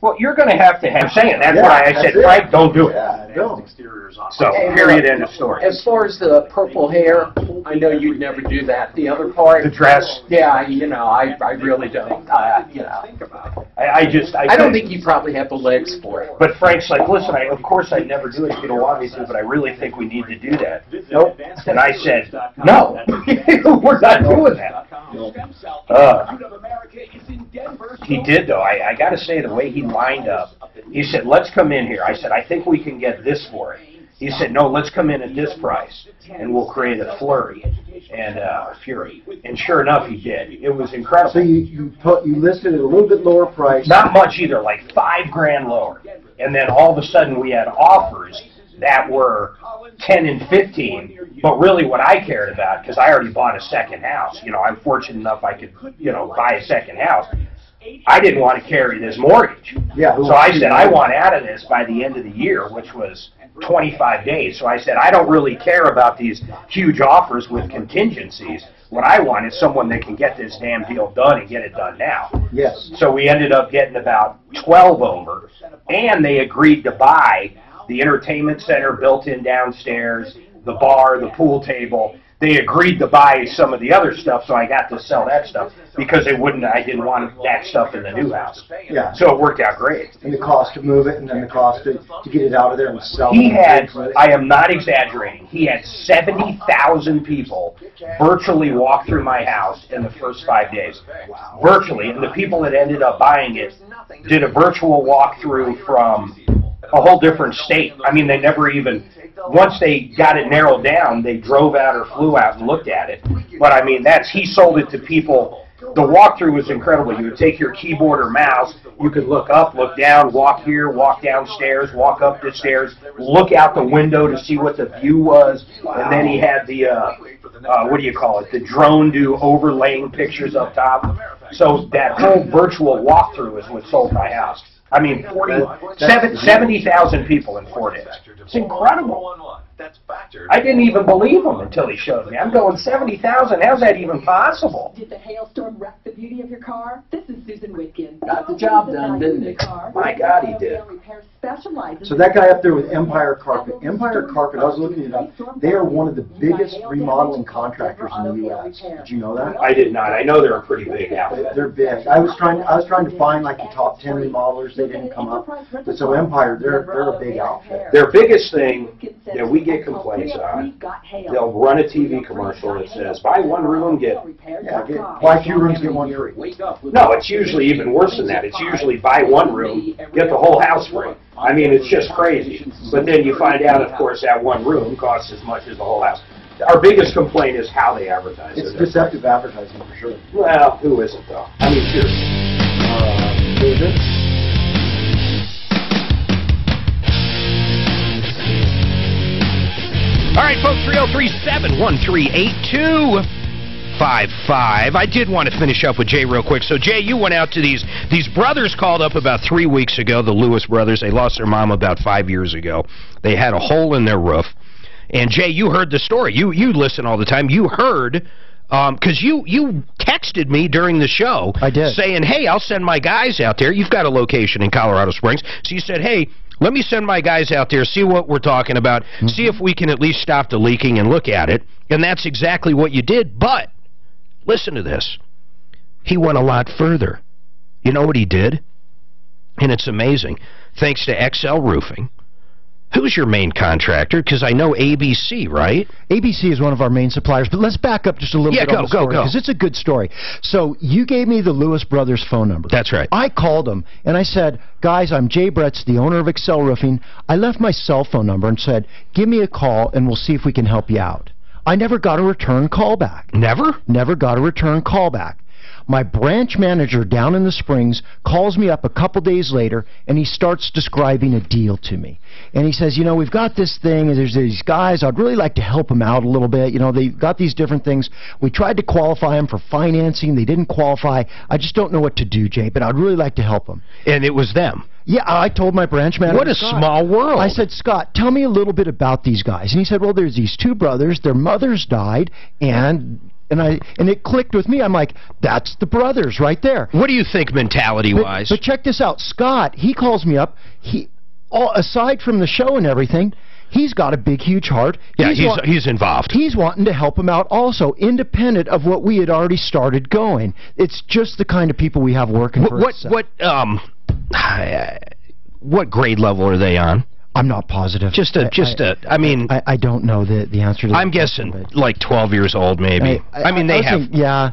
Well, you're going to have saying. That's why I said, Frank, don't do it. So, period, end of story. As far as the purple hair, I know you'd never do that. The other part, the dress. Yeah, you know, I really don't. You know, I don't think you probably have the legs for it. But Frank's like, listen, of course I'd never do it. You don't want me to, but I really think we need to do that. Nope. And I said, no, we're not doing that. He did, though. I got to say, the way he lined up, he said, let's come in here. I said, I think we can get this for it. He said, no, let's come in at this price, and we'll create a flurry and fury. And sure enough, he did. It was incredible. So you listed it a little bit lower price. Not much either, like $5,000 lower. And then all of a sudden, we had offers that were 10 and 15, but really what I cared about, because I already bought a second house, you know, I'm fortunate enough I could, you know, buy a second house. I didn't want to carry this mortgage. Yeah. So I said, I want out of this by the end of the year, which was 25 days. So I said, I don't really care about these huge offers with contingencies. What I want is someone that can get this damn deal done and get it done now. Yes. So we ended up getting about 12 over, and they agreed to buy the entertainment center built in downstairs, the bar, the pool table. They agreed to buy some of the other stuff, so I got to sell that stuff because I didn't want that stuff in the new house. Yeah. So it worked out great. And the cost to move it, and then the cost to get it out of there and sell it. I am not exaggerating, he had 70,000 people virtually walk through my house in the first 5 days. Wow. Virtually. And the people that ended up buying it did a virtual walkthrough from a whole different state. I mean, they never even, once they got it narrowed down, they drove out or flew out and looked at it. But I mean, he sold it to people. The walkthrough was incredible. You would take your keyboard or mouse, you could look up, look down, walk here, walk downstairs, walk up the stairs, look out the window to see what the view was, and then he had the, what do you call it, the drone do overlaying pictures up top. So that whole virtual walkthrough is what sold my house. I mean, 70,000 people in 4 days. It's incredible. I didn't even believe him until he showed me. I'm going 70,000. How's that even possible? Did the hailstorm wreck the beauty of your car? This is Susan Whitkin. Got the job done, didn't it? My God, he did. So that guy up there with Empire Carpet. Empire Carpet, I was looking it up. They are one of the biggest remodeling contractors in the U.S. Did you know that? I did not. I know they're a pretty big outfit. They're big. I was trying to find like the top 10 remodelers. They didn't come up. But so Empire, they're a big outfit. Their biggest thing that we get complaints on, they'll run a TV commercial that says, buy one room, buy 2 rooms, get 1 free. No, it's usually even worse than that. It's usually buy 1 room, get the whole house free. I mean, it's just crazy. But then you find out, of course, that 1 room costs as much as the whole house. Our biggest complaint is how they advertise it. It's deceptive advertising, for sure. Well, who isn't, though? I mean, seriously. All right, folks, 303-713-8255. I did want to finish up with Jay real quick. So, Jay, you went out to these brothers called up about 3 weeks ago, the Lewis brothers. They lost their mom about 5 years ago. They had a hole in their roof. And, Jay, you heard the story. You listen all the time. You heard, because you texted me during the show. I did. Saying, hey, I'll send my guys out there. You've got a location in Colorado Springs. So you said, hey, let me send my guys out there, see what we're talking about, see if we can at least stop the leaking and look at it. And that's exactly what you did. But listen to this. He went a lot further. You know what he did? And it's amazing. Thanks to XL Roofing. Who's your main contractor? Because I know ABC, right? ABC is one of our main suppliers, but let's back up just a little bit on the story, because it's a good story. So you gave me the Lewis Brothers phone number. That's right. I called them, and I said, guys, I'm Jay Bretz, the owner of Excel Roofing. I left my cell phone number and said, give me a call, and we'll see if we can help you out. I never got a return call back. Never? Never got a return call back. My branch manager down in the Springs calls me up a couple days later, and he starts describing a deal to me. And he says, you know, we've got this thing, and there's these guys, I'd really like to help them out a little bit. You know, they've got these different things. We tried to qualify them for financing. They didn't qualify. I just don't know what to do, Jay, but I'd really like to help them. And it was them? Yeah, I told my branch manager. What a small world. I said, Scott, tell me a little bit about these guys. And he said, well, there's these 2 brothers. Their mothers died, and And it clicked with me. I'm like, that's the brothers right there. What do you think mentality-wise? But check this out. Scott, he calls me up. Aside from the show and everything, he's got a big, huge heart. Yeah, he's involved. He's wanting to help him out also, independent of what we had already started going. It's just the kind of people we have working for us. What grade level are they on? I'm not positive. I mean... I don't know the answer to that. I'm guessing like 12 years old, maybe. I mean, they have... Yeah.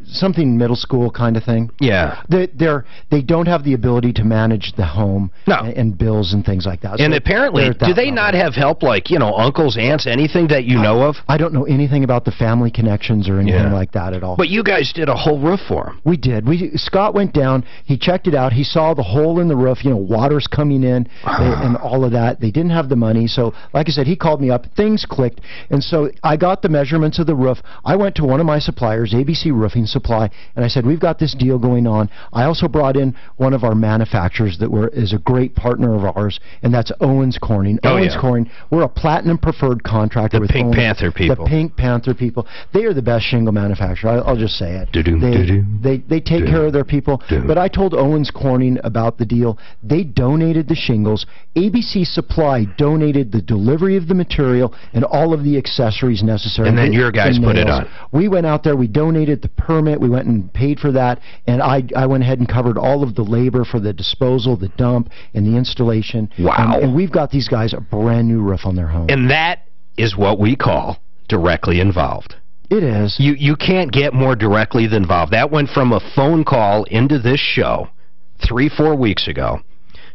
Something middle school kind of thing. Yeah. They don't have the ability to manage the home and bills and things like that. And so apparently, do they not have help like, uncles, aunts, anything that you know of? I don't know anything about the family connections or anything like that at all. But you guys did a whole roof for him. We did. Scott went down, he checked it out, he saw the hole in the roof, water's coming in and all of that. They didn't have the money, so like I said, he called me up, things clicked, and so I got the measurements of the roof. I went to one of my suppliers, ABC Roofing Supply, and I said, we've got this deal going on. I also brought in one of our manufacturers that is a great partner of ours, and that's Owens Corning. Owens Corning, we're a platinum preferred contractor with Pink Panther people. The Pink Panther people. They are the best shingle manufacturer. I'll just say it. They take care of their people. But I told Owens Corning about the deal. They donated the shingles. ABC Supply donated the delivery of the material and all of the accessories necessary. And then your guys put it on. We went out there, we donated the permit, we went and paid for that, and I went ahead and covered all of the labor for the disposal, the dump, and the installation. Wow. And we've got these guys a brand new roof on their home. And that is what we call directly involved. It is. You can't get more directly involved. That went from a phone call into this show 3-4 weeks ago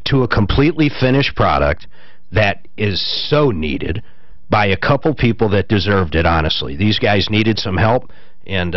to a completely finished product that is so needed by a couple people that deserved it, honestly. These guys needed some help, and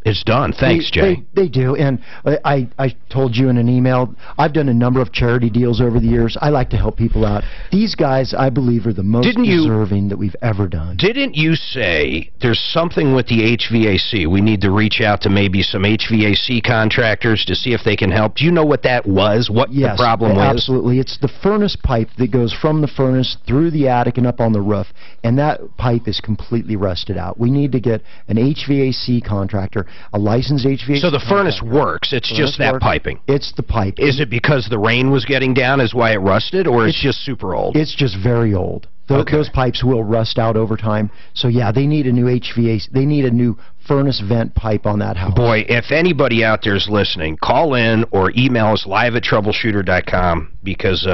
it's done. Thanks, Jay. They do, and I told you in an email, I've done a number of charity deals over the years. I like to help people out. These guys, I believe, are the most deserving that we've ever done. Didn't you say there's something with the HVAC? We need to reach out to maybe some HVAC contractors to see if they can help. Do you know what that was, what the problem was? Absolutely. It's the furnace pipe that goes from the furnace through the attic and up on the roof, and that pipe is completely rusted out. We need to get an HVAC contractor, a licensed HVAC. So the furnace works. It's just that piping. It's the pipe. Is it because the rain was getting down is why it rusted, or it's just super old? It's just very old. Those pipes will rust out over time. So yeah, they need a new HVAC. They need a new furnace vent pipe on that house. Boy, if anybody out there is listening, call in or email us live@troubleshooter.com because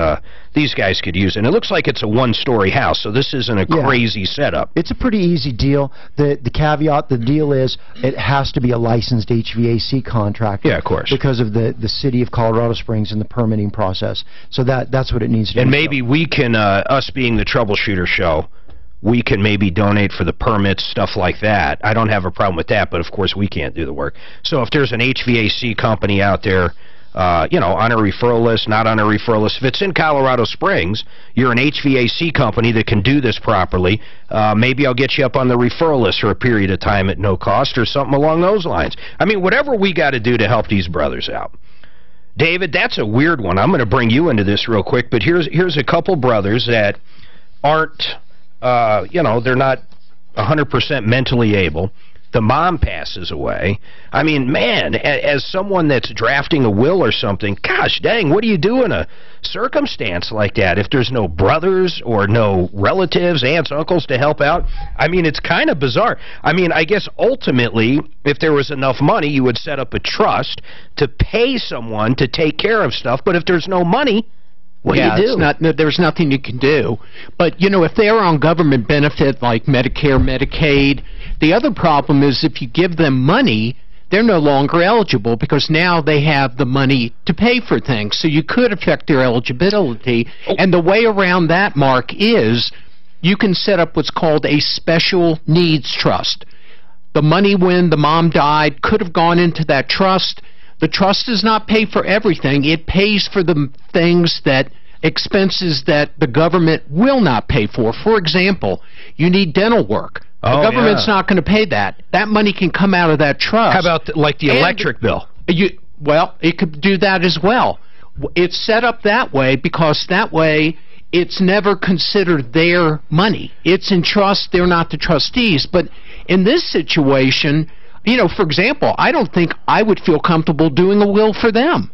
these guys could use it. And it looks like it's a one-story house, so this isn't a crazy setup. It's a pretty easy deal. The caveat, the deal is it has to be a licensed HVAC contractor. Yeah, of course. Because of the city of Colorado Springs and the permitting process. So that's what it needs to do. And maybe we can, us being the Troubleshooter Show, we can maybe donate for the permits, stuff like that. I don't have a problem with that, but of course we can't do the work. So if there's an HVAC company out there, on a referral list, not on a referral list, if it's in Colorado Springs, you're an HVAC company that can do this properly, maybe I'll get you up on the referral list for a period of time at no cost or something along those lines. I mean, whatever we got to do to help these brothers out. David, that's a weird one. I'm going to bring you into this real quick, but here's a couple brothers that aren't, they're not 100% mentally able. The mom passes away. I mean, man, as someone that's drafting a will or something, gosh dang, what do you do in a circumstance like that if there's no brothers or no relatives, aunts, uncles to help out? I mean, it's kind of bizarre. I mean, I guess ultimately, if there was enough money, you would set up a trust to pay someone to take care of stuff, but if there's no money, what do you do? There's nothing you can do. But, if they're on government benefit like Medicare, Medicaid, the other problem is if you give them money, they're no longer eligible because now they have the money to pay for things. So you could affect their eligibility. And the way around that, Mark, is you can set up what's called a special needs trust. The money when the mom died could have gone into that trust. The trust does not pay for everything. It pays for the things expenses that the government will not pay for. For example, you need dental work. The government's not going to pay that. That money can come out of that trust. How about like the electric bill? Well, it could do that as well. It's set up that way because that way it's never considered their money. It's in trust. They're not the trustees. But in this situation, you know, for example, I don't think I would feel comfortable doing a will for them.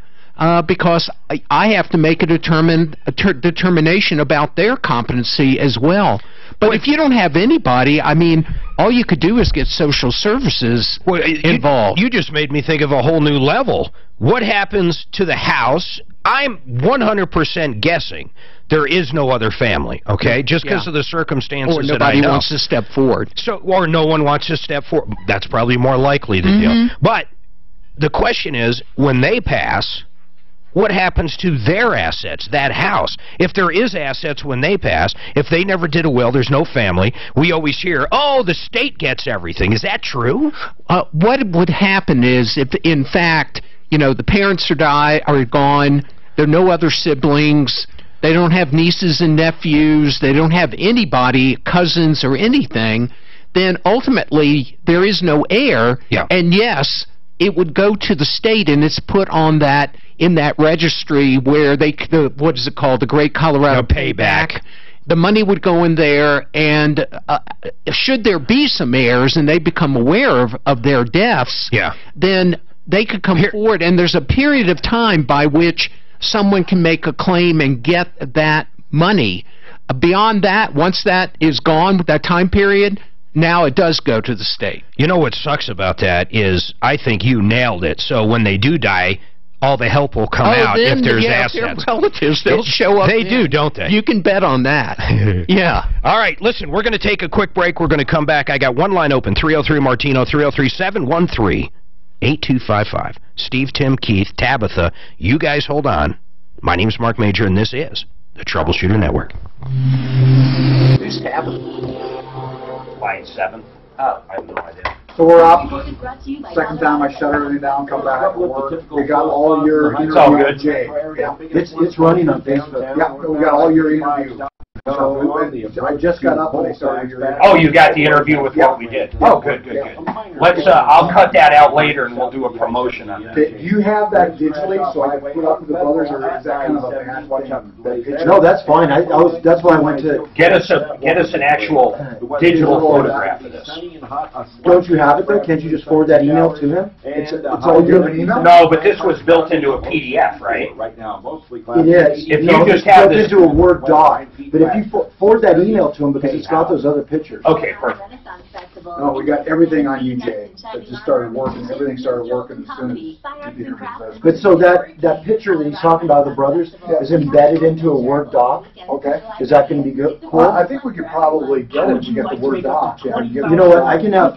Because I have to make a determination about their competency as well. But if you don't have anybody, I mean, all you could do is get social services involved. You just made me think of a whole new level. What happens to the house? I'm 100% guessing there is no other family, okay? Just because of the circumstances that I know. Or nobody wants to step forward. So, or no one wants to step forward. That's probably more likely the deal. But the question is, when they pass, what happens to their assets, that house? If there is assets when they pass, if they never did a will, there's no family, we always hear, oh, the state gets everything. Is that true? What would happen is if, in fact, you know, the parents are gone, there are no other siblings, they don't have nieces and nephews, they don't have anybody, cousins or anything, then ultimately there is no heir, and yes, it would go to the state, and it's put on that, in that registry where they, what is it called, the Great Colorado Payback. The money would go in there, and should there be some heirs and they become aware of their deaths, then they could come forward, and there's a period of time by which someone can make a claim and get that money. Beyond that, once that is gone, with that time period, now it does go to the state. You know what sucks about that is I think you nailed it. So when they do die, all the help will come out if there's assets. Their relatives, they'll show up. They do, don't they? You can bet on that. Yeah. All right, listen, we're going to take a quick break. We're going to come back. I got one line open, 303-MARTINO, 303-713-8255. Steve, Tim, Keith, Tabitha, you guys hold on. My name's Mark Major, and this is the Troubleshooter Network. Who's Tabitha? Line 7? Oh, I have no idea. So we're up. Second time I shut everything down, come back. We got all your interviews. It's all good. Jay. Yeah. It's running on Facebook. Yeah, we got all your interviews. So I just got up when they started your. Oh, you got the interview with what we did. Oh, good. Let's. I'll cut that out later, and we'll do a promotion on that. Do you have that digitally, so I can put up with the brothers, or is that kind of a bad watch out? No, that's fine. That's why I went to. Get us an actual digital photograph of this. Don't you have it though? Can't you just forward that email to him? It's all you have an email. No, but this was built into a PDF, right? It is. If you just have this into a Word doc, but if you forward that email to him because it's got those other pictures. Okay, perfect. No, we got everything on you, Jay. It just started working. Everything started working as soon as the computer gets. But so that picture that he's talking about of the brothers is embedded into a Word doc. Okay. Is that going to be good? Cool. I think we could probably get it if we get the Word doc. Yeah. You know what? I can have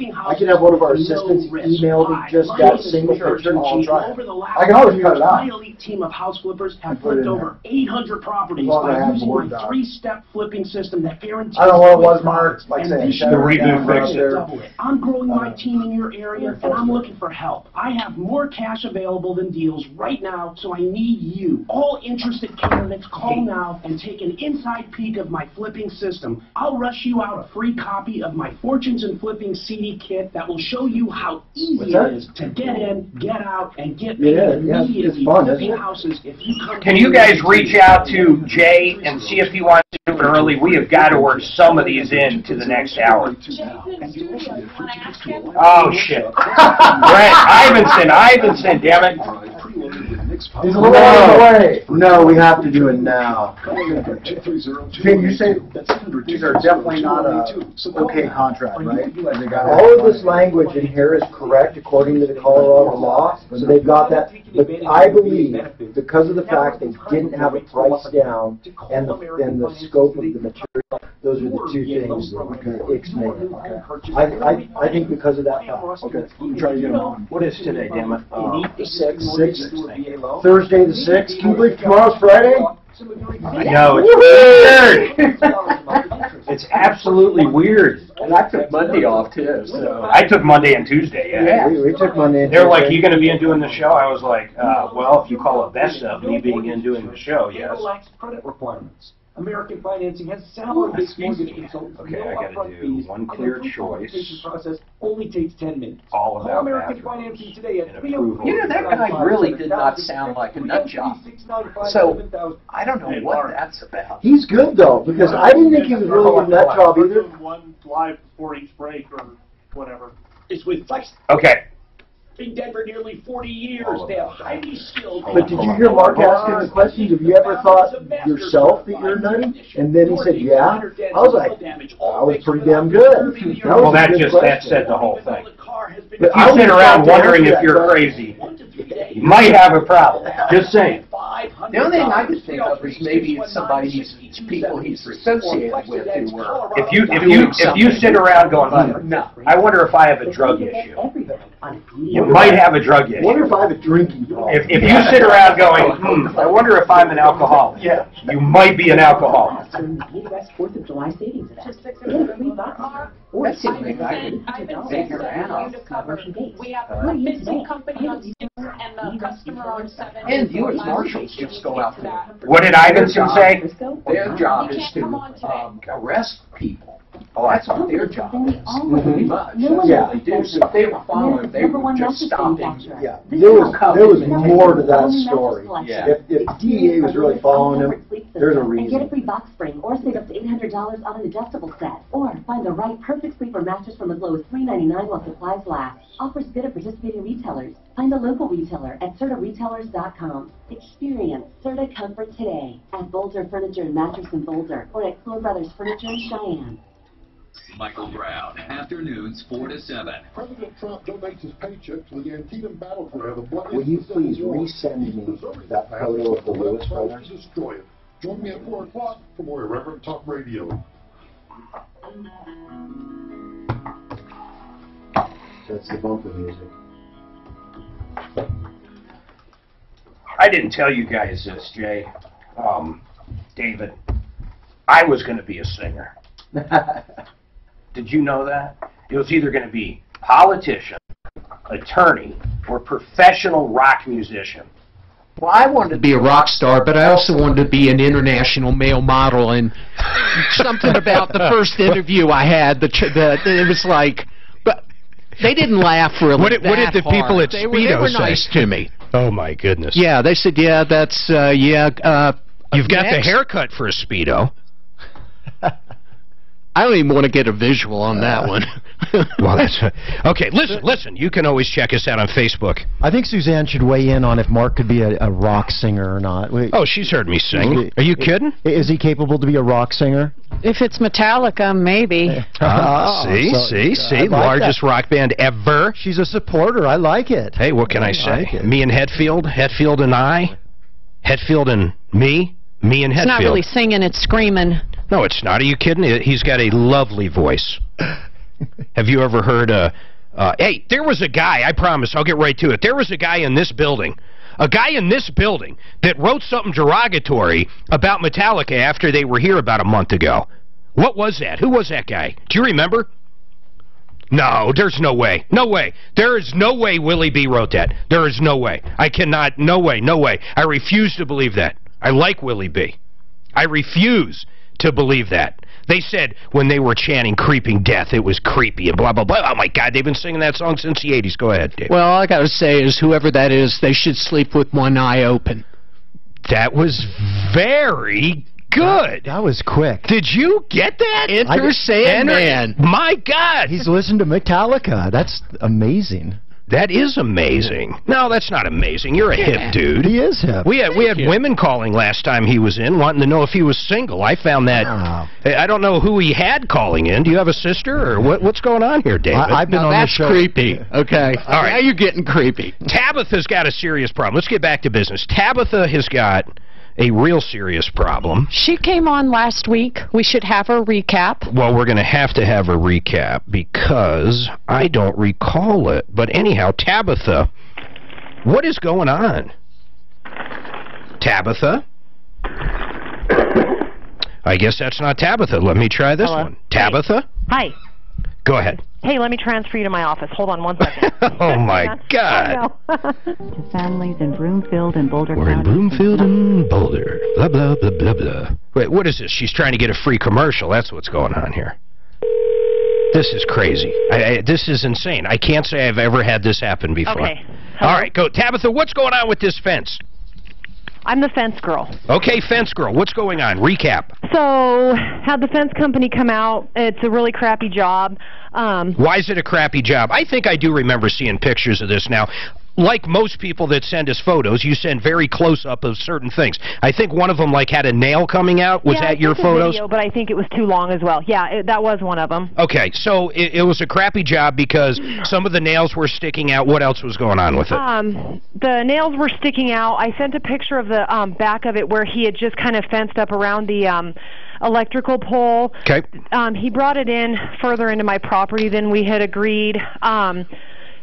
one of our assistants email me just that single picture. I'll try. I can always cut it out. My elite team of house flippers have flipped over 800 properties by using my 3-step flipping system that guarantees. I don't know what it was, Mark. Like I said, the reboot fix it. I'm growing my team in your area, and I'm looking for help. I have more cash available than deals right now, so I need you. All interested candidates, call now and take an inside peek of my flipping system. I'll rush you out a free copy of my Fortunes and Flipping CD kit that will show you how easy it is to get in, get out, and get paid immediately flipping houses. If you Can you guys reach out to Jay and see if he wants to do it early? We have got to work some of these in to the next hour. Oh, shit. Brent Ivinson, damn it. He's a little out of the way. No, we have to do it now. Can you say these are definitely not a okay contract, right? All of this language in here is correct according to the Colorado law, so they've got that. But I believe, because of the fact they didn't have a price down and the scope of the material, those are the two things that ixnayed. I think because of that fact. Okay, try to get them on. What is today, damn it? The 6th. Thursday the 6th. Can you believe tomorrow's Friday? I know, it's weird. It's absolutely weird. And I took Monday off too. So. I took Monday and Tuesday, yeah. We took Monday and Tuesday. They're like, you going to be in doing the show? I was like, well, if you call it best of me being in doing the show, yes. Relaxed credit requirements. American Financing has salary-based mortgage consultants. Okay, I got to do one clear choice. Process only takes 10 minutes. All about American Financing today at You know, that guy really did not sound like a nut job. So I don't know what that's about. He's good though, because I didn't think he was really a nut job either. One live before each break, or whatever, is with Flex. Okay. In Denver nearly 40 years. They have highly skilled. But did you hear Mark asking the questions? Have you ever thought yourself that you're nutty? And then he said, yeah. I was like, I was pretty damn good. Well, that said the whole thing. If you sit around wondering if you're crazy, you might have a problem. Just saying. The only thing I could think of is maybe it's somebody people he's associated with who were. If you sit around going, I wonder if I have a drug issue. You might have a drug issue. I wonder if I have a drinking problem. If you sit around going, I wonder if I'm an alcoholic. Yeah. You might be an alcoholic. That seems like I could figure out. We have a missing company on 6 and the customer on 7. And U.S. Marshals just go out there. What did Ivinson say? Their job is to arrest people. Oh, that's not their job. Pretty much. That's what they do. So if they were following, they were just stopping. Yeah, there was more to that story. Yeah. If DEA was really following him, there's a reason. Get a free box spring or save up to $800 on an adjustable set. Or find the right perfect sleeper mattress from as low as $3.99 while supplies last. Offers good at participating retailers. Find a local retailer at CertaRetailers.com. Experience Certa Comfort today at Boulder Furniture and Mattress in Boulder or at Clore Brothers Furniture in Cheyenne. Michael Brown, afternoons 4 to 7. President Trump donates his paycheck to the Antietam battleground. Will you please resend me that photo of the Lewis brothers? Destroy it. Join me at 4 o'clock for more Irreverent Talk Radio. That's the bumper music. I didn't tell you guys this, Jay. David, I was going to be a singer. Did you know that? It was either going to be politician, attorney, or professional rock musician. Well, I wanted to be a rock star, but I also wanted to be an international male model. And something about the first interview I had, it was like, but they didn't laugh really. What did the people at Speedo say? They were nice to me. Oh my goodness. Yeah, they said, yeah, that's You've got the haircut for a Speedo. I don't even want to get a visual on that one. Well, that's okay. Listen. You can always check us out on Facebook. I think Suzanne should weigh in on if Mark could be a rock singer or not. Oh, she's heard me sing. Are you kidding? Is he capable to be a rock singer? If it's Metallica, maybe. See, largest rock band ever. She's a supporter. I like it. Hey, what can I say? Me and Hetfield and I, Hetfield and me and Hetfield. It's not really singing; it's screaming. No, it's not. Are you kidding? He's got a lovely voice. Have you ever heard, hey, there was a guy, I promise, I'll get right to it. There was a guy in this building that wrote something derogatory about Metallica after they were here about a month ago. What was that? Who was that guy? Do you remember? No, there's no way. No way. There is no way Willie B. wrote that. There is no way. I cannot. No way. No way. I refuse to believe that. I like Willie B. I refuse to believe that. They said when they were chanting creeping death, it was creepy and blah, blah, blah. Oh, my God, they've been singing that song since the 80s. Go ahead, Dave. Well, all I got to say is whoever that is, they should sleep with one eye open. That was very good. That was quick. Did you get that? Enter Sandman. My God. He's listened to Metallica. That's amazing. That is amazing. No, that's not amazing. You're a hip dude. He is hip. We had women calling last time he was in, wanting to know if he was single. I found that. I don't know who he had calling in. Do you have a sister, or what's going on here, David? I've been on that's the show. Creepy. Okay. All right. Now you're getting creepy. Tabitha's got a serious problem. Let's get back to business. Tabitha has got a real serious problem. She came on last week. We should have her recap. Well, we're going to have her recap because I don't recall it. But anyhow, Tabitha, what is going on? Tabitha? I guess that's not Tabitha. Let me try this one. Tabitha? Hi. Go ahead. Hey, let me transfer you to my office. Hold on one second. Oh, my God. To families in Broomfield and Boulder We're in Broomfield and Boulder. Blah, blah, blah, blah, blah. Wait, what is this? She's trying to get a free commercial. That's what's going on here. This is crazy. This is insane. I can't say I've ever had this happen before. Okay. Hello? All right, go. Tabitha, what's going on with this fence? I'm the fence girl. Okay, fence girl, what's going on? Recap. So, had the fence company come out. It's a really crappy job. Why is it a crappy job? I think I do remember seeing pictures of this now. Like most people that send us photos, you send very close-up of certain things. I think one of them, like, had a nail coming out. Was that your photos? Video, but I think it was too long as well. Yeah, that was one of them. Okay, so it was a crappy job because some of the nails were sticking out. What else was going on with it? The nails were sticking out. I sent a picture of the back of it where he had just kind of fenced up around the electrical pole. Okay. He brought it in further into my property than we had agreed.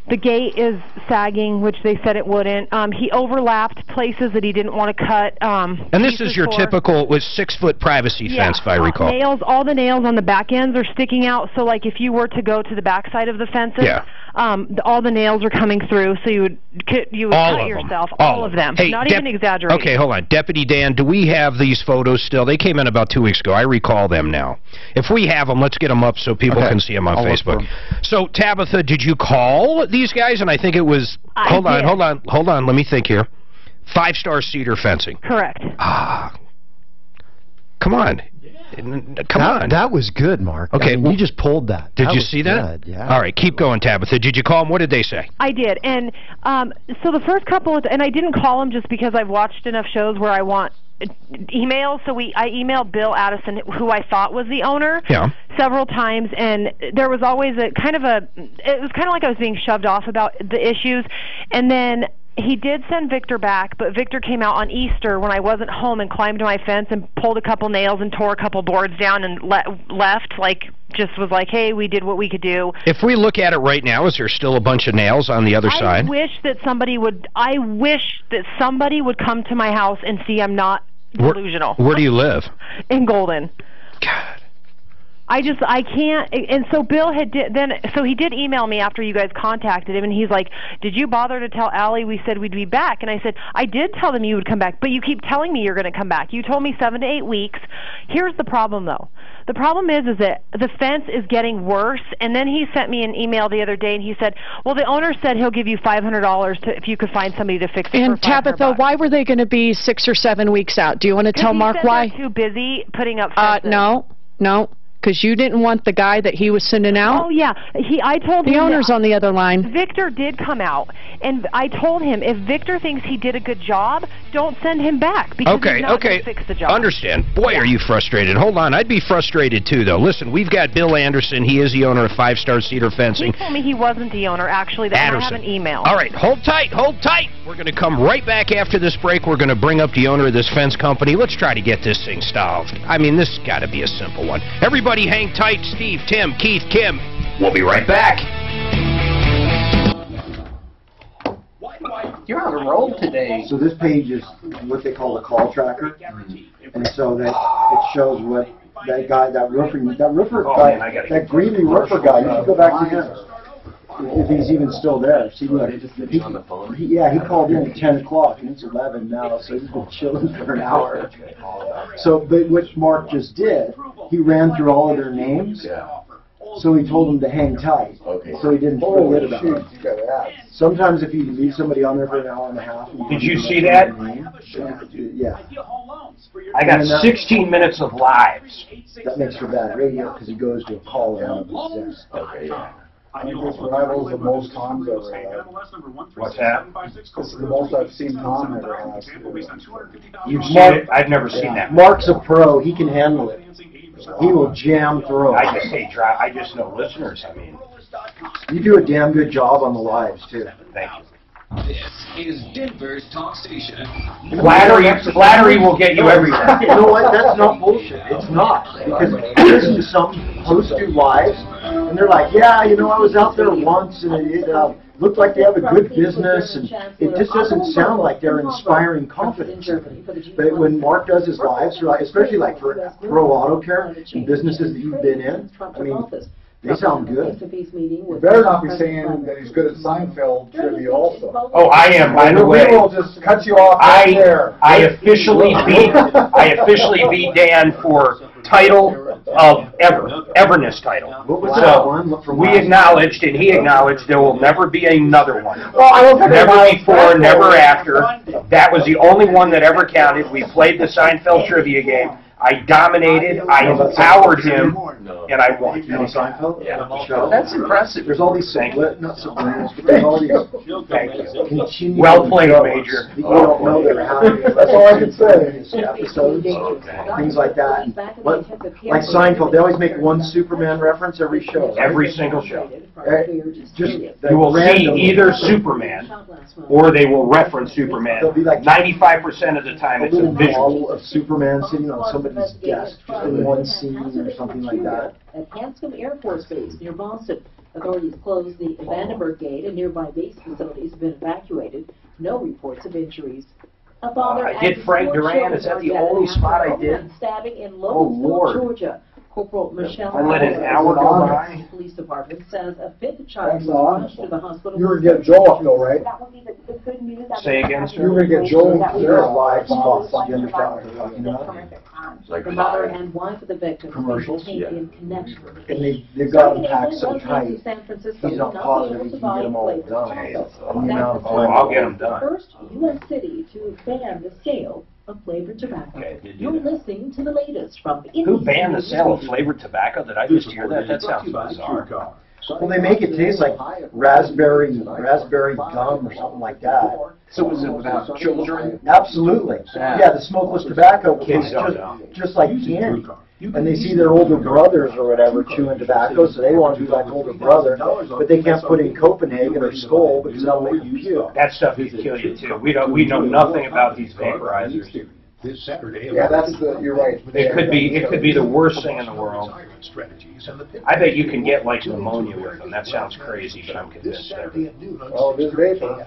The gate is sagging, which they said it wouldn't. He overlapped places that he didn't want to cut. And this is your typical, was 6-foot privacy fence, if I recall. Nails, all the nails on the back ends are sticking out. So, like, if you were to go to the back side of the fences, all the nails are coming through. So you would cut yourself. All of them. Hey, not even exaggerating. Okay, hold on. Deputy Dan, do we have these photos still? They came in about 2 weeks ago. I recall them now. If we have them, let's get them up so people can see them on Facebook. So, Tabitha, did you call these guys? And I think it was, hold on, let me think here. 5-star cedar fencing. Correct. Come on. Come on. That was good, Mark. Okay. I mean, you just pulled that. Did you see that? Good, yeah. All right, keep going, Tabitha. Did you call them? What did they say? I did. And so the first couple of, and I didn't call them just because I've watched enough shows where I want emails. So I emailed Bill Addison, who I thought was the owner, several times, and there was always it was kind of like I was being shoved off about the issues. And then he did send Victor back, but Victor came out on Easter when I wasn't home and climbed my fence and pulled a couple nails and tore a couple boards down and left, just was like, hey, we did what we could do. If we look at it right now, is there still a bunch of nails on the other side? I wish that somebody would come to my house and see I'm not delusional. Where do you live? In Golden. God. I can't, and so Bill he did email me after you guys contacted him, and he's like, did you bother to tell Allie we said we'd be back? And I said, I did tell them you would come back, but you keep telling me you're going to come back. You told me 7 to 8 weeks. Here's the problem, though. The problem is that the fence is getting worse, and then he sent me an email the other day, and he said, well, the owner said he'll give you $500 if you could find somebody to fix it and for $500. Tabitha, why were they going to be 6 or 7 weeks out? Do you want to tell Mark why? They're too busy putting up fences. No. Because you didn't want the guy that he was sending out? Oh, yeah. I told him... The owner's on the other line. Victor did come out, and I told him, if Victor thinks he did a good job, don't send him back, because he's not going to fix the job. Understand. Boy, are you frustrated. Hold on. I'd be frustrated, too, though. Listen, we've got Bill Anderson. He is the owner of 5-Star Cedar Fencing. He told me he wasn't the owner, actually. I have an email. All right. Hold tight. Hold tight. We're going to come right back after this break. We're going to bring up the owner of this fence company. Let's try to get this thing solved. I mean, this has got to be a simple one. Everybody hang tight. Steve, Tim, Keith, Kim. We'll be right back. You're on a roll today. So this page is what they call a call tracker, and so that it shows what that guy, that roofer guy, that greedy roofer guy. You should go back to him if he's even still there. See, look, he called in at 10 o'clock, and it's 11 now, so he's been chilling for an hour. So, but what Mark just did, he ran through all of their names. So he told them to hang tight, so he didn't forget about it. Sometimes if you leave somebody on there for an hour and a half... Did you see that? Yeah. I got 16 minutes of lives. That makes for bad radio, because he goes to a caller on the Okay, yeah. I think this rivals the most Tom's ever had. What's that? This is the most I've seen Tom ever have. You've seen it? I've never seen that. Mark's a pro. He can handle it. He will jam through. I just know listeners. I mean, you do a damn good job on the lives too. Thank you. This is Denver's talk station. Flattery will get you everywhere. You know what? That's not bullshit. It's not. Because I listen to some hosts do lives, and they're like, yeah, you know, I was out there once, and it looked like they have a good business, and it just doesn't sound like they're inspiring confidence. But when Mark does his lives, especially like for Pro Auto Care and businesses that you've been in, I mean, they sound good. You better not be saying that he's good at Seinfeld trivia also. Oh, I am, by the way. We will just cut you off right there. I officially beat Dan for title of Everness title. What was that one? We acknowledged, and he acknowledged, there will never be another one. Well, I don't think never before, never after. That was the only one that ever counted. We played the Seinfeld trivia game. I dominated, I empowered him, and I won. You know Seinfeld? Yeah. That's impressive. There's all these not subliminals, but there's all these continuing Well played, Major. You don't know they're happening. That's all I can say. Episodes, things like that. Like Seinfeld, they always make one Superman reference every show. Right? Every single show. You will see either Superman or they will reference Superman. 95% of the time it's a visual of Superman sitting on somebody's desk in one scene or something like that. At Hanscom Air Force Base near Boston, authorities closed the Vandenberg Gate and nearby base facilities have been evacuated. No reports of injuries. A father I did Frank Duran. Is that the only spot I did? Stabbing in Loganville, Georgia. Corporal Michelle I let an hour go by. Police Department says a fifth child was rushed to the hospital. You were going to get Joel, though, right? Say again, sir? You were going to get Joel. Their lives lost. You understand what they're talking about? The mother and wife of the victim Commercials, detained in connection. And they've got them packed so tight. He's not positive he can get them all done. I'll get them done. First U.S. city to ban the sale of flavored tobacco. You're listening to the latest from the Who banned the sale of flavored tobacco? Did I just hear that? That sounds bizarre. Well, they make it taste like raspberry gum or something like that. So was it about children? Absolutely. Yeah, the smokeless tobacco kids just like candy. And they see their older brothers or whatever chewing tobacco, so they want to be like older brother, but they can't put in Copenhagen or Skoal because that'll make them puke. That stuff could kill you too. We know nothing about these vaporizers. This Saturday. Yeah, you're right. It could be the worst thing in the world. I bet you can get like pneumonia with them. That sounds crazy, but I'm convinced of it. Oh, this vapor.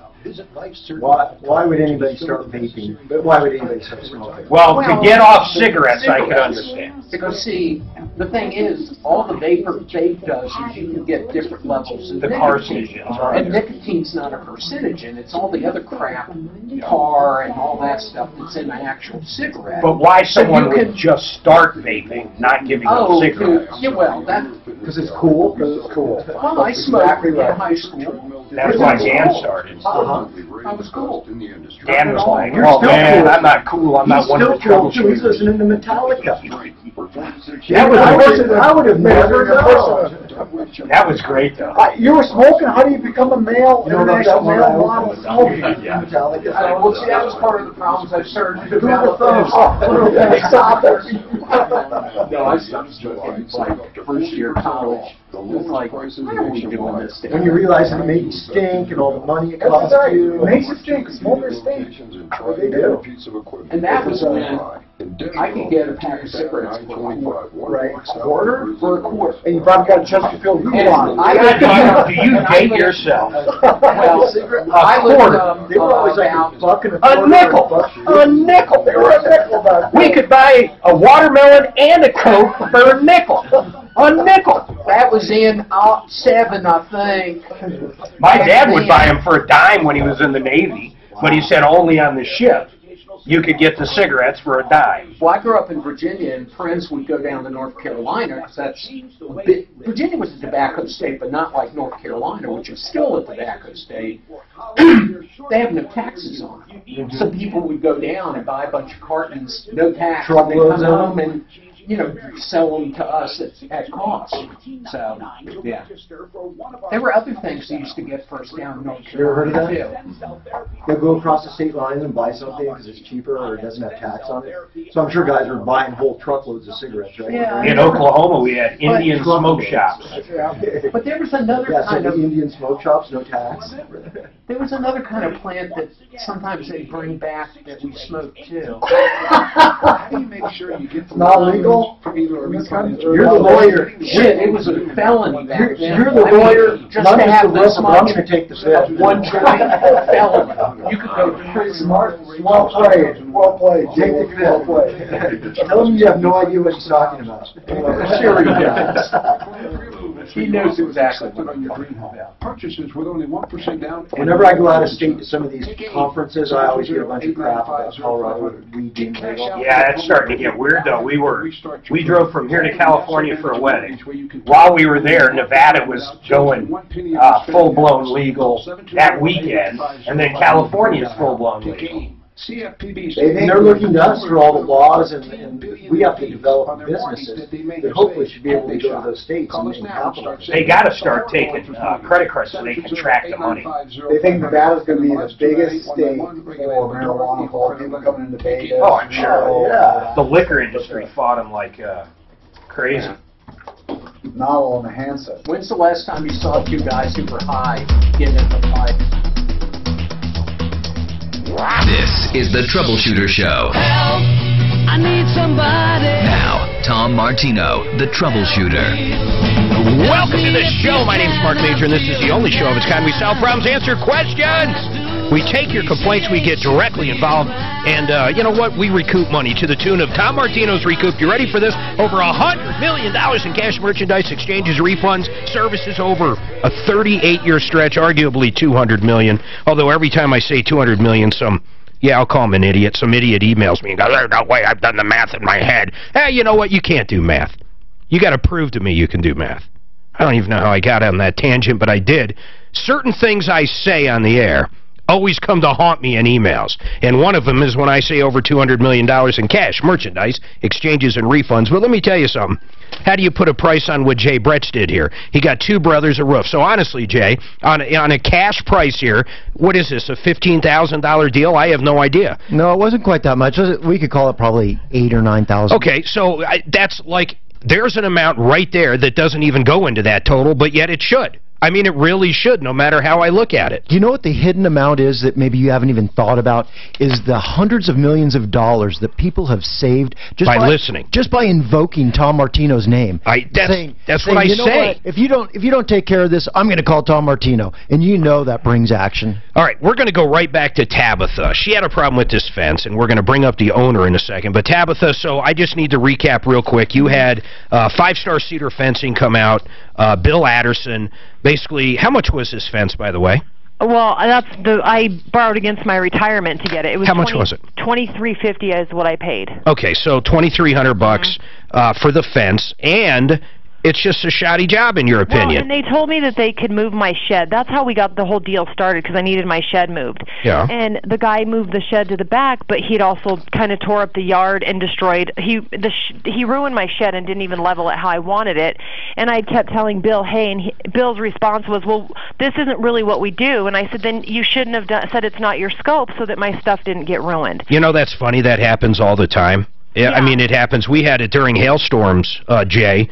Why would anybody start vaping? But why would anybody start smoking? Well, to get off cigarettes, I could understand. Because see, the thing is, all the vapor vape does is you can get different levels of the carcinogens. And nicotine's not a carcinogen, it's all the other crap, tar and all that stuff that's in the actual cigarette. But why someone would just start vaping, not giving up cigarettes? Yeah, well, because it's cool. Well, I smoked in high school. That's why Dan started. I was cool. Dan was like, oh man, I'm not cool. I'm not one of the troubleshooters. He's listening to Metallica. I would have never known. That was great though. You were smoking. How do you become a male? International male model smoking. Metallica. Well, see, that was part of the problems I started to develop. Stop it. No, I stopped smoking like first year of college. It was like, why are we doing this? When you realize that it made you stink and all the money it cost you. It makes you stink. Smokers stink. They do. And that was when I could get a pack of cigarettes for $1. Right. $1? For $1. And you probably got a Chesterfield Do you date yourself? Well, a quarter. They were always like a buck and a nickel. A nickel. They were a nickel back then. We could buy a watermelon and a Coke for a nickel. A nickel. That was in '07, I think. My dad would buy them for a dime when he was in the Navy, but he said only on the ship you could get the cigarettes for a dime. Well, I grew up in Virginia, and friends would go down to North Carolina, because Virginia was a tobacco state, but not like North Carolina, which is still a tobacco state. They have no taxes on them. So people would go down and buy a bunch of cartons, no tax, and they come home and sell them to us at cost. So, yeah. There were other things they used to get first down in North You ever heard Carolina, of that? They'll go across the state lines and buy something because it's cheaper or it doesn't have tax on it. So I'm sure guys were buying whole truckloads of cigarettes, right? Yeah. In Oklahoma, we had Indian smoke shops. But there was another kind of Indian smoke shops, no tax. There was another kind of plant that sometimes they bring back that we smoke too. How do you make sure you get the not legal? From either a You're the lawyer. Shit, it was a felony back then. You're the lawyer. Just to have this much, to take the fifth. one joint, felony. You could go to prison. Well played. Well played. Take the well played. Tell him you have no idea what he's talking about. Sure he does. He knows exactly what I'm talking about. Purchases with only 1% down. Whenever I go out of state to some of these conferences, I always get a bunch of crap about Colorado weed being legal. Yeah, that's starting to get weird though. We drove from here to California for a wedding. While we were there, Nevada was going full-blown legal that weekend, and then California is full-blown legal. CFPB's And they're looking to us for all the laws, and we have to develop businesses that hopefully should be able to go to those states and capitalize. They got to start taking credit cards so they can track the money. They think Nevada's going to be the biggest state for marijuana, for people coming into Vegas. Oh, I'm sure. Yeah. The liquor industry fought them like crazy. Novel on the handset. When's the last time you saw two guys who were high get in the fight? This is the Troubleshooter Show. Help! I need somebody. Now, Tom Martino, the Troubleshooter. Welcome to the show. My name's Mark Major, and this is the only show of its kind. We solve problems, answer questions. We take your complaints, we get directly involved, and you know what? We recoup money to the tune of Tom Martino's Recoup. You ready for this? Over $100 million in cash, merchandise, exchanges, refunds, services over a 38-year stretch, arguably $200 million. Although every time I say $200 million, I'll call him an idiot. Some idiot emails me and goes, "There's no way, I've done the math in my head." Hey, you know what? You can't do math. You got to prove to me you can do math. I don't even know how I got on that tangent, but I did. Certain things I say on the air always come to haunt me in emails. And one of them is when I say over $200 million in cash, merchandise, exchanges, and refunds. But let me tell you something. How do you put a price on what Jay Bretz did here? He got two brothers a roof. So honestly, Jay, on a cash price here, what is this, a $15,000 deal? I have no idea. No, it wasn't quite that much. We could call it probably $8,000 or $9,000. Okay, so that's like, there's an amount right there that doesn't even go into that total, but yet it should. I mean, it really should, no matter how I look at it. You know what the hidden amount is that maybe you haven't even thought about? Is the hundreds of millions of dollars that people have saved just by listening. Just by invoking Tom Martino's name. That's what I say. If you don't take care of this, I'm going to call Tom Martino. And you know that brings action. All right, we're going to go right back to Tabitha. She had a problem with this fence, and we're going to bring up the owner in a second. But Tabitha, so I just need to recap real quick. You had Five-Star Cedar Fencing come out, Bill Adderson. Basically, how much was this fence, by the way? Well, I borrowed against my retirement to get it. It was how much was it? $2,350 is what I paid. Okay, so $2,300 for the fence, and it's just a shoddy job, in your opinion. Well, and they told me that they could move my shed. That's how we got the whole deal started, because I needed my shed moved. Yeah. And the guy moved the shed to the back, but he'd also kind of tore up the yard and destroyed. He ruined my shed and didn't even level it how I wanted it. And I kept telling Bill, hey, and Bill's response was, well, this isn't really what we do. And I said, then you shouldn't have said it's not your scope, so that my stuff didn't get ruined. You know, that's funny. That happens all the time. Yeah. I mean, it happens. We had it during hailstorms, Jay.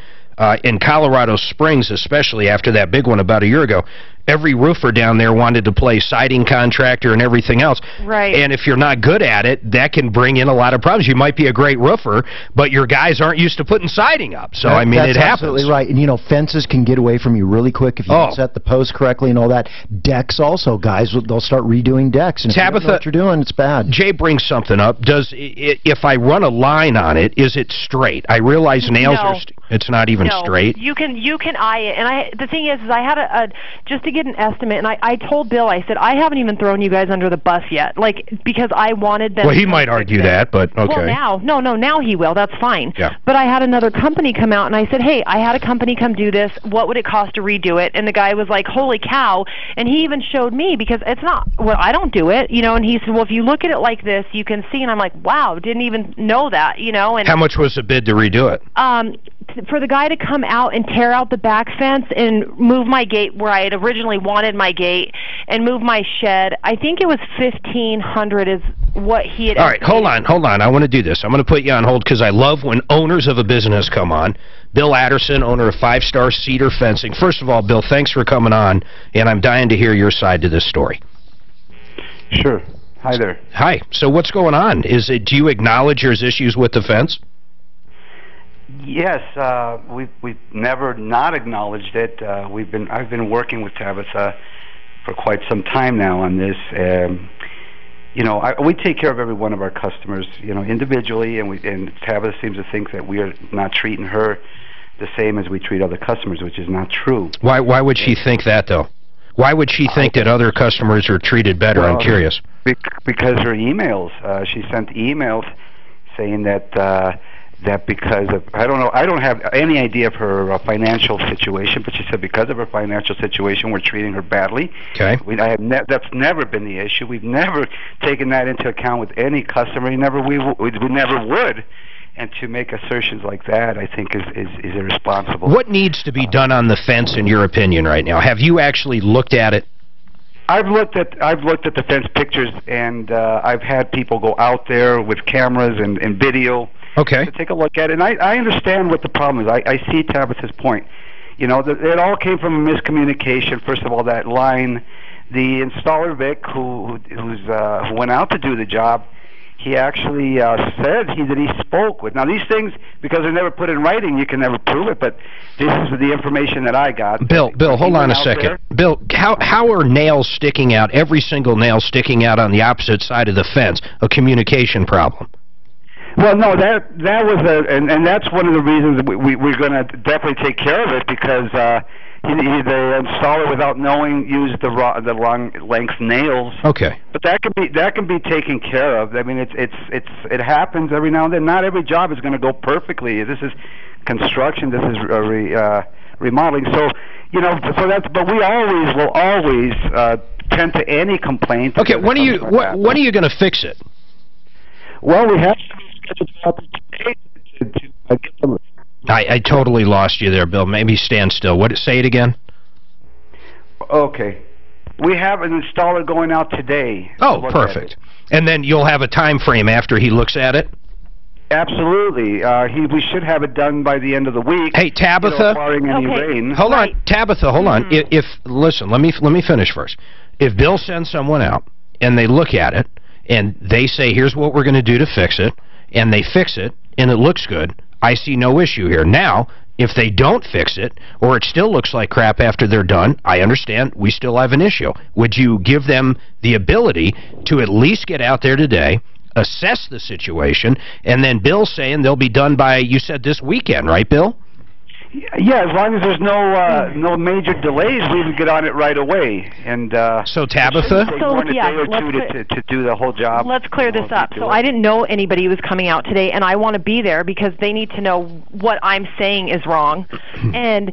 In Colorado Springs, especially after that big one about a year ago, every roofer down there wanted to play siding contractor and everything else. Right. And if you're not good at it, that can bring in a lot of problems. You might be a great roofer, but your guys aren't used to putting siding up. So, I mean, it happens. That's absolutely right. And, you know, fences can get away from you really quick if you don't set the posts correctly and all that. Decks also, guys, they'll start redoing decks. And Tabitha, if you don't know what you're doing, it's bad. Jay brings something up. If I run a line on it, is it straight? I realize nails are... It's not even straight. You can eye it. And the thing is I had just to get an estimate, and I told Bill, I said, I haven't even thrown you guys under the bus yet, like, because I wanted them. Well, he might argue that, but okay. Well, now he will. That's fine. Yeah. But I had another company come out, and I said, hey, I had a company come do this. What would it cost to redo it? And the guy was like, holy cow. And he even showed me, because it's not, well, I don't do it, you know, and he said, well, if you look at it like this, you can see. And I'm like, wow, didn't even know that, you know. And how much was the bid to redo it? For the guy to come out and tear out the back fence and move my gate where I had originally wanted my gate and move my shed, I think it was $1,500 is what he had. All right, hold on. I want to do this. I'm going to put you on hold because I love when owners of a business come on. Bill Adderson, owner of Five-Star Cedar Fencing. First of all, Bill, thanks for coming on, and I'm dying to hear your side to this story. Sure. Hi there. Hi. So what's going on? Do you acknowledge there's issues with the fence? Yes, we've never not acknowledged it. I've been working with Tabitha for quite some time now on this. You know, we take care of every one of our customers, you know, individually, and Tabitha seems to think that we are not treating her the same as we treat other customers, which is not true. Why would she think that, though? Why would she think that other customers are treated better? I'm curious. Because her emails. She sent emails saying that that because of, I don't have any idea of her financial situation, but she said because of her financial situation, we're treating her badly. Okay. That's never been the issue. We've never taken that into account with any customer. We never would. And to make assertions like that, I think, is irresponsible. What needs to be done on the fence, in your opinion, right now? Have you actually looked at it? I've looked at the fence pictures, and I've had people go out there with cameras and video. Okay. To take a look at it. And I understand what the problem is. I see Tabitha's point. You know, it all came from a miscommunication. First of all, that line, the installer Vic, who went out to do the job, he actually said that he spoke with. Now these things, because they're never put in writing, you can never prove it. But this is the information that I got. Bill, hold on a second. Bill, how are nails sticking out? Every single nail sticking out on the opposite side of the fence a communication problem? Well, no, that was and that's one of the reasons that we're going to definitely take care of it, because the installer, without knowing, used the wrong length nails. Okay. But that can be taken care of. I mean, it happens every now and then. Not every job is going to go perfectly. This is construction. This is remodeling. So, you know, but we will always tend to any complaint. Okay. When are you going to fix it? Well, we have. I totally lost you there, Bill. Maybe stand still. Say it again. Okay. We have an installer going out today. Oh, perfect. And then you'll have a time frame after he looks at it? Absolutely. We should have it done by the end of the week. Hey, Tabitha. Barring any rain. Hold on. Tabitha, hold on. Listen, let me finish first. If Bill sends someone out and they look at it and they say, here's what we're going to do to fix it, and they fix it, and it looks good, I see no issue here. Now, if they don't fix it, or it still looks like crap after they're done, I understand we still have an issue. Would you give them the ability to at least get out there today, assess the situation, and then Bill's saying they'll be done by, you said this weekend, right, Bill? Yeah, as long as there's no major delays, we would get on it right away. And so Tabitha, to do the whole job. Let's clear this up. So I didn't know anybody was coming out today, and I want to be there because they need to know what I'm saying is wrong. And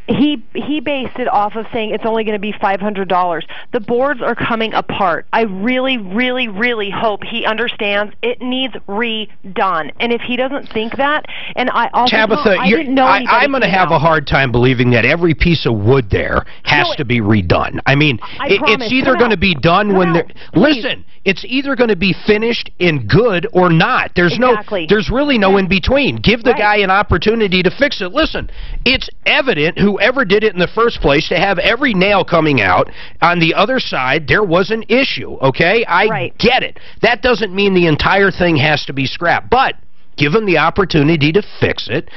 he based it off of saying it's only going to be $500. The boards are coming apart. I really, really, really hope he understands it needs redone. And if he doesn't think that, and I also Tabitha, I didn't know I'm going to have a hard time believing that every piece of wood there has to be redone. I mean, it's either going to be done when they're... Listen, it's either going to be finished in good or not. There's there's really no in between. Give the guy an opportunity to fix it. Listen, it's evident whoever did it in the first place to have every nail coming out on the other side, there was an issue, okay? I get it. That doesn't mean the entire thing has to be scrapped, but give them the opportunity to fix it.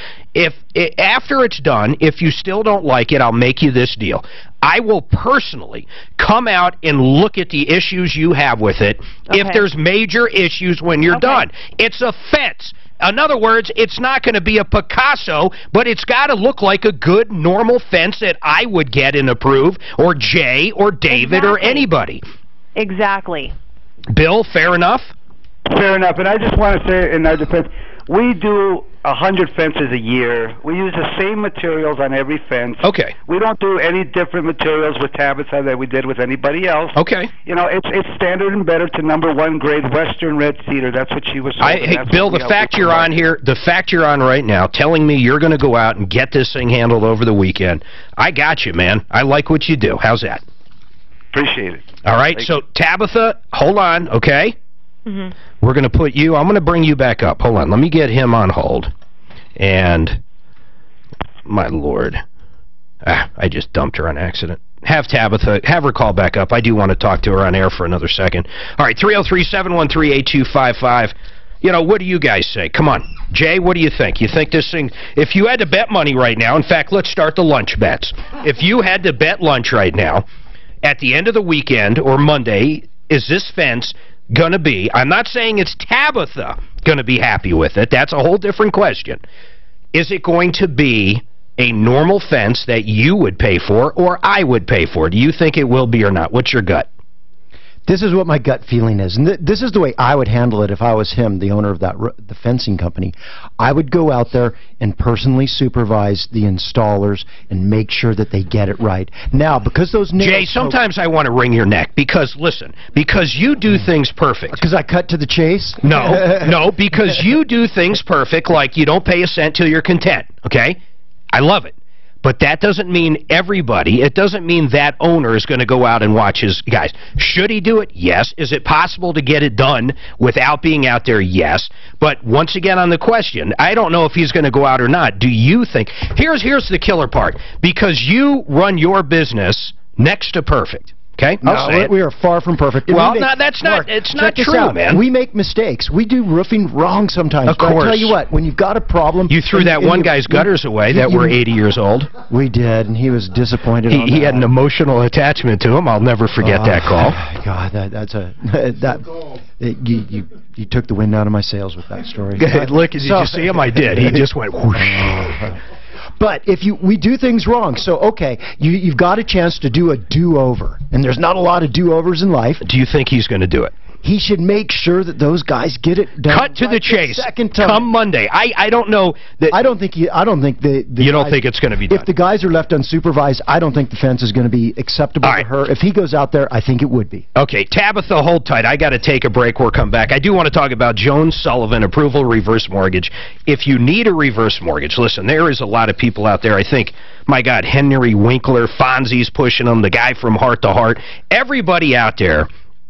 After it's done, if you still don't like it, I'll make you this deal. I will personally come out and look at the issues you have with it if there's major issues when you're done. It's a fence. In other words, it's not going to be a Picasso, but it's got to look like a good, normal fence that I would get and approve, or Jay, or David, or anybody. Exactly. Bill, fair enough? Fair enough. And I just want to say, in our defense, we do 100 fences a year. We use the same materials on every fence. Okay. We don't do any different materials with Tabitha that we did with anybody else. Okay. You know, it's standard and better to #1 grade Western red cedar. That's what she was saying. Hey, Bill, the fact you're on here, the fact you're on right now, telling me you're going to go out and get this thing handled over the weekend, I got you, man. I like what you do. How's that? Appreciate it. All right, so Tabitha, hold on, okay? We're going to put you, I'm going to bring you back up. Hold on, let me get him on hold. And, my Lord, I just dumped her on accident. Have Tabitha, have her call back up. I do want to talk to her on air for another second. All right, 303-713-8255. You know, what do you guys say? Come on. Jay, what do you think? You think this thing, if you had to bet money right now, in fact, let's start the lunch bets. If you had to bet lunch right now, at the end of the weekend or Monday, is this fence going to be, I'm not saying it's Tabitha going to be happy with it. That's a whole different question. Is it going to be a normal fence that you would pay for or I would pay for? Do you think it will be or not? What's your gut? This is what my gut feeling is, and this is the way I would handle it if I was him, the owner of the fencing company. I would go out there and personally supervise the installers and make sure that they get it right. Now, because those nails... Jay, sometimes I want to wring your neck because, listen, because you do things perfect. Because I cut to the chase? No, no, because you do things perfect, like you don't pay a cent till you're content, okay? I love it. But that doesn't mean everybody, it doesn't mean that owner is going to go out and watch his guys. Should he do it? Yes. Is it possible to get it done without being out there? Yes. But once again on the question, I don't know if he's going to go out or not. Do you think, here's the killer part, because you run your business next to perfect. Okay? No, we are far from perfect. Well, that's not, it's not true, man. We make mistakes. We do roofing wrong sometimes. Of course. But I tell you what, when you've got a problem... You threw that one guy's gutters away that were 80 years old. We did, and he was disappointed on that. He had an emotional attachment to him. I'll never forget that call. God, you took the wind out of my sails with that story. Look, did you see him? I did. He just went whoosh. But if we do things wrong, so okay, you've got a chance to do a do-over, and there's not a lot of do-overs in life. Do you think he's going to do it? He should make sure that those guys get it done. Cut to the chase. Second time. Come Monday. I don't know that. I don't think you don't think it's going to be done. If the guys are left unsupervised, I don't think the fence is going to be acceptable to her. If he goes out there, I think it would be. Okay, Tabitha, hold tight. I got to take a break. We'll come back. I do want to talk about Jones Sullivan Approval Reverse Mortgage. If you need a reverse mortgage, listen, there is a lot of people out there. I think, my God, Henry Winkler, Fonzie's pushing them, the guy from Heart to Heart. Everybody out there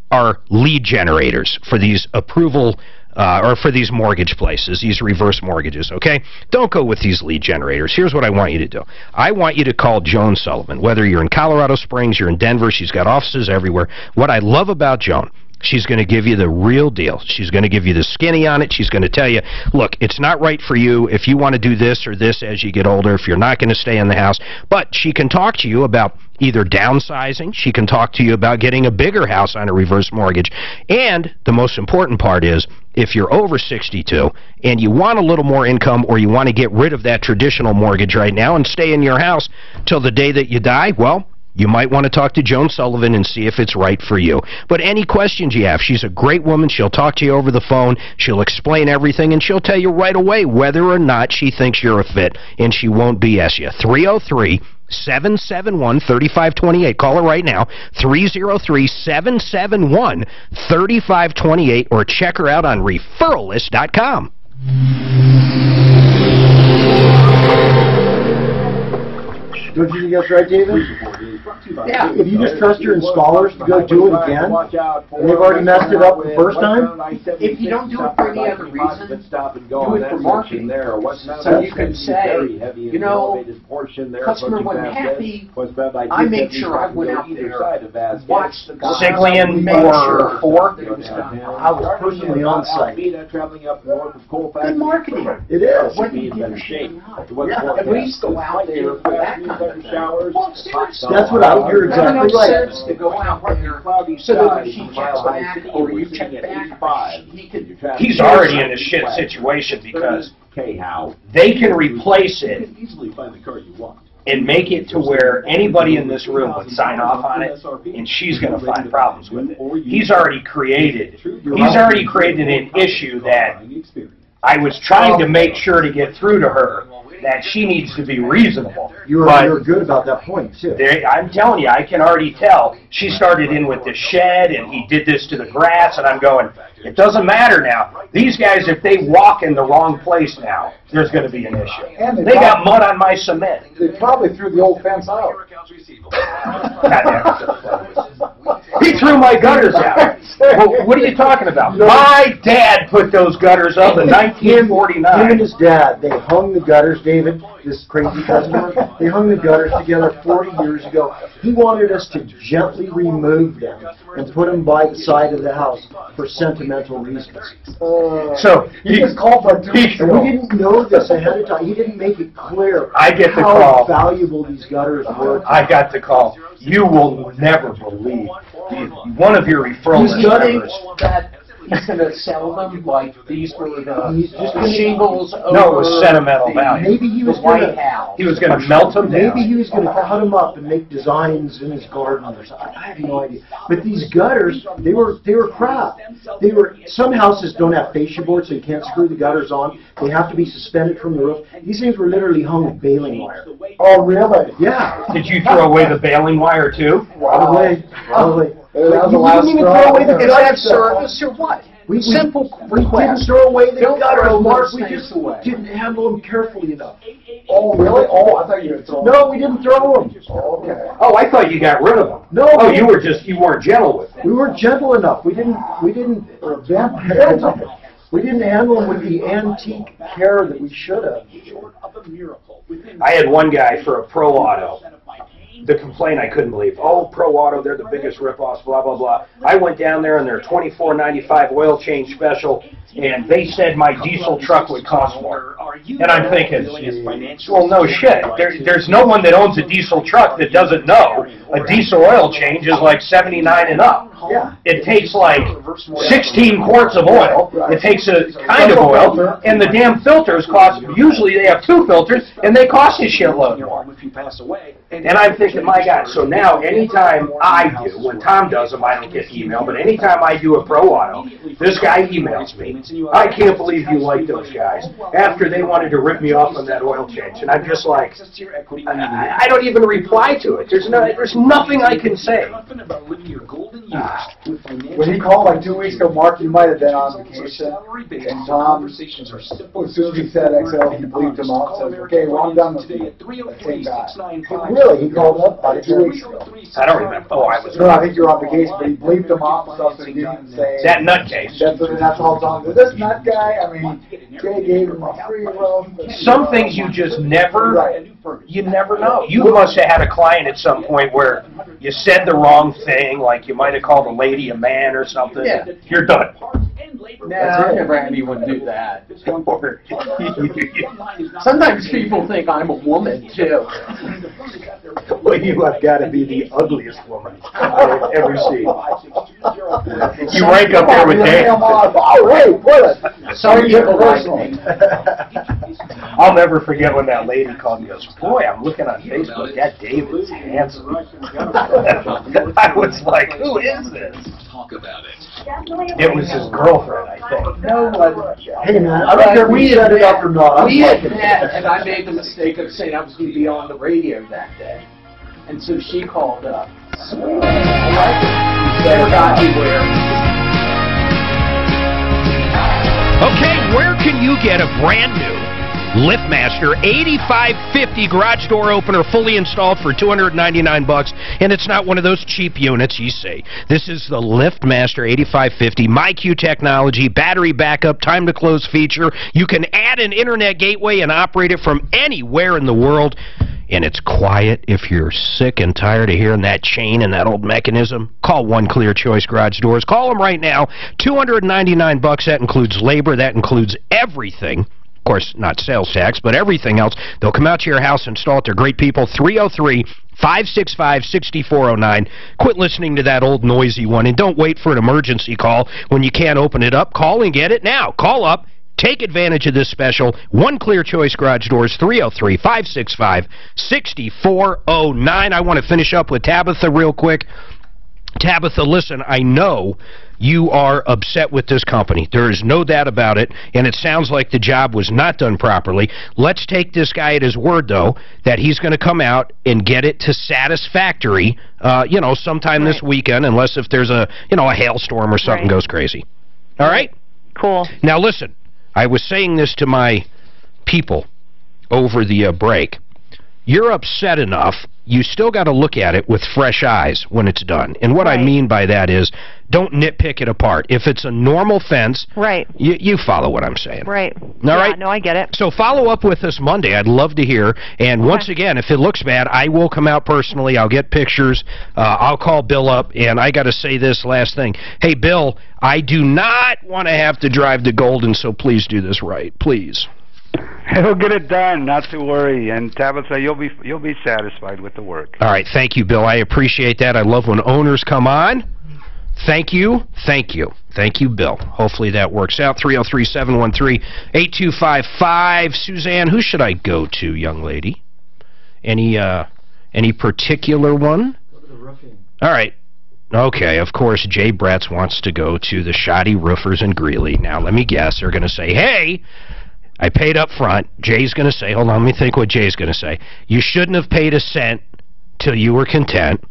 are lead generators for these approval or for these mortgage places, these reverse mortgages, okay? Don't go with these lead generators. Here's what I want you to do. I want you to call Joan Sullivan. Whether you're in Colorado Springs, you're in Denver, she's got offices everywhere. What I love about Joan, she's going to give you the real deal. She's going to give you the skinny on it. She's going to tell you, look, it's not right for you if you want to do this or this as you get older, if you're not going to stay in the house. But she can talk to you about either downsizing. She can talk to you about getting a bigger house on a reverse mortgage. And the most important part is, if you're over 62 and you want a little more income or you want to get rid of that traditional mortgage right now and stay in your house till the day that you die, well, you might want to talk to Joan Sullivan and see if it's right for you. But any questions you have, she's a great woman. She'll talk to you over the phone. She'll explain everything, and she'll tell you right away whether or not she thinks you're a fit, and she won't BS you. 303-771-3528. Call her right now, 303-771-3528, or check her out on referralist.com. Don't you think that's right, David? Yeah. If you just trust your installers to go do it again, and they've already messed it up the first time, if you don't do it for any other reason, do it for marketing. So you can say, you know, customer wasn't happy, I made sure I went out there, watched the guy. Siglian or four? I was personally on site. Good marketing. It is. When you give a shit, at least go out there for that kind of thing. Well, seriously. That's what you're exactly right. Sense to go out there so that when she checks back or you check back, he's already in a shit situation because they can replace it and make it to where anybody in this room would sign off on it, and she's going to find problems with it. He's already created an issue that I was trying to make sure to get through to her, that she needs to be reasonable. You're good about that point, too. I'm telling you, I can already tell. She started in with the shed, and he did this to the grass, and I'm going, it doesn't matter now. These guys, if they walk in the wrong place now, there's going to be an issue. And they got mud on my cement. They probably threw the old fence out. He threw my gutters out. Well, what are you talking about? My dad put those gutters up in 1949. Him and his dad, they hung the gutters, David, this crazy customer, they hung the gutters together 40 years ago. He wanted us to gently remove them and put them by the side of the house for sentimental reasons. So he just called our and we didn't know this ahead of time. He didn't make it clear how valuable these gutters were. I got the call. You will never believe one of your referral members. he's going to sell them like these were He's just the gonna- shingles over No, it was sentimental the, value. Maybe he was the White gonna, House. He was going to melt them down. maybe he was gonna cut them up and make designs in his garden or something. I have no idea. But these gutters, they were crap. Some houses don't have fascia boards, so you can't screw the gutters on. They have to be suspended from the roof. These things were literally hung with baling wire. Oh, really? Yeah. Did you throw away the baling wire too? Probably. That was the You last didn't even straw. throw away the Is that gutters. service or what? Simple We didn't request. throw away the Don't gutters, throw Mark. those We things just away. didn't handle them carefully enough. Oh, really? Oh, I thought you were throwing. No, we didn't throw them. Okay. Oh, I thought you got rid of them. No. Oh, you weren't gentle with them. We weren't gentle enough. We didn't handle them with the antique care that we should have. I had one guy for a Pro Auto. The complaint I couldn't believe. Oh, Pro Auto, they're the biggest ripoffs, blah, blah, blah. I went down there and their $24.95 oil change special, and they said my diesel truck would cost more. And I'm thinking, well, no shit. There's no one that owns a diesel truck that doesn't know a diesel oil change is like $79 and up. Yeah. It takes like 16 quarts of oil. It takes a kind of oil, and the damn filters cost, usually they have 2 filters, and they cost a shitload more. And I'm thinking, my God, so now anytime I do, when Tom does them, I don't get email, but anytime I do a Pro Auto, this guy emails me. I can't believe you like those guys. After they wanted to rip me off on that oil change. And I'm just like, I don't even reply to it. There's nothing I can say. When he called like 2 weeks ago, Mark, you might have been on vacation, and Tom, as soon as he said XL, he bleeped him out, said, okay, well, I'm done with you. That same guy. Really? He called up about 2 weeks ago. I don't remember. Oh, I was. No, I think you were on vacation, but he bleeped him out and stuff, so he didn't even say. That nutcase. That's all Tom said. This nut guy, I mean, Jay gave him a free roam. Some things you just never know. You must have had a client at some point where you said the wrong thing, like you might have called a lady a man or something. Yeah. You're done. No, I never had anyone do that. Sometimes people think I'm a woman, too. Well, you have got to be the ugliest woman I've ever seen. You rank up there with Dave. Oh, hey, boy, Some people like me. I'll never forget when that lady called me and goes, boy, I'm looking on Facebook, that David's handsome. I was like, who is this? Talk about it. It was his girlfriend, I think. No one. Hey, man, I don't care if we set it up or not. We had met, and I made the mistake of saying I was going to be on the radio that day. And so she called up. Sweet. Never got anywhere. Okay, where can you get a brand new LiftMaster 8550 garage door opener fully installed for $299, and it's not one of those cheap units you see. This is the LiftMaster 8550 MyQ technology, battery backup, time to close feature. You can add an internet gateway and operate it from anywhere in the world. And it's quiet. If you're sick and tired of hearing that chain and that old mechanism, call One Clear Choice Garage Doors. Call them right now. $299. That includes labor. That includes everything. Of course, not sales tax, but everything else. They'll come out to your house, install it. They're great people. 303-565-6409. Quit listening to that old noisy one, and don't wait for an emergency call when you can't open it up. Call and get it now. Call up. Take advantage of this special. One Clear Choice Garage Doors, 303-565-6409. I want to finish up with Tabitha real quick. Tabitha, listen, I know you are upset with this company. There is no doubt about it, and it sounds like the job was not done properly. Let's take this guy at his word, though, that he's going to come out and get it to satisfactory, sometime this weekend, unless if there's a hailstorm or something goes crazy. All right? Cool. Now, listen. I was saying this to my people over the break. You're upset enough, you still got to look at it with fresh eyes when it's done. And what I mean by that is, don't nitpick it apart. If it's a normal fence, you follow what I'm saying. Right. All right? No, I get it. So follow up with us Monday. I'd love to hear. And once again, if it looks bad, I will come out personally. I'll get pictures. I'll call Bill up. And I got to say this last thing. Hey, Bill, I do not want to have to drive to Golden, so please do this right. Please. He'll get it done, not to worry. And Tabitha, you'll be satisfied with the work. All right, thank you, Bill. I appreciate that. I love when owners come on. Thank you. Thank you. Thank you, Bill. Hopefully that works out. 303-713-8255. Suzanne, who should I go to, young lady? Any particular one? Go to the roofing. All right. Okay, of course, Jay Bratz wants to go to the shoddy roofers in Greeley. Now, let me guess. They're going to say, hey, I paid up front. Jay's going to say, hold on, let me think what Jay's going to say. You shouldn't have paid a cent till you were content.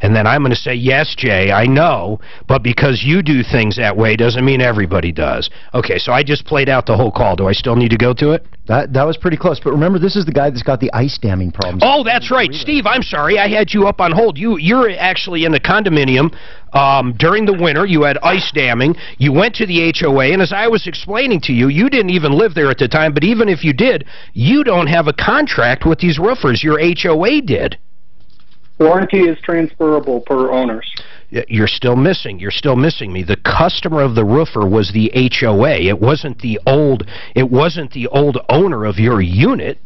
And then I'm going to say, yes, Jay, I know, but because you do things that way doesn't mean everybody does. Okay, so I just played out the whole call. Do I still need to go to it? That was pretty close. But remember, this is the guy that's got the ice damming problems. Oh, that's right. Steve, I'm sorry. I had you up on hold. You're actually in the condominium during the winter. You had ice damming. You went to the HOA, and as I was explaining to you, you didn't even live there at the time, but even if you did, you don't have a contract with these roofers. Your HOA did. Warranty is transferable per owners. You're still missing. You're still missing me. The customer of the roofer was the HOA. It wasn't the old owner of your unit.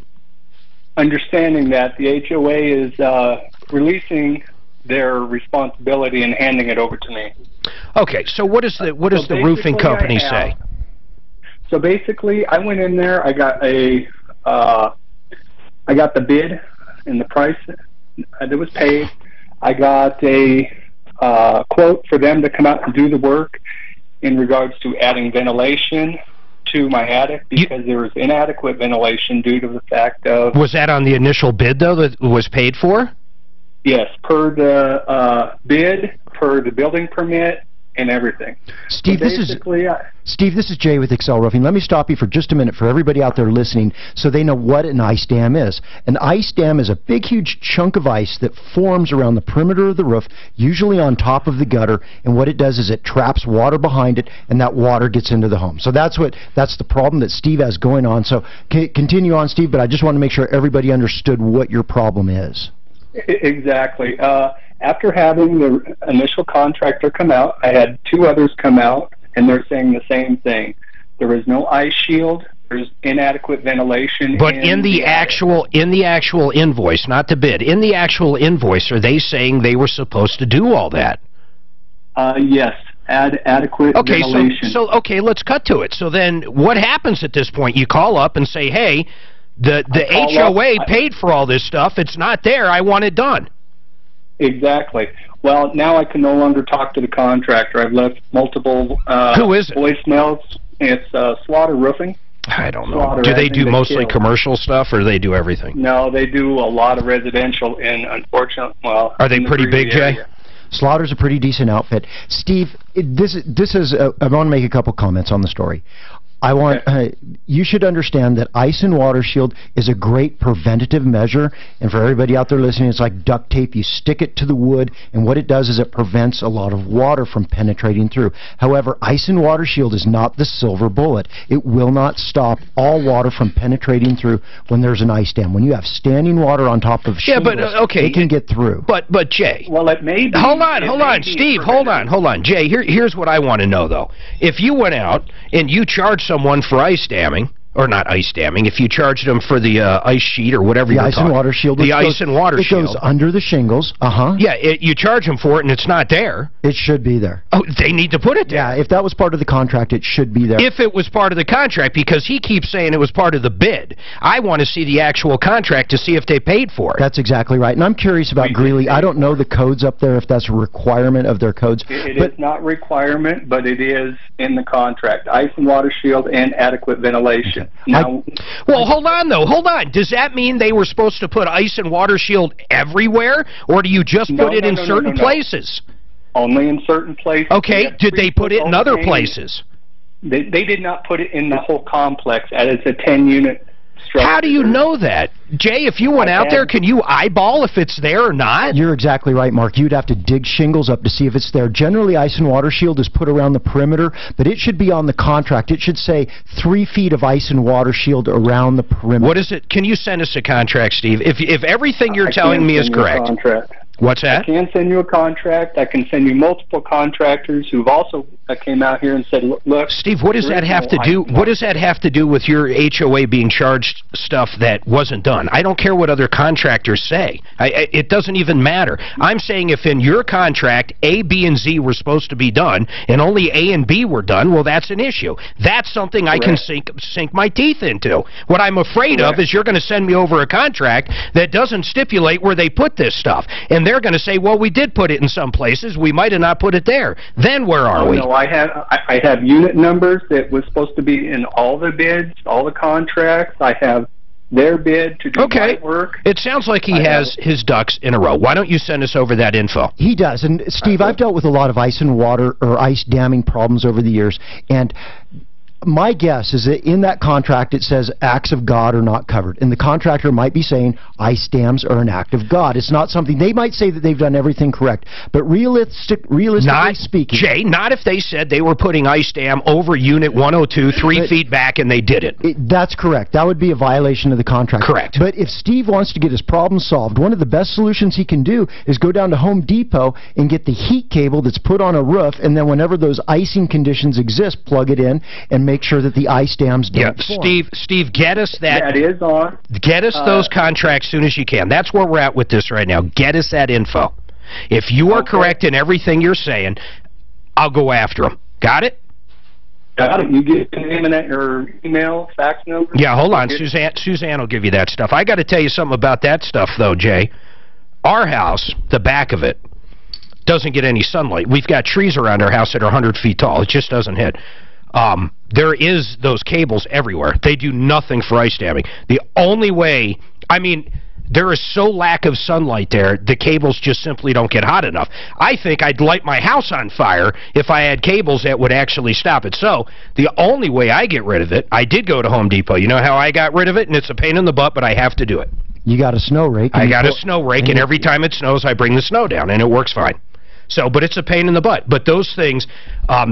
Understanding that, the HOA is releasing their responsibility and handing it over to me. Okay, so what does the roofing company say? So basically, I went in there. I got the bid and the price that was paid. I got a quote for them to come out and do the work in regards to adding ventilation to my attic because there was inadequate ventilation due to the fact of... Was that on the initial bid, though, that was paid for? Yes, per the bid, per the building permit, and everything. Steve, this is Jay with Excel Roofing. Let me stop you for just a minute for everybody out there listening so they know what an ice dam is. An ice dam is a big, huge chunk of ice that forms around the perimeter of the roof, usually on top of the gutter, and what it does is it traps water behind it, and that water gets into the home. So that's the problem that Steve has going on. So continue on, Steve, but I just want to make sure everybody understood what your problem is. Exactly. After having the initial contractor come out, I had two others come out, and they're saying the same thing. There is no ice shield. There's inadequate ventilation. But in the actual invoice, not the bid, in the actual invoice, are they saying they were supposed to do all that? Yes. Adequate ventilation. So okay, let's cut to it. So then, what happens at this point? You call up and say, "Hey, the HOA paid for all this stuff. It's not there. I want it done." Exactly. Well, now I can no longer talk to the contractor. I've left multiple Who is it? voicemails. It's Slaughter Roofing. I don't know. Do they do mostly commercial stuff, or do they do everything? No, they do a lot of residential, and unfortunately, well... Are they pretty big, Jay? Slaughter's a pretty decent outfit. Steve, I want to make a couple comments on the story. You should understand that Ice and Water Shield is a great preventative measure, and for everybody out there listening, it's like duct tape. You stick it to the wood, and what it does is it prevents a lot of water from penetrating through. However, Ice and Water Shield is not the silver bullet. It will not stop all water from penetrating through when there's an ice dam. When you have standing water on top of shingles, it can get through. But Jay... Well, it may be... Hold on, Steve, hold on. Jay, here's what I want to know, though. If you went out and you charged someone for ice damming, or not ice damming, if you charged them for the ice sheet or whatever you're talking. The ice and water shield. The ice and water shield. It goes under the shingles. Yeah, you charge them for it and it's not there. It should be there. Oh, they need to put it there. Yeah, if that was part of the contract, it should be there. If it was part of the contract, because he keeps saying it was part of the bid. I want to see the actual contract to see if they paid for it. That's exactly right. And I'm curious about Greeley. I don't know the codes up there, if that's a requirement of their codes. It is not requirement, but it is in the contract. Ice and water shield and adequate ventilation. Okay. Now, well, hold on, though. Hold on. Does that mean they were supposed to put ice and water shield everywhere, or do you just put it in certain places? Only in certain places. Okay. Did they put it in other places? They did not put it in the whole complex, as it's a 10-unit structure. How do you know that? Jay, if you went out there, can you eyeball if it's there or not? You're exactly right, Mark. You'd have to dig shingles up to see if it's there. Generally, Ice and Water Shield is put around the perimeter, but it should be on the contract. It should say 3 feet of Ice and Water Shield around the perimeter. What is it? Can you send us a contract, Steve? If everything you're telling me is correct. What's that? I can send you a contract. I can send you multiple contractors who've also came out here and said, look, Steve, what does that have to do? What does that have to do with your HOA being charged stuff that wasn't done? I don't care what other contractors say. It doesn't even matter. I'm saying if in your contract A, B, and Z were supposed to be done, and only A and B were done, well, that's an issue. That's something I can sink my teeth into. What I'm afraid of is you're going to send me over a contract that doesn't stipulate where they put this stuff, and they're going to say, well, we did put it in some places. We might have not put it there. Then where are we? No, I have unit numbers that was supposed to be in all the bids, all the contracts. I have their bid to do my work. It sounds like he has his ducks in a row. Why don't you send us over that info? He does. And, Steve, I've dealt with a lot of ice and water or ice damming problems over the years, and my guess is that in that contract it says acts of God are not covered. And the contractor might be saying ice dams are an act of God. It's not something, they might say that they've done everything correct. But realistically speaking. Jay, not if they said they were putting ice dam over unit 102 3 feet back and they did it. That's correct. That would be a violation of the contract. Correct. But if Steve wants to get his problem solved, one of the best solutions he can do is go down to Home Depot and get the heat cable that's put on a roof, and then whenever those icing conditions exist, plug it in and make sure that the ice dams don't form. Steve, get us that. That is on. Get us those contracts soon as you can. That's where we're at with this right now. Get us that info. If you are correct in everything you're saying, I'll go after them. Got it? Got it. You get your name and your email, fax number? Yeah, hold on. Suzanne will give you that stuff. I got to tell you something about that stuff, though, Jay. Our house, the back of it, doesn't get any sunlight. We've got trees around our house that are 100 feet tall. It just doesn't hit. There is those cables everywhere. They do nothing for ice damming. The only way, I mean, there is so lack of sunlight there, the cables just simply don't get hot enough. I think I'd light my house on fire if I had cables that would actually stop it. So the only way I get rid of it, I did go to Home Depot. You know how I got rid of it? And it's a pain in the butt, but I have to do it. You got a snow rake. I got a snow rake, and every time it snows, I bring the snow down, and it works fine. So, but it's a pain in the butt. But those things,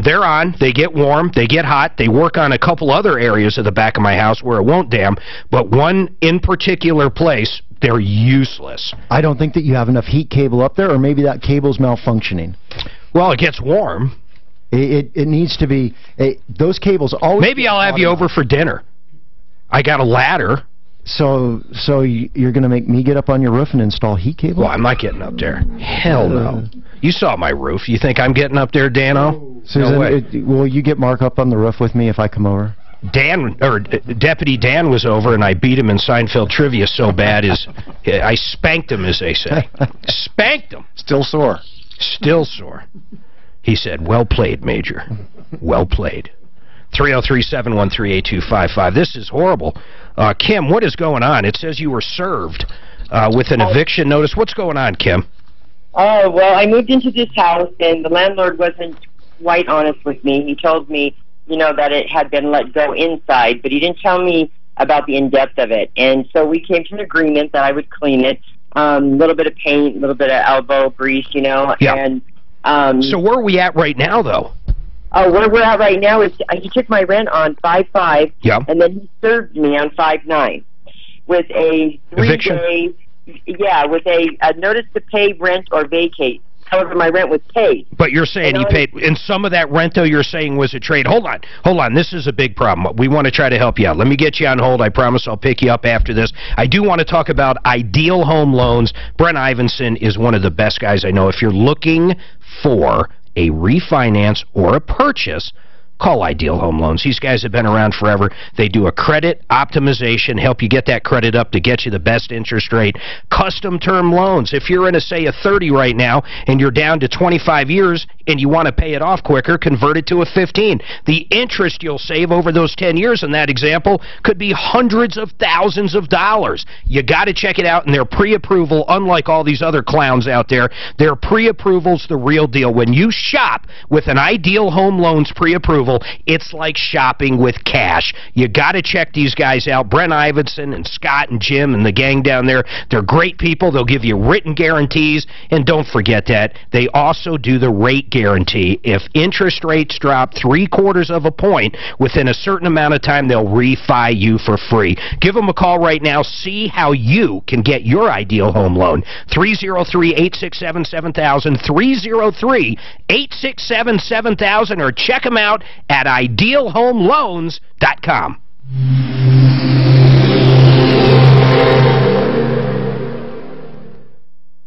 they're on, they get warm, they get hot, they work on a couple other areas of the back of my house where it won't dam, but one in particular place, they're useless. I don't think that you have enough heat cable up there, or maybe that cable's malfunctioning. Well, it gets warm. It needs to be, those cables always... Maybe I'll have you over for dinner. I got a ladder. So you're going to make me get up on your roof and install heat cable? Well, I'm not getting up there. Hell no. You saw my roof. You think I'm getting up there, Dano? Susan, no way. Will you get Mark up on the roof with me if I come over? Deputy Dan was over, and I beat him in Seinfeld trivia so bad I spanked him, as they say. Spanked him. Still sore. Still sore. He said, well played, Major. Well played. 303-713-8255. This is horrible. Kim, what is going on? It says you were served with an eviction notice. What's going on, Kim? Oh, well, I moved into this house, and the landlord wasn't quite honest with me. He told me, you know, that it had been let go inside, but he didn't tell me about the in-depth of it. And so we came to an agreement that I would clean it, a little bit of paint, a little bit of elbow grease, you know. Yeah. And, so where are we at right now, though? Oh, where we're at right now is he took my rent on 5/5, and then he served me on 5/9 with a 3-day, with a notice to pay rent or vacate. However, my rent was paid. But you're saying he paid, and some of that rent, though, you're saying was a trade. Hold on. This is a big problem. We want to try to help you out. Let me get you on hold. I promise I'll pick you up after this. I do want to talk about Ideal Home Loans. Brent Ivinson is one of the best guys I know. If you're looking for a refinance or a purchase, call Ideal Home Loans. These guys have been around forever. They do a credit optimization, help you get that credit up to get you the best interest rate. Custom term loans. If you're in, say, a 30 right now and you're down to 25 years and you want to pay it off quicker, convert it to a 15. The interest you'll save over those 10 years in that example could be hundreds of thousands of dollars. You got to check it out, and their pre-approval, unlike all these other clowns out there, their pre-approval's the real deal. When you shop with an Ideal Home Loans pre-approval, pre-approval. It's like shopping with cash. You got to check these guys out. Brent Ivinson and Scott and Jim and the gang down there, they're great people. They'll give you written guarantees. And don't forget that they also do the rate guarantee. If interest rates drop 3/4 of a point within a certain amount of time, they'll refi you for free. Give them a call right now. See how you can get your ideal home loan. 303-867-7000, 303-867-7000, or check them out at idealhomeloans.com.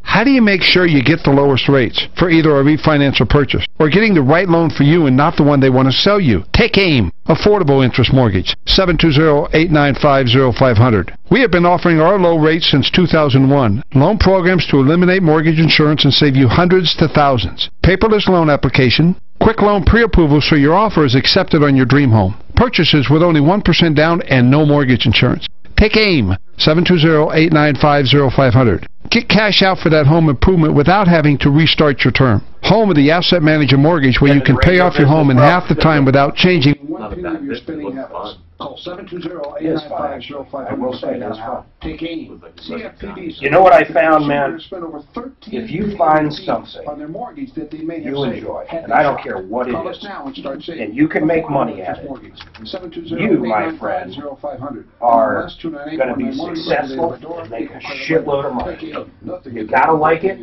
How do you make sure you get the lowest rates for either a refinance or purchase, or getting the right loan for you and not the one they want to sell you? Take AIM, Affordable Interest Mortgage, 720-895-0500. We have been offering our low rates since 2001. Loan programs to eliminate mortgage insurance and save you hundreds to thousands. Paperless loan application, quick loan pre-approval so your offer is accepted on your dream home. Purchases with only 1% down and no mortgage insurance. Take AIM, 720-895-0500. Get cash out for that home improvement without having to restart your term. Home of the Asset Manager Mortgage, where you can pay off your home in half the time without changing. Call 720-895-0500. I will say that's fine. Take AIM. You know what I found, man? If you find something you enjoy, and I don't care what it is, and you can make money at it, you, my friend, are going to be successful and make a shitload of money. You got to like it.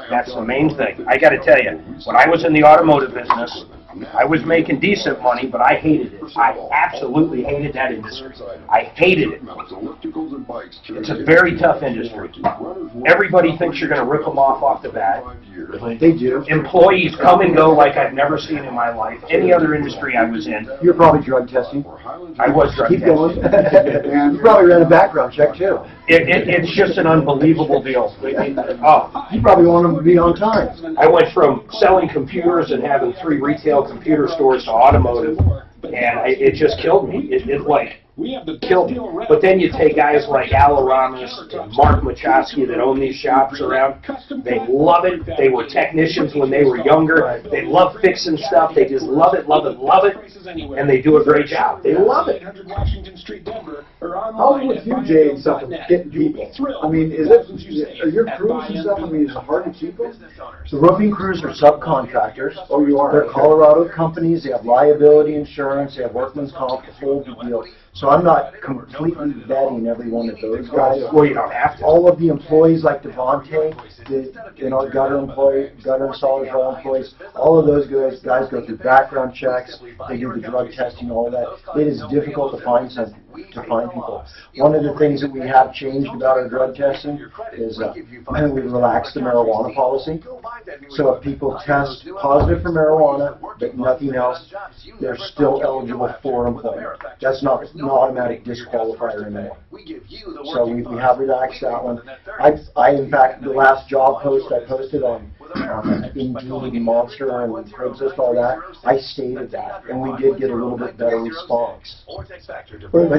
That's the main thing. I got to tell you, when I was in the automotive business, I was making decent money, but I hated it. I absolutely hated that industry. I hated it. It's a very tough industry. Everybody thinks you're going to rip them off the bat. They do. Employees come and go like I've never seen in my life. Any other industry I was in. You're probably drug testing. I was drug testing. Keep going. You probably ran a background check, too. It's just an unbelievable deal. You probably want them to be on time. I went from selling computers and having 3 retail computer stores to automotive, and it just killed me. It killed me. But then you take guys like Al Aramis and Mark Machowski that own these shops around. They love it. They were technicians when they were younger. They love fixing stuff. They just love it, love it, love it, and they do a great job. They love it. How with you, Jay, and stuff, getting people? I mean, are your crews and stuff, I mean, is it hard to keep them? The roofing crews are subcontractors. Oh, you are? They're Colorado companies. They have liability insurance. They have workman's comp, the whole deal. So I'm not completely vetting every one of those guys. Well, you don't have to. All of the employees like Devontae, gutter installers, all employees, all of those guys go through background checks. They do the drug testing, all that. It is difficult to find people. One of the things that we have changed about our drug testing is we relaxed the marijuana policy. So if people test positive for marijuana but nothing else, they're still eligible for employment. That's not an automatic disqualifier anymore. So we have relaxed that one. In fact, the last job post I posted on Indeed, Monster, and Craigslist, all that, I stated that, and we did get a little bit better response. But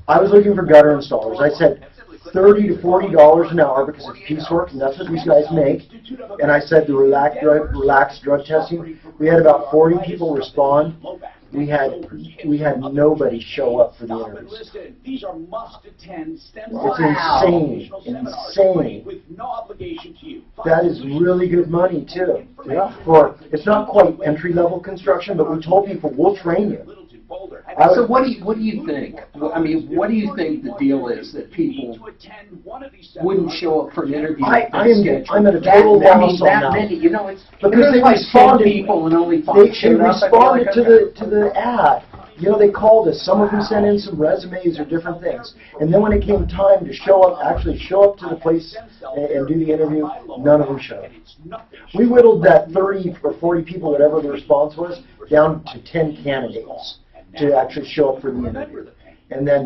I was looking for gutter installers. I said $30 to $40 an hour because it's piecework, and that's what these guys make. And I said the relaxed drug testing. We had about 40 people respond. We had nobody show up for the interviews. These are must-attend STEM. It's insane, insane. With no obligation to you. That is really good money too. Yeah. It's not quite entry-level construction, but we told people we'll train you. So what do you think? I mean, what do you think the deal is that people wouldn't show up for an interview? I'm at a total loss on that. Many, you know, it's because they like responded. 10 people and only 5 They showed up. responded to the ad. You know, they called us. Some of them sent in some resumes or different things. And then when it came time to actually show up to the place and do the interview, none of them showed. We whittled that 30 or 40 people, whatever the response was, down to 10 candidates to actually show up for the interview. And then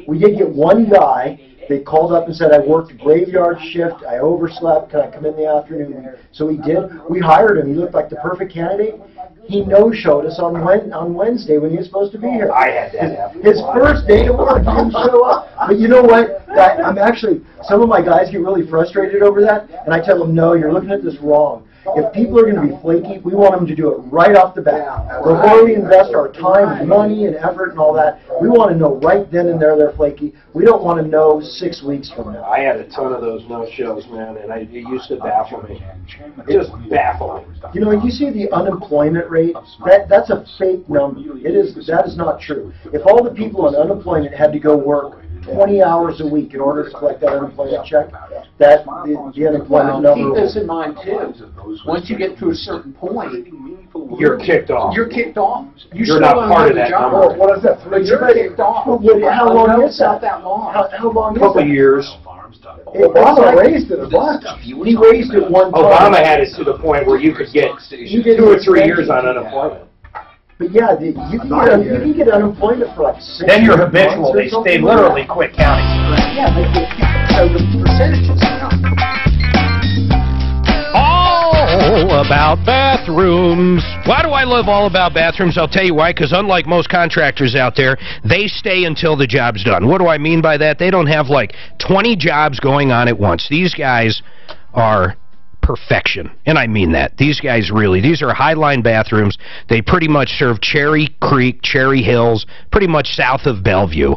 we did get one guy. They called up and said, I worked a graveyard shift, I overslept, can I come in the afternoon? So he did. We hired him. He looked like the perfect candidate. He no-showed us on Wednesday when he was supposed to be here. I had that happen. His first day of work, he didn't show up. But you know what? Some of my guys get really frustrated over that, and I tell them, no, you're looking at this wrong. If people are going to be flaky, we want them to do it right off the bat. Before we invest our time, money, and effort and all that, we want to know right then and there they're flaky. We don't want to know 6 weeks from now. I had a ton of those no-shows, man, and it used to baffle me. Just baffling. You know, you see the unemployment rate, that's a fake number. That is not true. If all the people on unemployment had to go work 20 hours a week in order to collect that unemployment check, the unemployment number... Keep this in mind, too. Once you get to a certain point, you're kicked off. You're kicked off. You're not part of that number. What is that, 3 years? You're kicked off. How long is that? Not that long. How long is A couple that? years. Obama raised it a bunch. He raised it one time. Obama had it to the point where you could get 2 or 3 years on unemployment. But yeah, you can get unemployment for like 6 Then you're months habitual. or They something. literally quit counting. Yeah, so the percentages. All about bathrooms. Why do I love all about bathrooms? I'll tell you why, because unlike most contractors out there, they stay until the job's done. What do I mean by that? They don't have like 20 jobs going on at once. These guys are perfection, and I mean that. These guys really, these are Highline bathrooms. They pretty much serve Cherry Creek, Cherry Hills, pretty much south of Bellevue.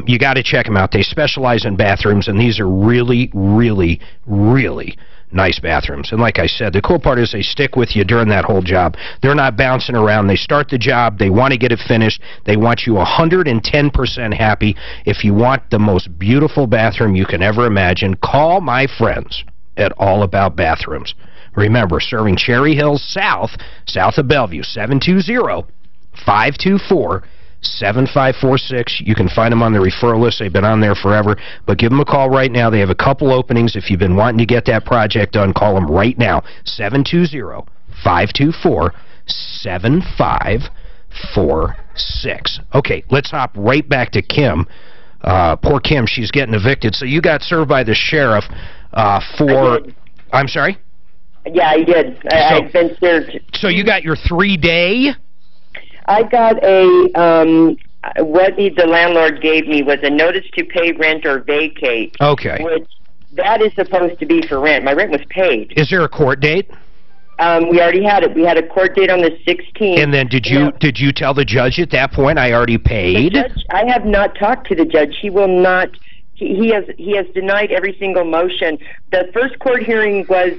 You got to check them out. They specialize in bathrooms, and these are really, really, really nice bathrooms. And like I said, the cool part is they stick with you during that whole job. They're not bouncing around. They start the job. They want to get it finished. They want you 110% happy. If you want the most beautiful bathroom you can ever imagine, call my friends at All About Bathrooms. Remember, serving Cherry Hills south of Bellevue, 720-524-7546. You can find them on the referral list. They've been on there forever. But give them a call right now. They have a couple openings. If you've been wanting to get that project done, call them right now. 720-524-7546. Okay, let's hop right back to Kim. Poor Kim, she's getting evicted. So you got served by the sheriff for... I'm sorry? Yeah, I did. I've been served. So you got your 3-day? I got what the landlord gave me was a notice to pay rent or vacate. Okay. Which, that is supposed to be for rent. My rent was paid. Is there a court date? We already had it. We had a court date on the 16th. And then did you tell the judge at that point, I already paid? The judge, I have not talked to the judge. He will not... He has denied every single motion. The first court hearing was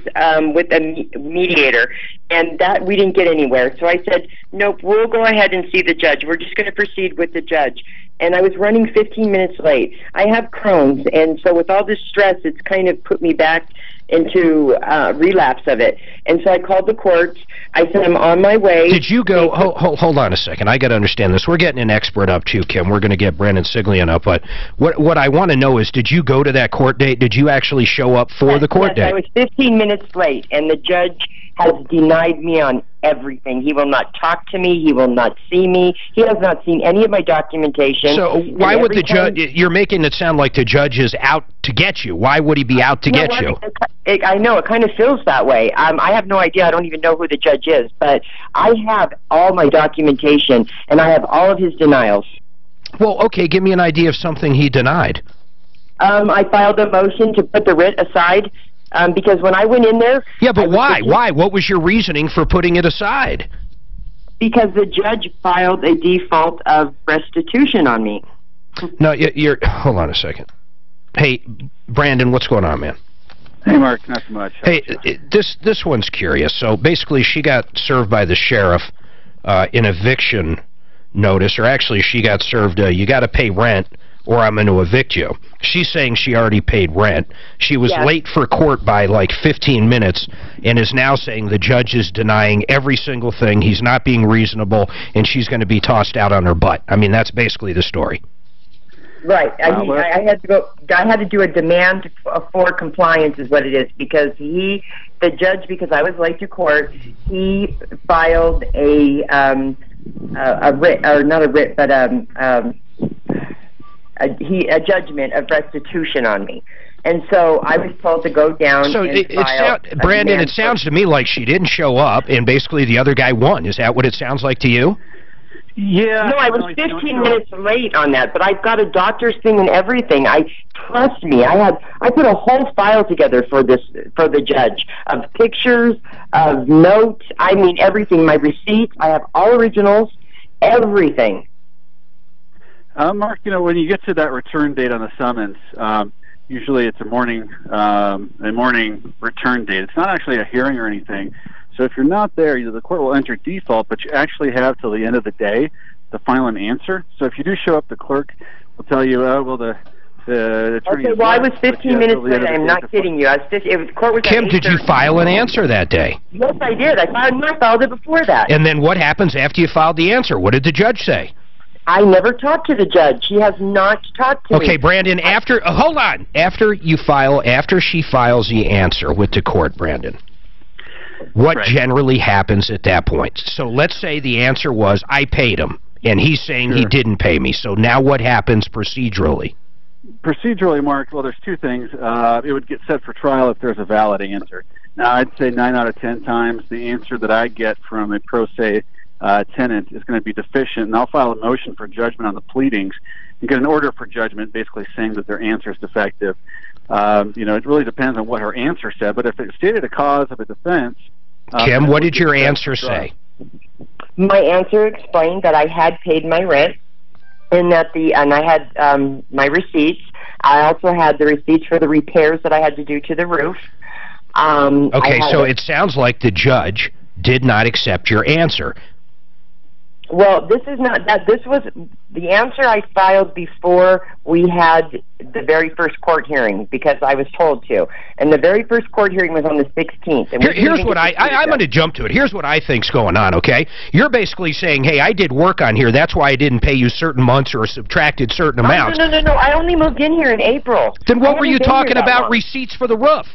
with a mediator, and that we didn't get anywhere. So I said, nope, we'll go ahead and see the judge. We're just going to proceed with the judge. And I was running 15 minutes late. I have Crohn's, and so with all this stress, it's kind of put me back into relapse of it. And so I called the court. I said, I'm on my way. Did you go, hold on a second, I got to understand this. We're getting an expert up too, Kim. We're going to get Brandon Siglian up, but what I want to know is, did you go to that court date? Did you actually show up for the court date? I was 15 minutes late, and the judge has denied me on everything. He will not talk to me. He will not see me. He has not seen any of my documentation. So why would the judge... You're making it sound like the judge is out to get you. Why would he be out to get you? I know. It kind of feels that way. I have no idea. I don't even know who the judge is. But I have all my documentation, and I have all of his denials. Well, okay. Give me an idea of something he denied. I filed a motion to put the writ aside. Because when I went in there... Yeah, but why? Why? What was your reasoning for putting it aside? Because the judge filed a default of restitution on me. No, you're... Hold on a second. Hey, Brandon, what's going on, man? Hey, Mark, not so much. Hey, this one's curious. So basically, she got served by the sheriff an eviction notice, or actually she got served you got to pay rent or I'm going to evict you. She's saying she already paid rent. She was late for court by like 15 minutes and is now saying the judge is denying every single thing. He's not being reasonable, and she's going to be tossed out on her butt. I mean, that's basically the story. Right. I had to go. I had to do a demand for compliance, is what it is, because the judge, because I was late to court, he filed a writ, or not a writ, but a judgment of restitution on me. And so I was told to go down Brandon, it sounds to me like she didn't show up and basically the other guy won. Is that what it sounds like to you? Yeah. No, I was 15 minutes late on that, but I've got a doctor's thing and everything. I Trust me, I put a whole file together for the judge of pictures, of notes. I mean everything. My receipts. I have all originals. Everything. Mark, when you get to that return date on the summons, usually it's a morning return date. It's not actually a hearing or anything. So if you're not there, the court will enter default, but you actually have till the end of the day to file an answer. So if you do show up, the clerk will tell you, the attorney. Okay, well, I was 15 minutes late. I'm not kidding you. Court was Kim, did you file an answer that day? Yes, I did. I filed it before that. And then what happens after you filed the answer? What did the judge say? I never talked to the judge. He has not talked to me. Okay, Brandon, hold on. After she files the answer with the court, Brandon, what generally happens at that point? So let's say the answer was, I paid him, and he's saying he didn't pay me. So now what happens procedurally? Procedurally, Mark, well, there's two things. It would get set for trial if there's a valid answer. Now, I'd say 9 out of 10 times the answer that I get from a pro se tenant is going to be deficient, and I'll file a motion for judgment on the pleadings and get an order for judgment basically saying that their answer is defective. It really depends on what her answer said, but if it stated a cause of a defense... Kim, what did your answer say? My answer explained that I had paid my rent and that I had my receipts. I also had the receipts for the repairs that I had to do to the roof. Okay, so it sounds like the judge did not accept your answer. Well, this is not that. This was the answer I filed before we had the very first court hearing because I was told to. And the very first court hearing was on the 16th. And here's what I'm going to jump to it. Here's what I think's going on, okay? You're basically saying, hey, I did work on here. That's why I didn't pay you certain months or subtracted certain amounts. No. I only moved in here in April. Then what were you talking about receipts for the roof?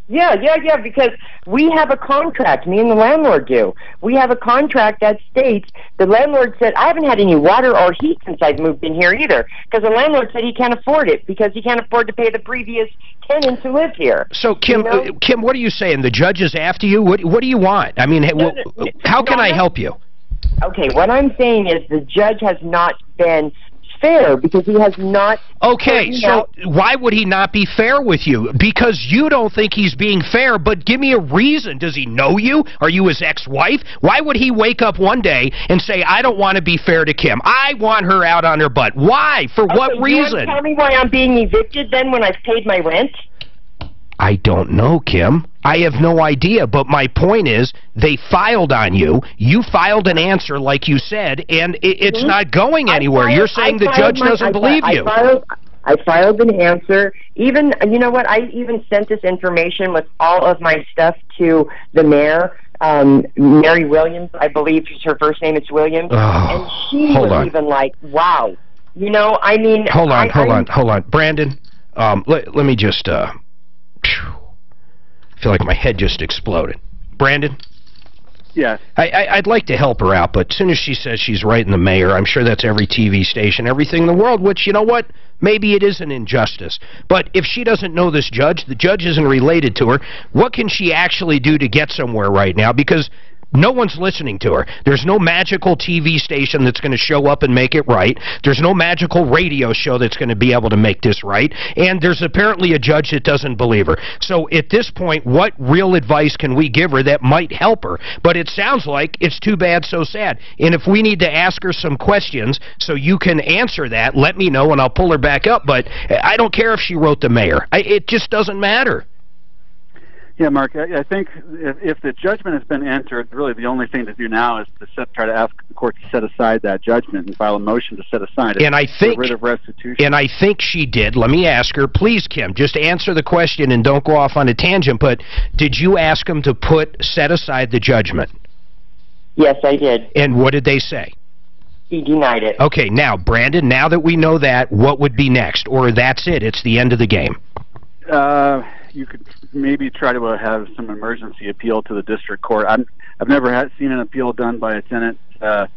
Yeah, because we have a contract, me and the landlord do. We have a contract that states, the landlord said, I haven't had any water or heat since I've moved in here either, because the landlord said he can't afford it, because he can't afford to pay the previous tenants who lived here. So, Kim, Kim, what are you saying? The judge is after you? What do you want? I mean, how can I help you? Okay, what I'm saying is the judge has not been fair because he has not... Okay, so why would he not be fair with you? Because you don't think he's being fair, but give me a reason. Does he know you? Are you his ex-wife? Why would he wake up one day and say, I don't want to be fair to Kim. I want her out on her butt. Why? For what reason? You want to tell me why I'm being evicted then when I've paid my rent? I don't know, Kim. I have no idea, but my point is they filed on you. You filed an answer like you said, and it's not going anywhere. You're saying the judge doesn't believe you. I filed an answer. Even, you know what, I even sent this information with all of my stuff to the mayor, Mary Williams, I believe is her first name, it's Williams, and she was even like, wow. You know, I mean... Hold on. Brandon, let me just... I feel like my head just exploded. Brandon? Yes. I'd like to help her out, but as soon as she says she's writing the mayor, I'm sure that's every TV station, everything in the world, which, you know what? Maybe it is an injustice. But if she doesn't know this judge, the judge isn't related to her, what can she actually do to get somewhere right now? Because no one's listening to her. There's no magical TV station that's going to show up and make it right. There's no magical radio show that's going to be able to make this right. And there's apparently a judge that doesn't believe her. So at this point, what real advice can we give her that might help her? But it sounds like it's too bad, so sad. And if we need to ask her some questions so you can answer that, let me know and I'll pull her back up. But I don't care if she wrote the mayor. It just doesn't matter. Yeah, Mark, I think if the judgment has been entered, really the only thing to do now is to try to ask the court to set aside that judgment and file a motion to set aside it. And I think, get rid of restitution. And I think she did. Let me ask her. Please, Kim, just answer the question and don't go off on a tangent, but did you ask him to set aside the judgment? Yes, I did. And what did they say? He denied it. Okay, now, Brandon, now that we know that, what would be next? Or that's it, it's the end of the game? You could maybe try to have some emergency appeal to the district court. I've never seen an appeal done by a tenant, on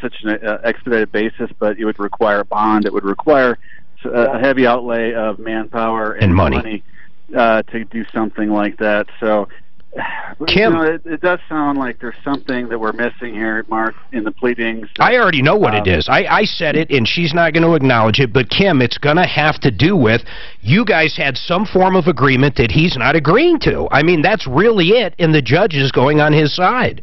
such an expedited basis, but it would require a bond. It would require a heavy outlay of manpower and money to do something like that. So Kim. You know, it does sound like there's something that we're missing here, Mark, in the pleadings. I already know what it is. I said it, and she's not going to acknowledge it. But, Kim, it's going to have to do with you guys had some form of agreement that he's not agreeing to. I mean, that's really it, and the judge is going on his side.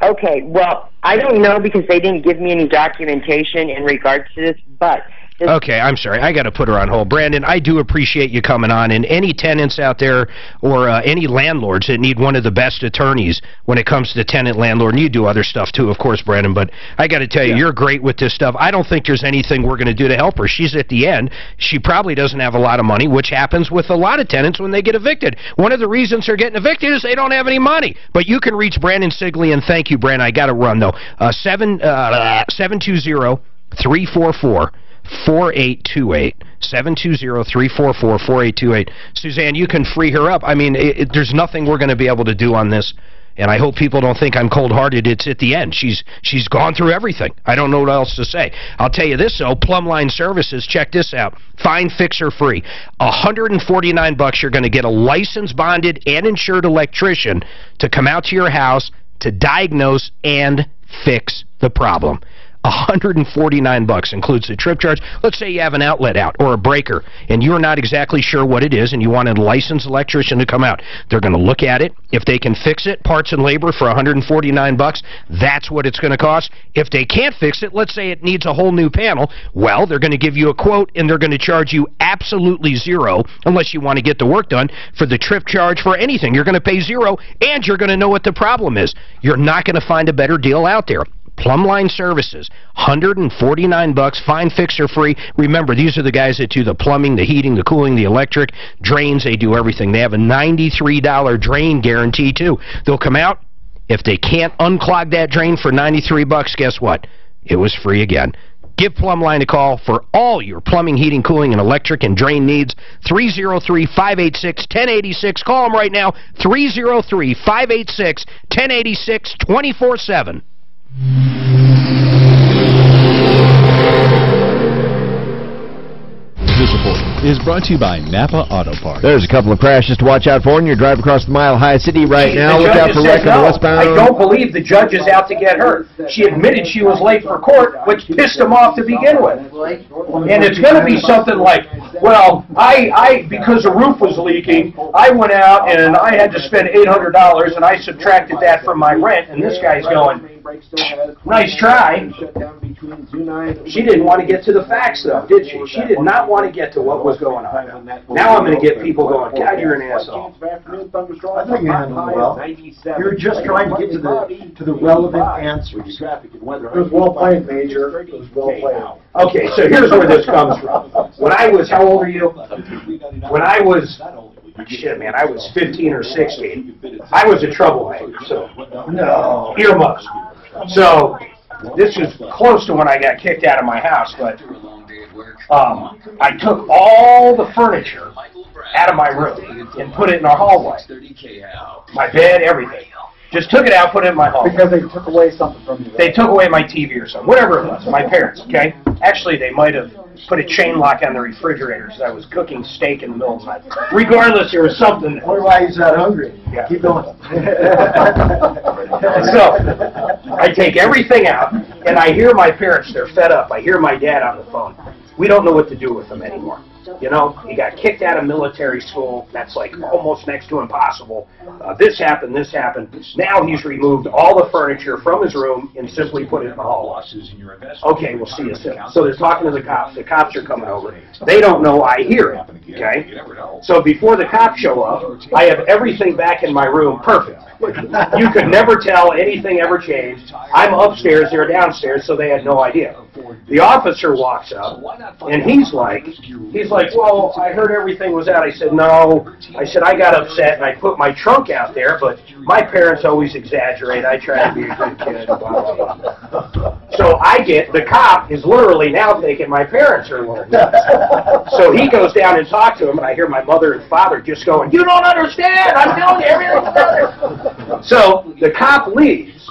Okay, well, I don't know because they didn't give me any documentation in regards to this, but... Okay, I'm sorry. I got to put her on hold. Brandon, I do appreciate you coming on, and any tenants out there or any landlords that need one of the best attorneys when it comes to tenant-landlord, and you do other stuff too, of course, Brandon, but I got to tell you, you're great with this stuff. I don't think there's anything we're going to do to help her. She's at the end. She probably doesn't have a lot of money, which happens with a lot of tenants when they get evicted. One of the reasons they're getting evicted is they don't have any money. But you can reach Brandon Sigley, and thank you, Brandon. I got to run, though. 720-344 4828 720-344-4828. Suzanne, you can free her up. I mean, there's nothing we're going to be able to do on this, and I hope people don't think I'm cold-hearted. It's at the end. She's gone through everything. I don't know what else to say. I'll tell you this, though. Plumline Services, check this out. Find, fix, or free. $149, you're going to get a licensed, bonded, and insured electrician to come out to your house to diagnose and fix the problem. $149 includes the trip charge. Let's say you have an outlet out or a breaker, and you're not exactly sure what it is, and you want a licensed electrician to come out. They're going to look at it. If they can fix it, parts and labor for $149, that's what it's going to cost. If they can't fix it, let's say it needs a whole new panel, well, they're going to give you a quote, and they're going to charge you absolutely zero, unless you want to get the work done, for the trip charge for anything. You're going to pay zero, and you're going to know what the problem is. You're not going to find a better deal out there. Plumline Services, $149, find, fix, or free. Remember, these are the guys that do the plumbing, the heating, the cooling, the electric, drains. They do everything. They have a $93 drain guarantee, too. They'll come out. If they can't unclog that drain for $93, guess what? It was free again. Give Plumline a call for all your plumbing, heating, cooling, and electric and drain needs. 303-586-1086. Call them right now. 303-586-1086, 24/7. This report is brought to you by Napa Auto Parts. There's a couple of crashes to watch out for, and you're driving across the Mile High City right now. Look out for wreck on the westbound. I don't believe the judge is out to get her. She admitted she was late for court, which pissed him off to begin with. And it's going to be something like, well, because the roof was leaking, I went out and I had to spend $800, and I subtracted that from my rent, and this guy's going, nice try. She didn't want to get to the facts, though, did she? She did not want to get to what was going on. Now I'm going to get people going, God, you're an asshole. I think you handled it well. You're just trying to get to the relevant answers. It was well played, Major. It was well played. Okay, so here's where this comes from. When I was, how old are you? When I was, shit, man, I was 15 or 16. I was a troublemaker, so no earmuffs. So this was close to when I got kicked out of my house, but I took all the furniture out of my room and put it in our hallway. My bed, everything. Just took it out, put it in my hallway. Because they took away something from you. They took away my TV or something, whatever it was, my parents, okay? Actually, they might have put a chain lock on the refrigerator because I was cooking steak in the middle of the night. Regardless, there was something. Wonder why he's that hungry. Yeah. Keep going. So, I take everything out, and I hear my parents, they're fed up. I hear my dad on the phone. We don't know what to do with them anymore. You know, he got kicked out of military school. That's like almost next to impossible. This happened, this happened. Now he's removed all the furniture from his room and simply put it in the hall. Okay, we'll see you soon. So they're talking to the cops. The cops are coming over. They don't know I hear it, okay? So before the cops show up, I have everything back in my room perfect. You could never tell anything ever changed. I'm upstairs, they're downstairs, so they had no idea. The officer walks up, and he's like, well, I heard everything was out. I said, no. I said, I got upset, and I put my trunk out there, but my parents always exaggerate. I try to be a good kid, blah, blah, blah. So the cop is literally now thinking my parents are a little nuts. So he goes down and talks to him, and I hear my mother and father just going, you don't understand. I'm telling you everything's better. So the cop leaves,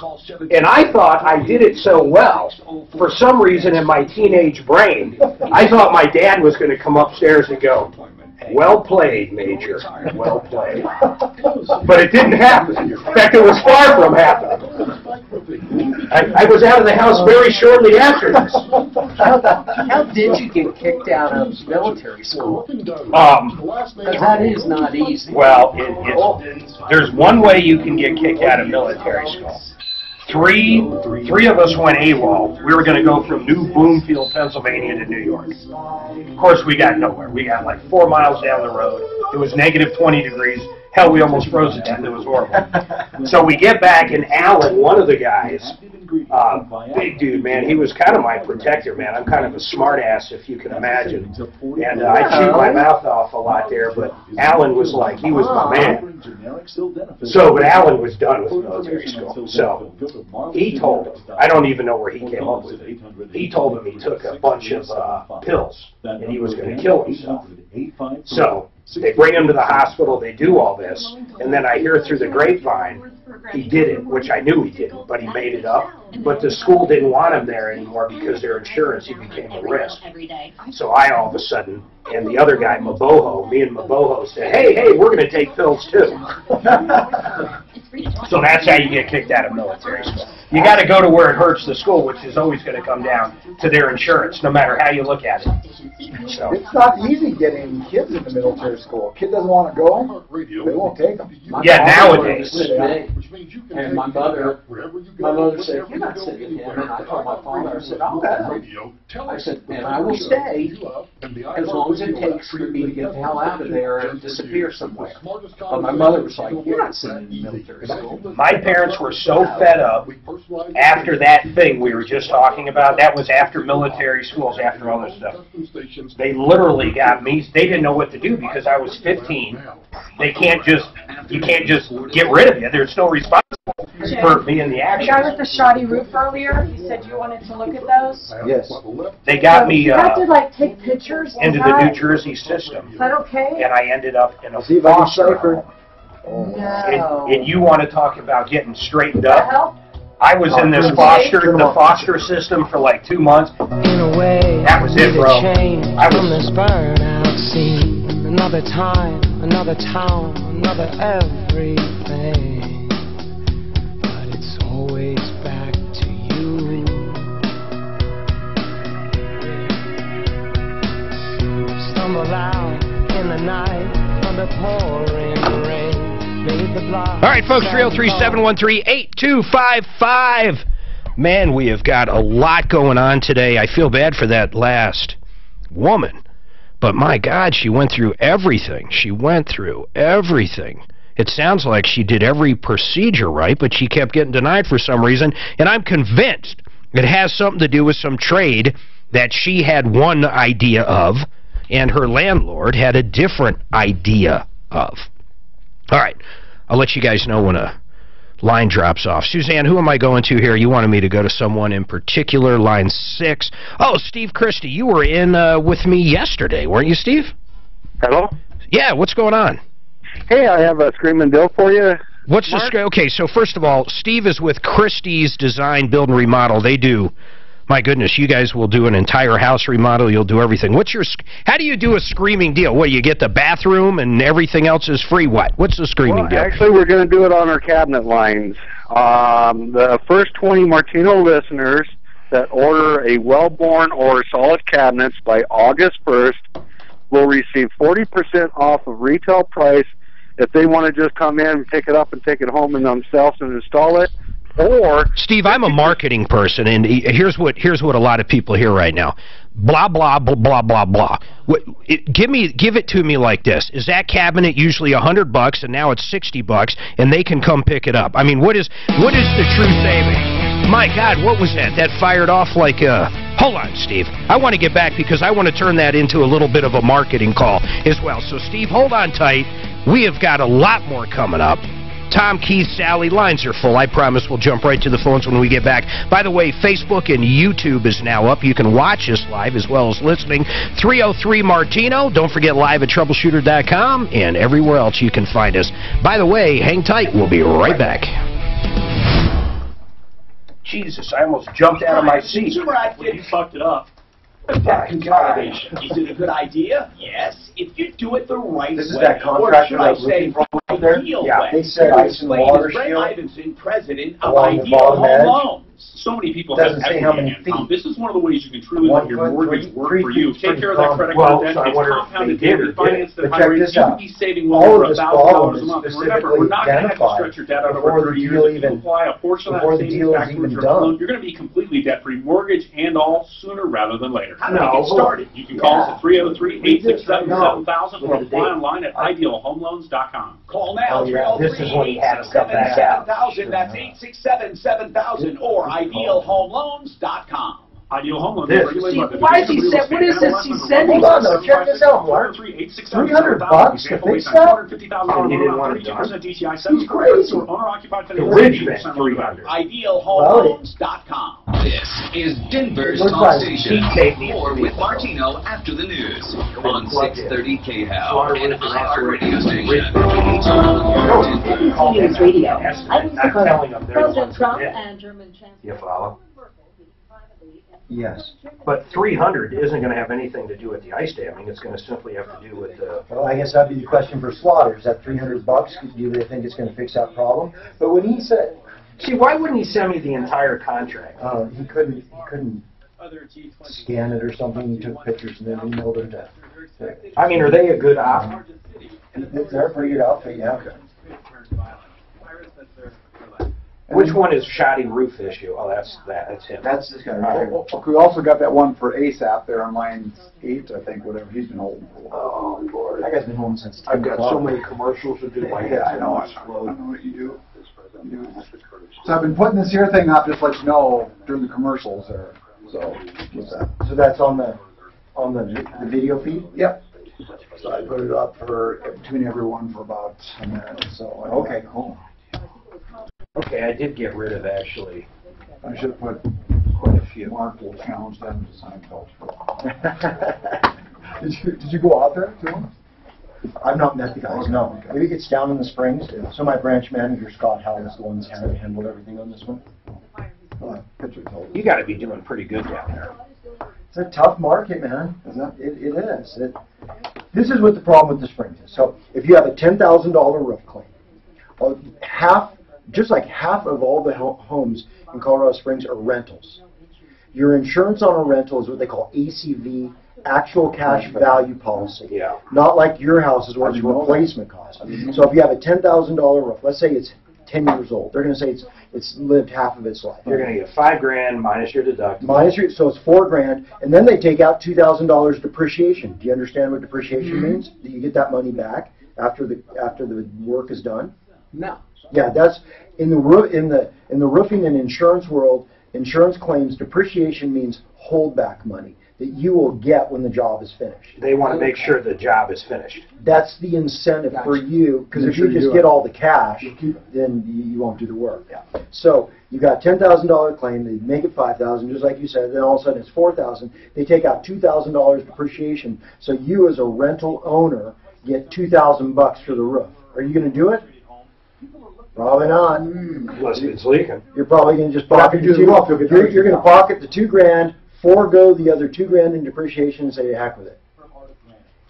and I thought I did it so well. For some reason in my teenage brain, I thought my dad was going to come upstairs and go, Well played, Major. Well played. But it didn't happen. In fact, it was far from happening. I was out of the house very shortly after this. How did you get kicked out of military school? Because that is not easy. Well, there's one way you can get kicked out of military school. Three of us went AWOL. We were going to go from New Bloomfield, Pennsylvania to New York. Of course, we got nowhere. We got like 4 miles down the road. It was negative 20 degrees. Hell, we almost froze to death. It was horrible. So we get back, and Alan, one of the guys, big dude, man, he was kind of my protector, man. I'm kind of a smart ass, if you can imagine. And I shoot my mouth off a lot there, but Alan was like, he was my man. So, but Alan was done with military school. So he told him, I don't even know where he came up with it. He told him he took a bunch of pills, and he was going to kill himself. So they bring him to the hospital, they do all this, and then I hear through the grapevine he did it, which I knew he didn't, but he made it up. But the school didn't want him there anymore because their insurance, he became a risk. So I all of a sudden, and the other guy, Maboho, me and Maboho said, hey, we're going to take pills too. So that's how you get kicked out of military school. You got to go to where it hurts the school, which is always going to come down to their insurance, no matter how you look at it. So it's not easy getting kids into military school. A kid doesn't want to go, they won't take them. Yeah, nowadays. And my mother said, you're not sitting him. And I told my father, I said, I'll go. I said, and I will stay as long as it takes for me to get the hell out of there and disappear somewhere. But my mother was like, you're not sitting in military school. My parents were so fed up after that thing we were just talking about. That was after military schools, after all this stuff. They literally got me. They didn't know what to do because I was 15. You can't just get rid of you. There's no responsible for me in the action. The guy with the shoddy roof earlier, you said you wanted to look at those? Yes. They got me you have to like take pictures into the New Jersey system. Is that okay? And I ended up in a foster home. And you want to talk about getting straightened up? I was in this foster system for like 2 months. In a way, that was it, bro. I was from this burnout scene. Another time, another town, another everything. But it's always back to you. Stumble out in the night under pouring rain. All right, folks, 303-713-8255. Man, we have got a lot going on today. I feel bad for that last woman. But my God, she went through everything. She went through everything. It sounds like she did every procedure right, but she kept getting denied for some reason. And I'm convinced it has something to do with some trade that she had one idea of and her landlord had a different idea of. All right, I'll let you guys know when a line drops off. Suzanne, who am I going to here? You wanted me to go to someone in particular, line 6. Oh, Steve Christie, you were in with me yesterday, weren't you, Steve? Hello? Yeah, what's going on? Hey, I have a screaming deal for you. What's the okay, so first of all, Steve is with Christie's Design, Build, and Remodel. They do, my goodness, you guys will do an entire house remodel. You'll do everything. How do you do a screaming deal? What, you get the bathroom and everything else is free? What's the screaming deal? Actually, we're going to do it on our cabinet lines. The first 20 Martino listeners that order a Wellborn or Solid cabinets by August 1st will receive 40% off of retail price if they want to just come in and pick it up and take it home and themselves and install it. Or Steve, I'm a marketing person, and here's what a lot of people hear right now. Blah blah blah blah blah blah. Give it to me like this. Is that cabinet usually $100 and now it's $60 and they can come pick it up? I mean, what is the true saving? My God, what was that? That fired off like a... Hold on, Steve. I want to get back because I want to turn that into a little bit of a marketing call as well. So, Steve, hold on tight. We have got a lot more coming up. Tom, Keith, Sally, lines are full. I promise we'll jump right to the phones when we get back. By the way, Facebook and YouTube is now up. You can watch us live as well as listening. 303-MARTINO. Don't forget live at Troubleshooter.com and everywhere else you can find us. By the way, hang tight. We'll be right back. Jesus, I almost jumped out of my seat. You fucked it up. Debt consolidation. Is it a good idea? Yes, if you do it the right way. This is that contractor that roofing problem out there? Yeah, they said ice and water Brett shield Ivinson, president of along the Ideal bottom Home edge. Loans. So many people have Doesn't say how many feet. This is one of the ways you can truly let your mortgage work for you. Take care of that credit Well, card so I debt. It's wonder if compounded they did or daily finance didn't. at But high check rates. this You out. could be saving All over of this $1,000 problem a is month. Remember, specifically we're not going to have to identified stretch your debt out over before 30 the years. deal If you even- apply a portion of before that the savings deal is back towards even your done. home loan, you're going to be completely debt-free, mortgage and all, sooner rather than later. How do No, we get started? You can call us at 303-867-7000 or apply online at idealhomeloans.com. Call now, Oh, yeah, this is when he had us come back out. 303-867-7000. That's 867-7000 or idealhomeloans.com. Ideal Home Loans. This. regulated by the Why is he Division of send- what is Real this Estate. he's sending? Hold on, though. Check this out, Mark. $300 to fix that? And you didn't want it done? He's crazy. Owner-occupied The ridge meant 300. Idealhomeloans.com. This is Denver's Looks Talk like Station. heat tape needs More to be with installed. Martino after the news on Plugged in. 630 KHOW Water and roof is iHeart Radio operating. Station. KHOW. Call News them. Radio. That's I not think telling them they're the President ones Trump who did. and German Chancellor. You follow? Yes. But 300 isn't going to have anything to do with the ice damming. It's going to simply have to do with the. Well, I guess that'd be the question for Slaughter. Is that $300? Do you really think it's going to fix that problem? But when he said, See, why wouldn't he send me the entire contract? he couldn't scan it or something. He took pictures and then emailed it to. I mean, are they a good option? They're a pretty good outfit, yeah. Which one is shoddy roof issue? Oh, that's him. That's this guy. Right. We also got that one for ASAP there on line 8, I think, whatever he's been holding for a while. Oh, Lord. That guy's been home since 10 I've got so o'clock. many commercials to do. Yeah, I know. I know what you do. So I've been putting this here thing up just to let you know during the commercials there. So what's that? So that's on the video feed? Yep. So I put it up for between everyone for about a minute. So Okay, cool. Okay, I did get rid of actually. I should have put quite a few. Mark will challenge them to Seinfeld. Did you go out there to him? I've not met the guys, no. Maybe it's down in the Springs. So my branch manager, Scott Howell, is the one that's handled everything on this one. You got to be doing pretty good down there. It's a tough market, man. It is. This is what the problem with the Springs is. So if you have a $10,000 roof claim, just like half of all the homes in Colorado Springs are rentals. Your insurance on a rental is what they call ACV, actual cash value policy. Yeah. Not like your house is where it's replacement cost. So if you have a $10,000 roof, let's say it's 10 years old, they're going to say it's lived half of its life. You're going to get $5,000 minus your deductible. So it's $4,000, and then they take out $2,000 depreciation. Do you understand what depreciation means? Do you get that money back after the work is done? No. Yeah, that's in the roofing and insurance world. Insurance claims depreciation means holdback money that you will get when the job is finished. They want to make sure the job is finished. That's the incentive for you, because if you just get all the cash, then you won't do the work. Yeah. So you got $10,000 claim, they make it $5,000, just like you said, then all of a sudden it's $4,000. They take out $2,000 depreciation, so you as a rental owner get $2,000 for the roof. Are you going to do it? Probably not. Unless it's leaking. You're probably going to just pocket the you're going to pocket the $2,000, forego the other $2,000 in depreciation, and say, heck with it.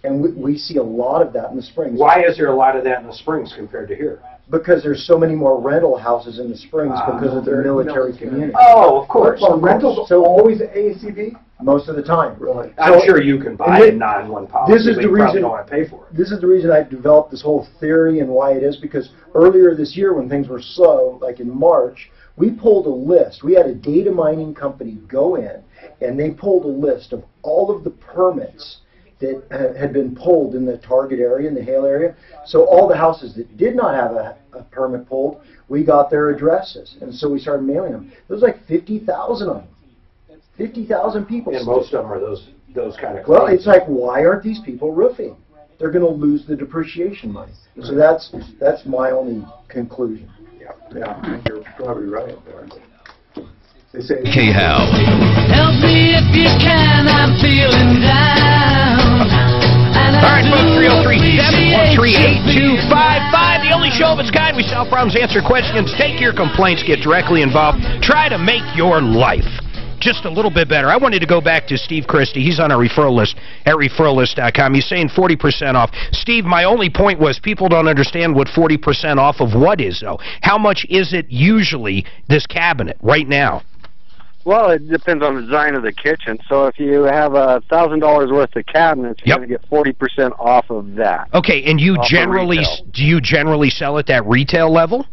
And we see a lot of that in the Springs. Why is there a lot of that in the Springs compared to here? Because there's so many more rental houses in the Springs because of the military community. Oh, of course. Well, rentals are always ACV? Most of the time. Really? I'm sure you can buy a non-one policy, this is but the you reason, probably don't want to pay for it. This is the reason I developed this whole theory and why it is, because earlier this year when things were slow, like in March, we pulled a list. We had a data mining company go in, and they pulled a list of all of the permits that had been pulled in the target area, in the Hale area. So all the houses that did not have a permit pulled, we got their addresses. And so we started mailing them. There was like 50,000 of them. 50,000 people. And most of them are those kind of claims. Well, it's like, why aren't these people roofing? They're going to lose the depreciation money. So that's my only conclusion. Yeah, you're probably right there. They say K-How. Help me if you can, I'm feeling down. All right, folks, 303-713-8255. The only show of its kind. We solve problems, answer questions, take your complaints, get directly involved. Try to make your life just a little bit better. I wanted to go back to Steve Christie. He's on our referral list at referrallist.com. He's saying 40% off. Steve, my only point was people don't understand what 40% off of what is, though. How much is it usually, this cabinet, right now? Well, it depends on the design of the kitchen. So if you have $1,000 worth of cabinets, you're going to get 40% off of that. Okay, and you generally do you generally sell at that retail level?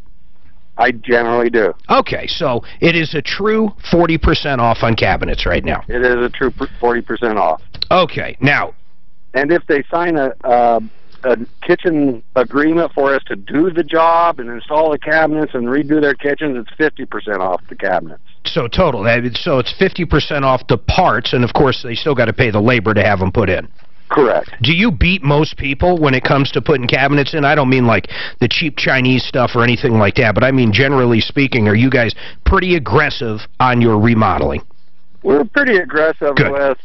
I generally do. Okay, so it is a true 40% off on cabinets right now. It is a true 40% off. Okay, now. And if they sign a kitchen agreement for us to do the job and install the cabinets and redo their kitchens, it's 50% off the cabinets. So total, so it's 50% off the parts, and of course they still got to pay the labor to have them put in. Correct. Do you beat most people when it comes to putting cabinets in? I don't mean like the cheap Chinese stuff or anything like that, but I mean generally speaking, are you guys pretty aggressive on your remodeling? We're pretty aggressive with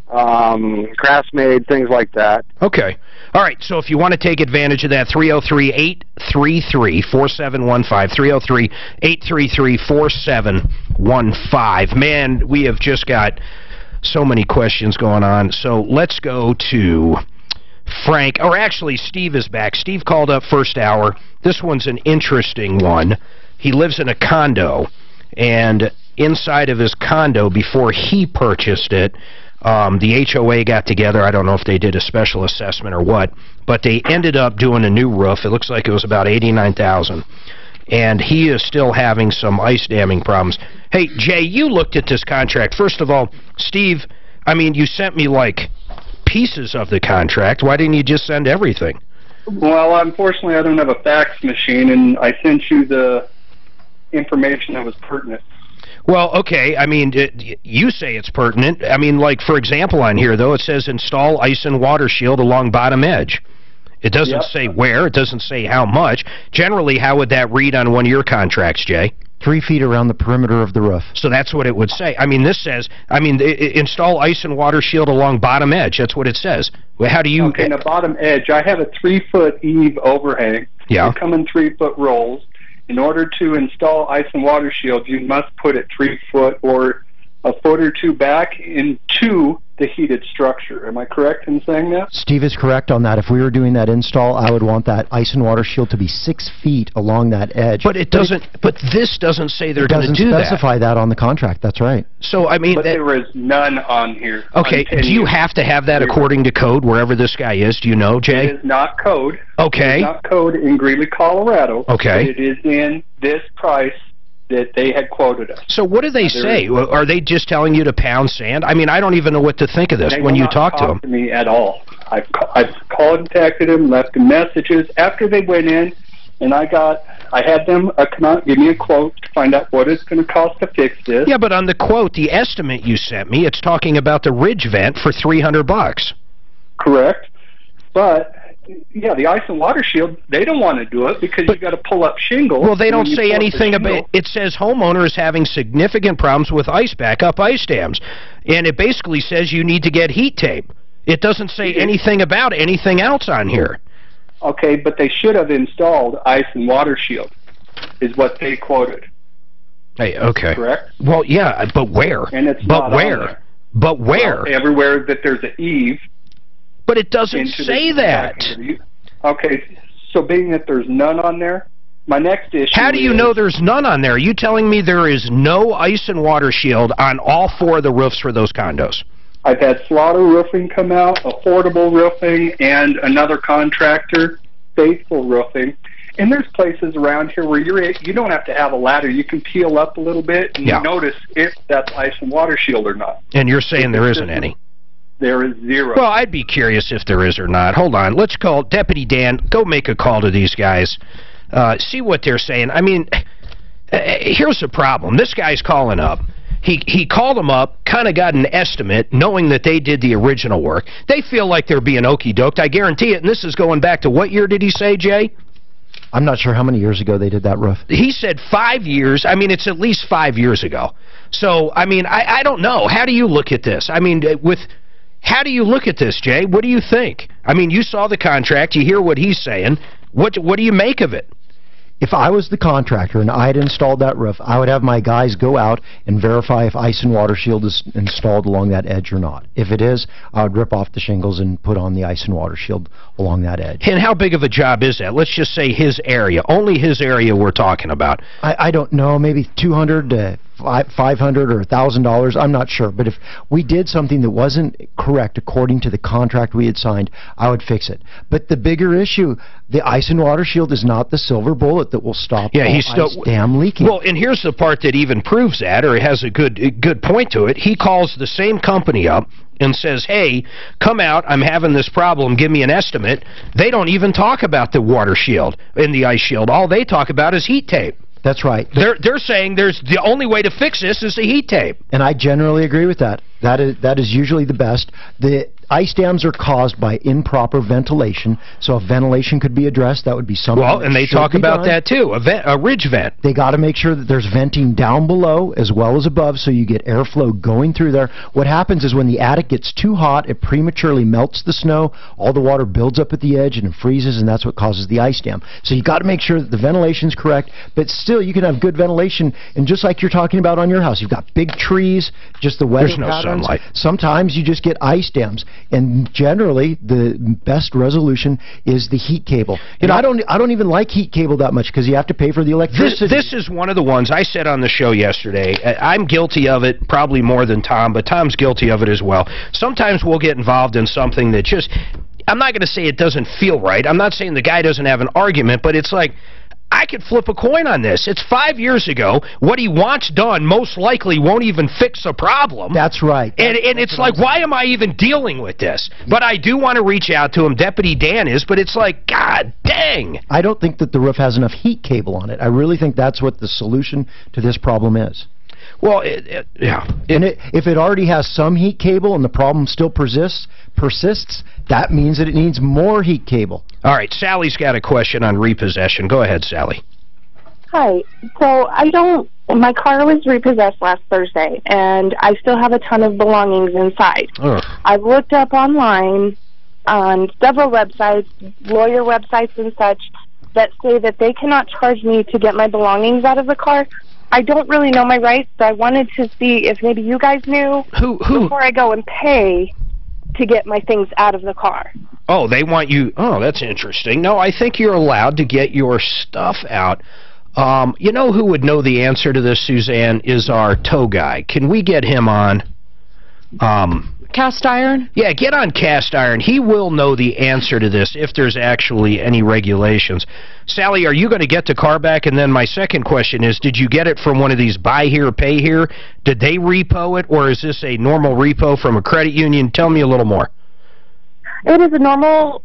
Craftsmade, things like that. Okay. All right, so if you want to take advantage of that, 303-833-4715, 303-833-4715. Man, we have just got so many questions going on. So let's go to Frank, or actually Steve is back. Steve called up first hour. This one's an interesting one. He lives in a condo, and inside of his condo, before he purchased it, the HOA got together. I don't know if they did a special assessment or what, but they ended up doing a new roof. It looks like it was about $89,000. And he is still having some ice damming problems. Hey, Jay, you looked at this contract. First of all, Steve, I mean, you sent me, like, pieces of the contract. Why didn't you just send everything? Well, unfortunately, I don't have a fax machine, and I sent you the information that was pertinent. Well, okay, I mean, you say it's pertinent. I mean, like, for example, on here, though, it says install ice and water shield along bottom edge. It doesn't say where. It doesn't say how much. Generally, how would that read on one of your contracts, Jay? 3 feet around the perimeter of the roof. So that's what it would say. I mean, this says, I mean, install ice and water shield along bottom edge. That's what it says. Well, how do you... Okay, the bottom edge, I have a 3-foot eave overhang. Yeah. They come in 3-foot rolls. In order to install ice and water shield, you must put it 3 foot or a foot or two back into the heated structure. Am I correct in saying that? Steve is correct on that. If we were doing that install, I would want that ice and water shield to be 6 feet along that edge. But it doesn't. But this doesn't say they're going to do that. It doesn't specify that on the contract. That's right. So I mean, but there is none on here. Okay. Do you have to have that according to code wherever this guy is? Do you know, Jay? It is not code. Okay. It is not code in Greeley, Colorado. Okay. But it is in this price that they had quoted us. So what do they say? Are they just telling you to pound sand? I mean, I don't even know what to think of this when you talk to them. They me at all. I've contacted them, left them messages. After they went in, and I had them come out, give me a quote to find out what it's going to cost to fix this. Yeah, but on the quote, the estimate you sent me, it's talking about the ridge vent for $300. Correct. But yeah, the ice and water shield, they don't want to do it because you got to pull up shingles. Well, they don't say anything about it. Says homeowner is having significant problems with ice backup ice dams. And it basically says you need to get heat tape. It doesn't say anything about anything else on here. Okay, but they should have installed ice and water shield, is what they quoted. Hey, okay. Correct? Well, yeah, but where? And it's but not where? On there. But where? Well, everywhere that there's an eave. But it doesn't say that. Okay, so being that there's none on there, my next issue How do you know there's none on there? Are you telling me there is no ice and water shield on all 4 of the roofs for those condos? I've had Slaughter Roofing come out, Affordable Roofing, and another contractor, Faithful Roofing. And there's places around here where you don't have to have a ladder. You can peel up a little bit and notice if that's ice and water shield or not. And you're saying there isn't any? There is zero. Well, I'd be curious if there is or not. Hold on. Let's call Deputy Dan. Go make a call to these guys. See what they're saying. I mean, here's the problem. This guy's calling up. He called them up, kind of got an estimate, knowing that they did the original work. They feel like they're being okey-doked. I guarantee it. And this is going back to what year did he say, Jay? I'm not sure how many years ago they did that roof. He said 5 years. I mean, it's at least 5 years ago. So, I mean, I don't know. How do you look at this? I mean, how do you look at this, Jay? What do you think? I mean, you saw the contract. You hear what he's saying. What do you make of it? If I was the contractor and I had installed that roof, I would have my guys go out and verify if ice and water shield is installed along that edge or not. If it is, I would rip off the shingles and put on the ice and water shield along that edge. And how big of a job is that? Let's just say his area. Only his area we're talking about. I don't know, maybe $200 to $500 or $1,000, I'm not sure. But if we did something that wasn't correct according to the contract we had signed, I would fix it. But the bigger issue, the ice and water shield is not the silver bullet that will stop ice dam leaking. Well, and here's the part that even proves that, or has a good point to it. He calls the same company up and says, hey, come out, I'm having this problem, give me an estimate. They don't even talk about the water shield and the ice shield. All they talk about is heat tape. That's right. They're saying the only way to fix this is the heat tape. And I generally agree with that. That is usually the best. The ice dams are caused by improper ventilation, so if ventilation could be addressed, that would be something. Well, and they talk about that too, a ridge vent. They got to make sure that there's venting down below as well as above, so you get airflow going through there. What happens is when the attic gets too hot, it prematurely melts the snow, all the water builds up at the edge and it freezes, and that's what causes the ice dam. So you got to make sure that the ventilation's correct, but still you can have good ventilation, and just like you're talking about on your house, you've got big trees, just the weather patterns. Sunlight. Sometimes you just get ice dams, and generally the best resolution is the heat cable. And I don't even like heat cable that much because you have to pay for the electricity. This is one of the ones I said on the show yesterday. I'm guilty of it probably more than Tom, but Tom's guilty of it as well. Sometimes we'll get involved in something that just, I'm not going to say it doesn't feel right. I'm not saying the guy doesn't have an argument, but it's like, I could flip a coin on this. It's 5 years ago. What he wants done most likely won't even fix a problem. That's right. And it's like, why am I even dealing with this? But I do want to reach out to him. Deputy Dan is, but it's like, God dang. I don't think that the roof has enough heat cable on it. I really think that's what the solution to this problem is. Well, yeah. If it already has some heat cable and the problem still persists, that means that it needs more heat cable. All right, Sally's got a question on repossession. Go ahead, Sally. Hi. So my car was repossessed last Thursday, and I still have a ton of belongings inside. Ugh. I've looked up online on several websites, lawyer websites and such, that say that they cannot charge me to get my belongings out of the car. I don't really know my rights, so I wanted to see if maybe you guys knew before I go and pay to get my things out of the car. Oh, they want you... Oh, that's interesting. No, I think you're allowed to get your stuff out. You know who would know the answer to this, Suzanne, is our tow guy. Can we get him on? Cast iron? Yeah, get on cast iron. He will know the answer to this if there's actually any regulations. Sally, are you going to get the car back? And then my second question is, did you get it from one of these buy here, pay here? Did they repo it, or is this a normal repo from a credit union? Tell me a little more. It is a normal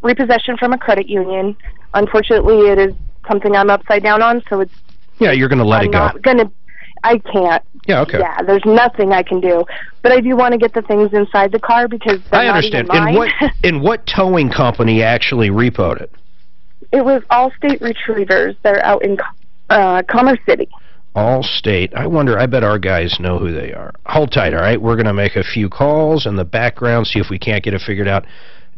repossession from a credit union. Unfortunately, it is something I'm upside down on, so it's... Yeah, you're going to let it go. I can't. Yeah, okay. Yeah, there's nothing I can do. But I do want to get the things inside the car because they're I understand. not even mine. And what towing company actually repoed it? It was Allstate Retrievers. They're out in Commerce City. Allstate. I bet our guys know who they are. Hold tight, all right? We're going to make a few calls in the background, see if we can't get it figured out.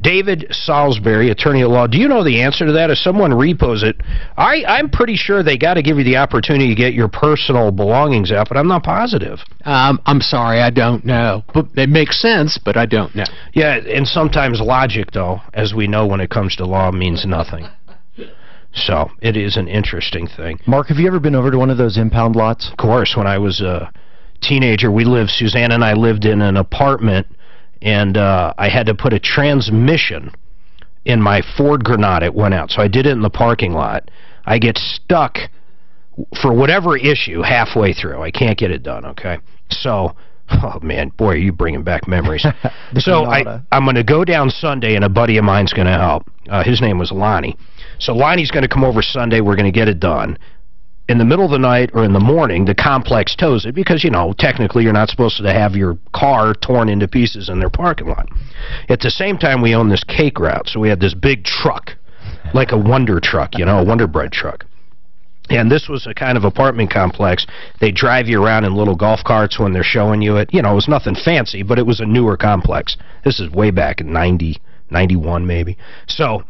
David Salisbury, attorney at law, do you know the answer to that? If someone repos it, I'm pretty sure they got to give you the opportunity to get your personal belongings out, but I'm not positive. I'm sorry, I don't know. But it makes sense, but I don't know. Yeah, and sometimes logic, though, as we know when it comes to law, means nothing. So, it is an interesting thing. Mark, have you ever been over to one of those impound lots? Of course. When I was a teenager, Suzanne and I lived in an apartment, and I had to put a transmission in my Ford Granada. It went out, so I did it in the parking lot. I get stuck for whatever issue halfway through. I can't get it done, okay? So, oh, man, boy, are you bringing back memories. So I'm going to go down Sunday, and a buddy of mine's going to help. His name was Lonnie. So Lonnie's going to come over Sunday. We're going to get it done. In the middle of the night or in the morning, the complex tows it because, you know, technically you're not supposed to have your car torn into pieces in their parking lot. At the same time, we own this cake route, so we had this big truck, like a Wonder truck, you know, a Wonder Bread truck. And this was a kind of apartment complex. They drive you around in little golf carts when they're showing you it. You know, it was nothing fancy, but it was a newer complex. This is way back in 90, 91 maybe. So...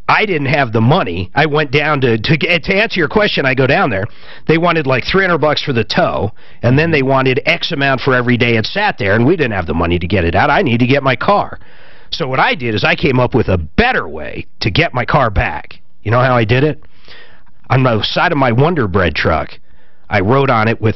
I didn't have the money. I went down to answer your question, I go down there. They wanted like $300 for the tow, and then they wanted X amount for every day it sat there, and we didn't have the money to get it out. I need to get my car. So what I did is I came up with a better way to get my car back. You know how I did it? On the side of my Wonder Bread truck, I wrote on it with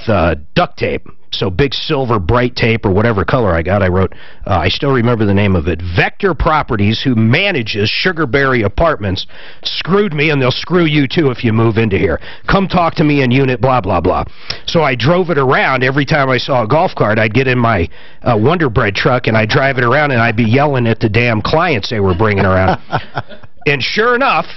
duct tape. So big silver bright tape or whatever color I got, I wrote, I still remember the name of it, Vector Properties, who manages Sugarberry Apartments, screwed me, and they'll screw you too if you move into here. Come talk to me in unit, blah, blah, blah. So I drove it around. Every time I saw a golf cart, I'd get in my Wonder Bread truck, and I'd drive it around, and I'd be yelling at the damn clients they were bringing around. And sure enough,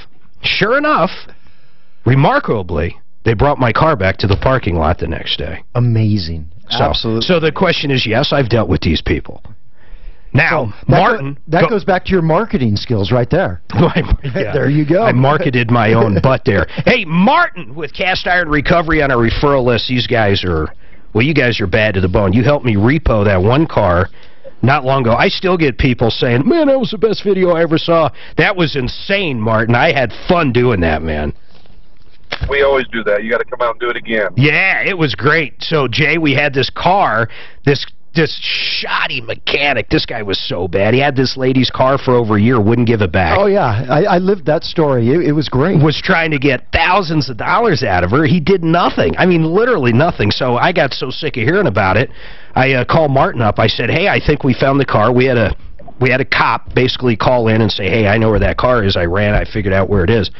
remarkably, they brought my car back to the parking lot the next day. Amazing. Absolutely. So the question is, yes, I've dealt with these people. Now, Martin... That goes back to your marketing skills right there. Yeah. There you go. I marketed my own butt there. Hey, Martin with Cast Iron Recovery on our referral list. These guys are... Well, you guys are bad to the bone. You helped me repo that one car not long ago. I still get people saying, man, that was the best video I ever saw. That was insane, Martin. I had fun doing that, man. We always do that. You got to come out and do it again. Yeah, it was great. So, Jay, we had this car, this shoddy mechanic. This guy was so bad. He had this lady's car for over a year, wouldn't give it back. Oh, yeah. I lived that story. It was great. Was trying to get thousands of dollars out of her. He did nothing. I mean, literally nothing. So I got so sick of hearing about it, I called Martin up. I said, hey, I think we found the car. We had a cop basically call in and say, hey, I know where that car is. I figured out where it is.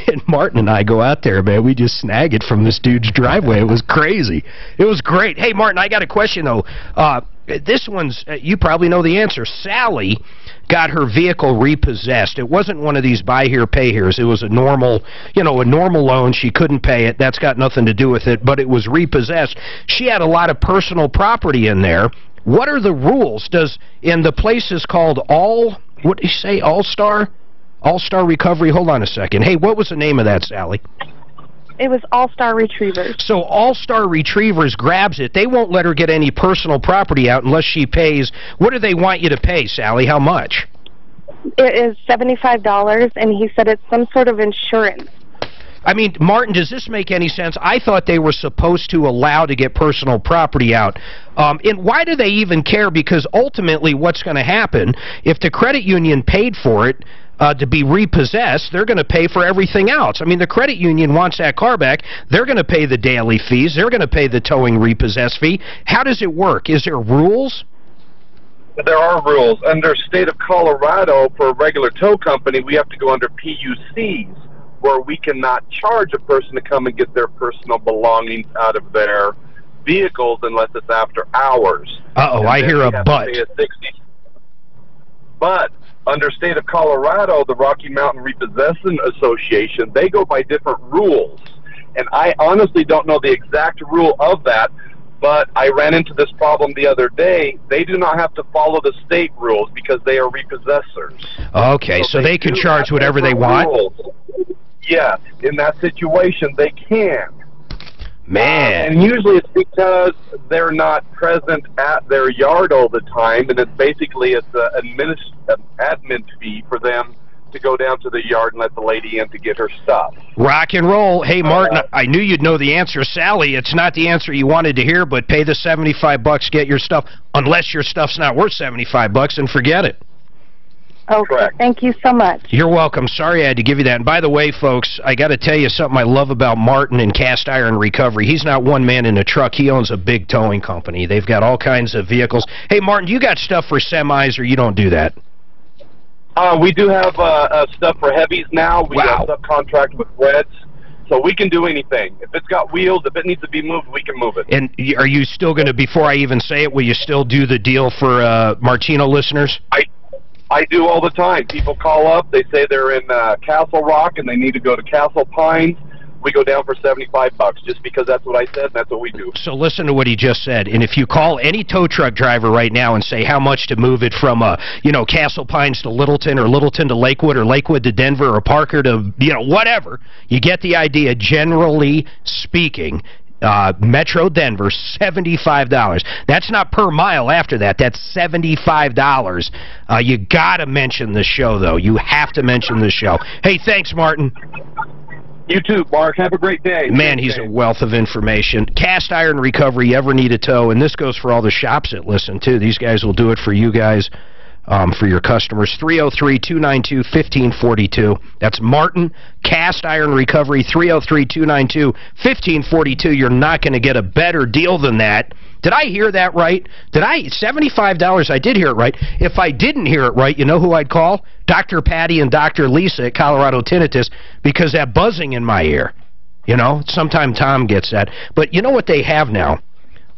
And Martin and I go out there, man. We just snag it from this dude's driveway. It was crazy. It was great. Hey, Martin, I got a question, though. This one's, you probably know the answer. Sally got her vehicle repossessed. It wasn't one of these buy here, pay here's. It was a normal, a normal loan. She couldn't pay it. That's got nothing to do with it, but it was repossessed. She had a lot of personal property in there. What are the rules? And the place is called what did you say, All-Star Recovery. Hold on a second. Hey, what was the name of that, Sally? It was All-Star Retrievers. So All-Star Retrievers grabs it. They won't let her get any personal property out unless she pays. What do they want you to pay, Sally? How much? It is $75, and he said it's some sort of insurance. I mean, Martin, does this make any sense? I thought they were supposed to allow to get personal property out. And why do they even care? Because ultimately what's going to happen, if the credit union paid for it, to be repossessed, they're going to pay for everything else. I mean, the credit union wants that car back. They're going to pay the daily fees. They're going to pay the towing repossess fee. How does it work? Is there rules? There are rules. Under state of Colorado, for a regular tow company, we have to go under PUCs, where we cannot charge a person to come and get their personal belongings out of their vehicles unless it's after hours. Uh-oh, I hear a but. But under state of Colorado, the Rocky Mountain Repossession Association, they go by different rules. And I honestly don't know the exact rule of that, but I ran into this problem the other day. They do not have to follow the state rules because they are repossessors. Okay, so they can charge whatever they want? Rules. Yes, in that situation, they can. Man. And usually it's because they're not present at their yard all the time, and it's basically an admin fee for them to go down to the yard and let the lady in to get her stuff. Rock and roll. Hey, Martin, I knew you'd know the answer. Sally, it's not the answer you wanted to hear, but pay the $75, get your stuff, unless your stuff's not worth $75, and forget it. Okay, correct. Thank you so much. You're welcome. Sorry I had to give you that. And by the way, folks, I got to tell you something I love about Martin and Cast Iron Recovery. He's not one man in a truck. He owns a big towing company. They've got all kinds of vehicles. Hey, Martin, you got stuff for semis, or you don't do that? We do have stuff for heavies now. We have subcontract with Reds. So we can do anything. If it's got wheels, if it needs to be moved, we can move it. And are you still going to, before I even say it, will you still do the deal for Martino listeners? I do all the time. People call up. They say they're in Castle Rock and they need to go to Castle Pines. We go down for $75 just because that's what I said, and that's what we do. So listen to what he just said. And if you call any tow truck driver right now and say how much to move it from, Castle Pines to Littleton, or Littleton to Lakewood, or Lakewood to Denver, or Parker to, whatever, you get the idea. Generally speaking, Metro Denver, $75. That's not per mile after that. That's $75. You got to mention the show, though. You have to mention the show. Hey, thanks, Martin. You too, Mark. Have a great day. Man, he's a wealth of information. Cast iron recovery, you ever need a tow, and this goes for all the shops that listen, too. These guys will do it for you guys, for your customers. 303-292-1542. That's Martin, Cast Iron Recovery, 303-292-1542. You're not going to get a better deal than that. Did I hear that right? $75, I did hear it right. If I didn't hear it right, you know who I'd call? Dr. Patty and Dr. Lisa at Colorado Tinnitus, because that buzzing in my ear. You know, sometime Tom gets that. But you know what they have now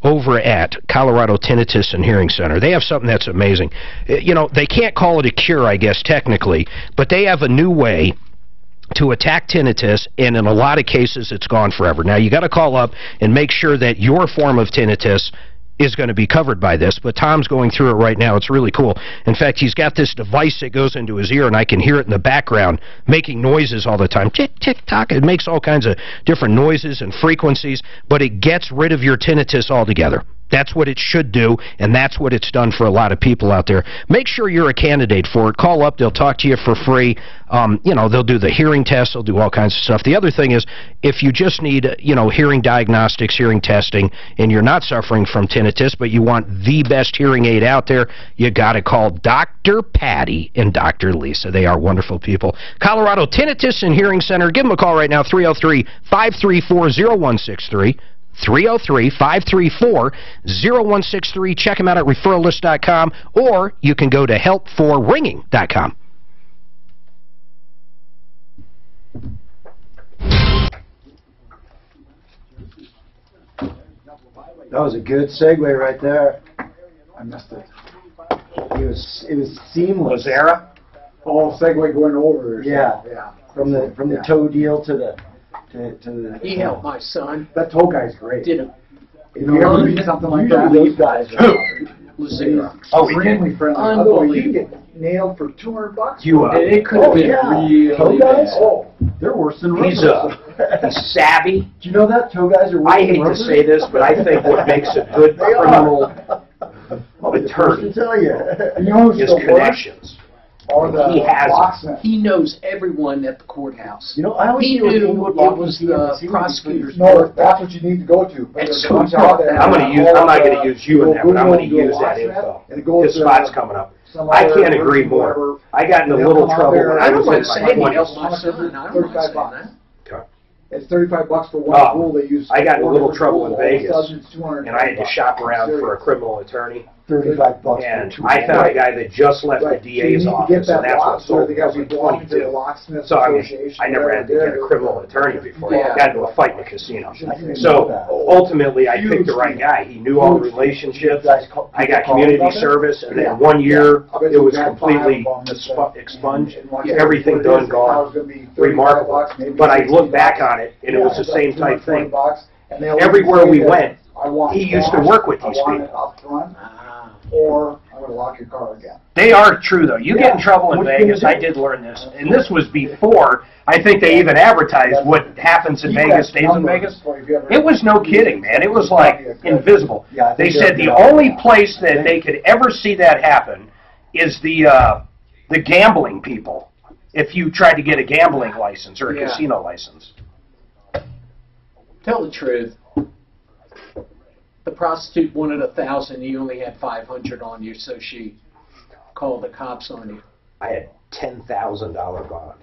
over at Colorado Tinnitus and Hearing Center? They have something that's amazing. You know, they can't call it a cure, I guess, technically, but they have a new way to attack tinnitus, and in a lot of cases it's gone forever. Now, you got to call up and make sure that your form of tinnitus is going to be covered by this, but Tom's going through it right now. It's really cool. In fact, he's got this device that goes into his ear, and I can hear it in the background making noises all the time. Tick, tick, tock. It makes all kinds of different noises and frequencies, but it gets rid of your tinnitus altogether. That's what it should do, and that's what it's done for a lot of people out there. Make sure you're a candidate for it. Call up. They'll talk to you for free. You know, they'll do the hearing test. They'll do all kinds of stuff. The other thing is, if you just need, you know, hearing diagnostics, hearing testing, and you're not suffering from tinnitus, but you want the best hearing aid out there, you got to call Dr. Patty and Dr. Lisa. They are wonderful people. Colorado Tinnitus and Hearing Center. Give them a call right now, 303-534-0163. 303-534-0163. Check them out at referralist.com, or you can go to helpforringing.com. That was a good segue right there. I missed it. It was seamless. Lazera? Oh, segue going over. Yeah. Yeah. From the tow deal to the He helped my son. That tow guy's great. Did a If you ever need something like that, those guys Lazera. Extremely friendly. Otherwise, you get nailed for $200. It could have been really tow guys? bad. Oh, they're worse than He's roofers. savvy. Do you know that tow guys are worse I than hate to roofers? say this, but I think what makes a good criminal attorney to tell you. You know who's is the worst? connections. Or the He has locksmith. He knows everyone at the courthouse. You know, I always He feel knew Inglewood it Lock was was the prosecutor's No, that's what you need to go to. But It's there's a bunch so- out there. I'm not going to use you in that, but I'm going to use that info. And it goes His to spot's coming up. some I other can't agree person, more. whatever. I got in a They'll little come out trouble there when and I I don't was mind in my saying he 20s. helped my son. I don't mind saying $35. that. It's $35 for one Oh, pool. They use. I got in a little trouble in All of a Vegas, sudden it's $200. and I had to shop around for a criminal attorney. $35 And for I found a guy that just left Right. the So you DA's need to office, get and that that's what lock, so sold they me. I got was to like belong to the 22. locksmith So I mean, association. I never had to get a whatever. criminal attorney before. Yeah. I got into a fight in a casino. I didn't know So that. ultimately, I picked the right guy. He knew all the relationships. I got community service, and then 1 year it was completely expunged. Everything done, gone, remarkable. But I look back on it, and it was the same type thing. Everywhere we went, he used to work with these people. Or I'm going to lock your car again. They are true, though. You get in trouble in What you Vegas. gonna I do? did learn this. And this was before, I think they even advertised what happens in Vegas stays in Vegas. It was no kidding, man. It was like invisible. Yeah, I They think said they're- the only place that they could ever see that happen is the gambling people. If you tried to get a gambling license or a Yeah. casino license. Tell the truth. The prostitute wanted 1,000. You only had 500 on you, so she called the cops on you. I had $10,000 bond.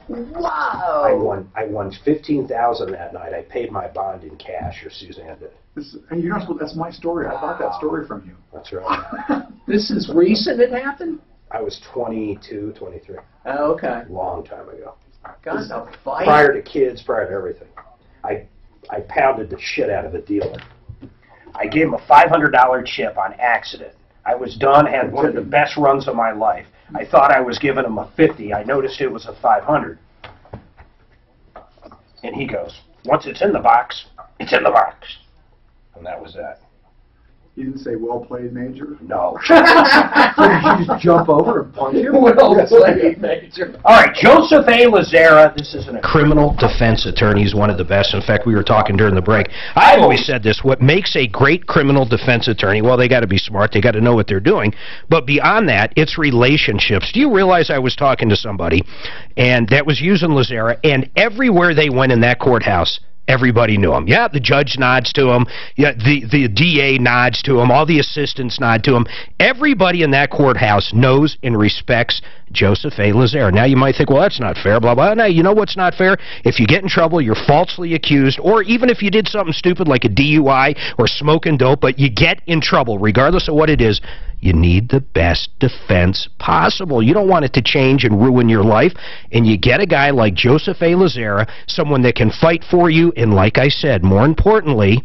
Wow. I won $15,000 that night. I paid my bond in cash, or Suzanne did. And you're not supposed. That's my story. I bought that story from you. That's right. This is recent it happened? I was 22, 23. Oh, okay. Long time ago. Got a fight. Prior to kids, prior to everything. I pounded the shit out of a dealer. I gave him a $500 chip on accident. I was done, had one of the best runs of my life. I thought I was giving him a 50. I noticed it was a 500. And he goes, once it's in the box, it's in the box. And that was that. He didn't say, well played, Major? No. So did you just jump over and punch him? Well played, Major. All right, Joseph A. Lazara. This is a criminal defense attorney. He's one of the best. In fact, we were talking during the break. I've always said this. What makes a great criminal defense attorney, well, they got to be smart. They got to know what they're doing. But beyond that, it's relationships. Do you realize I was talking to somebody, and that was using Lazara, and everywhere they went in that courthouse, everybody knew him. Yeah, the judge nods to him. Yeah, the DA nods to him. All the assistants nod to him. Everybody in that courthouse knows and respects Joseph A. Lazara. Now, you might think, well, that's not fair, blah, blah. No, you know what's not fair? If you get in trouble, you're falsely accused, or even if you did something stupid like a DUI or smoking dope, but you get in trouble, regardless of what it is, you need the best defense possible. You don't want it to change and ruin your life. And you get a guy like Joseph A. Lazara, someone that can fight for you. And like I said, more importantly,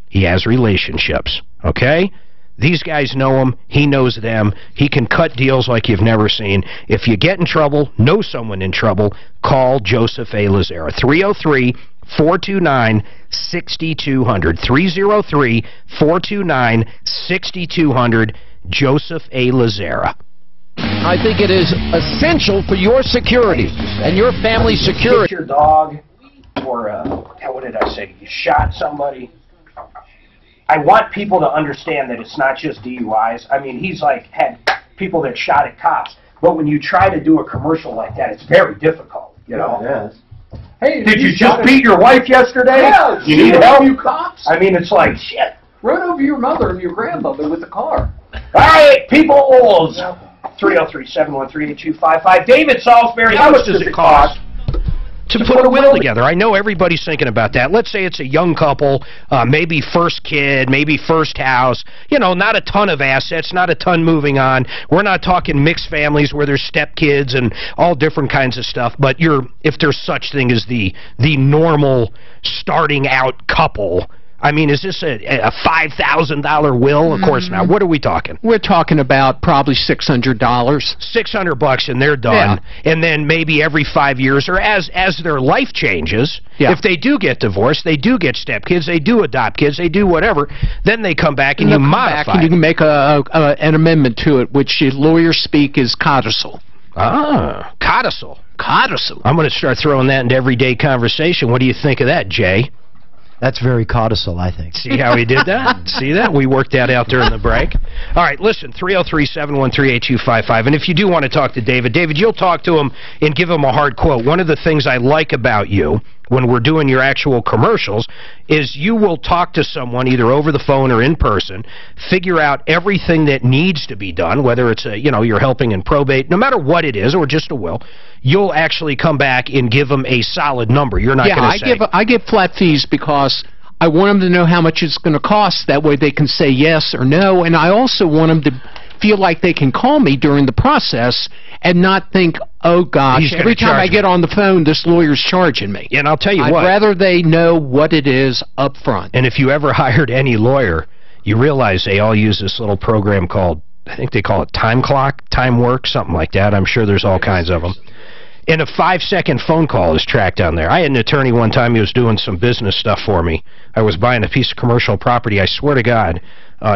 he has relationships. Okay? These guys know him. He knows them. He can cut deals like you've never seen. If you get in trouble, know someone in trouble, call Joseph A. Lazara. 303-429-6200. 303-429-6200. Joseph A. Lazara. I think it is essential for your security and your family's security. Hit your dog, or what did I say? You shot somebody. I want people to understand that it's not just DUIs. I mean, he's like had people that shot at cops. But when you try to do a commercial like that, it's very difficult. You know. Yes. Hey, did you just beat your wife yesterday? Yeah, you need help. You cops. I mean, it's like shit. Run over your mother and your grandmother with a car. All right, people. 303-713-8255. David Salisbury, how much does it cost to put a will together? I know everybody's thinking about that. Let's say it's a young couple, maybe first kid, maybe first house, you know, not a ton of assets, not a ton moving on. We're not talking mixed families where there's stepkids and all different kinds of stuff, but if there's such thing as the normal starting out couple. I mean, is this a $5,000 will? Of course not. What are we talking? We're talking about probably $600. $600 and they're done. Yeah. And then maybe every 5 years, or as their life changes, if they do get divorced, they do get stepkids, they do adopt kids, they do whatever, then they come back and you modify. And you can make an amendment to it, which lawyers speak is codicil. Ah, codicil. Codicil. I'm going to start throwing that into everyday conversation. What do you think of that, Jay? That's very codicil, I think. See how he did that? See that? We worked that out during the break. All right, listen, 303-713-8255. And if you do want to talk to David, you'll talk to him and give him a hard quote. One of the things I like about you when we're doing your actual commercials is you will talk to someone either over the phone or in person, figure out everything that needs to be done, whether it's you're helping in probate, no matter what it is, or just a will. You'll actually come back and give them a solid number. You're not going to say... I give flat fees because I want them to know how much it's going to cost. That way they can say yes or no. And I also want them to feel like they can call me during the process and not think, oh, gosh, every time I get on the phone, this lawyer's charging me. And I'll tell you what. I'd rather they know what it is up front. And if you ever hired any lawyer, you realize they all use this little program called, I think they call it Time Clock, Time Work, something like that. I'm sure there's all kinds of them. And a 5-second phone call is tracked down there. I had an attorney one time, he was doing some business stuff for me. I was buying a piece of commercial property. I swear to God,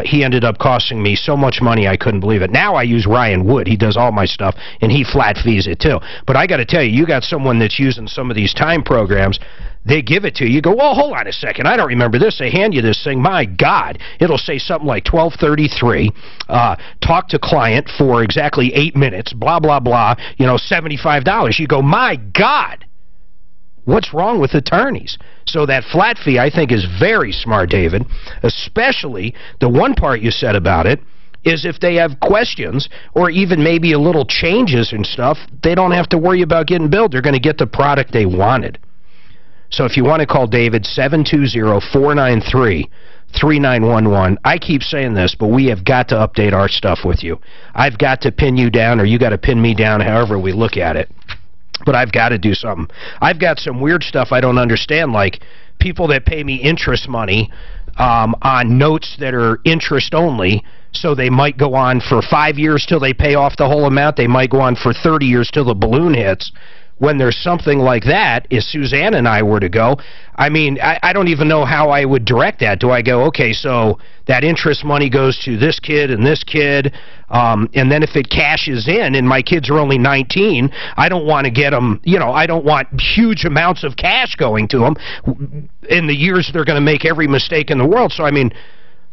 he ended up costing me so much money I couldn't believe it. Now I use Ryan Wood. He does all my stuff, and he flat fees it too. But I got to tell you, you got someone that's using some of these time programs, they give it to you. You go, well, hold on a second. I don't remember this. They hand you this thing. My God. It'll say something like 1233, talk to client for exactly 8 minutes, blah, blah, blah, $75. You go, my God. What's wrong with attorneys? So that flat fee, I think, is very smart, David, especially the one part you said about it is if they have questions or even maybe a little changes and stuff, they don't have to worry about getting billed. They're going to get the product they wanted. So if you want to call David, 720-493-3911. I keep saying this, but we have got to update our stuff with you. I've got to pin you down, or you got to pin me down, however we look at it. But I've got to do something. I've got some weird stuff I don't understand, like people that pay me interest money on notes that are interest only, so they might go on for 5 years till they pay off the whole amount. They might go on for 30 years till the balloon hits. when there's something like that, if Suzanne and I were to go, I mean, I don't even know how I would direct that. Do I go, okay, so that interest money goes to this kid and this kid, and then if it cashes in and my kids are only 19, I don't want to get them, you know, I don't want huge amounts of cash going to them in the years they're going to make every mistake in the world. So, I mean...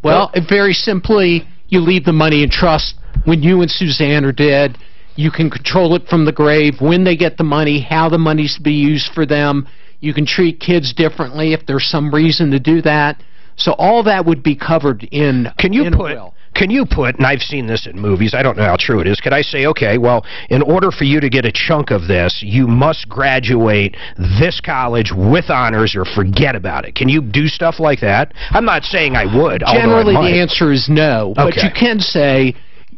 Well, very simply, you leave the money in trust. When you and Suzanne are dead, you can control it from the grave, when they get the money, how the money's to be used for them. You can treat kids differently if there's some reason to do that. So all that would be covered in a will. Can you put, and I've seen this in movies, I don't know how true it is, could I say, okay, well, in order for you to get a chunk of this, you must graduate this college with honors or forget about it. Can you do stuff like that? I'm not saying I would, Generally, the answer is no. Okay. But you can say,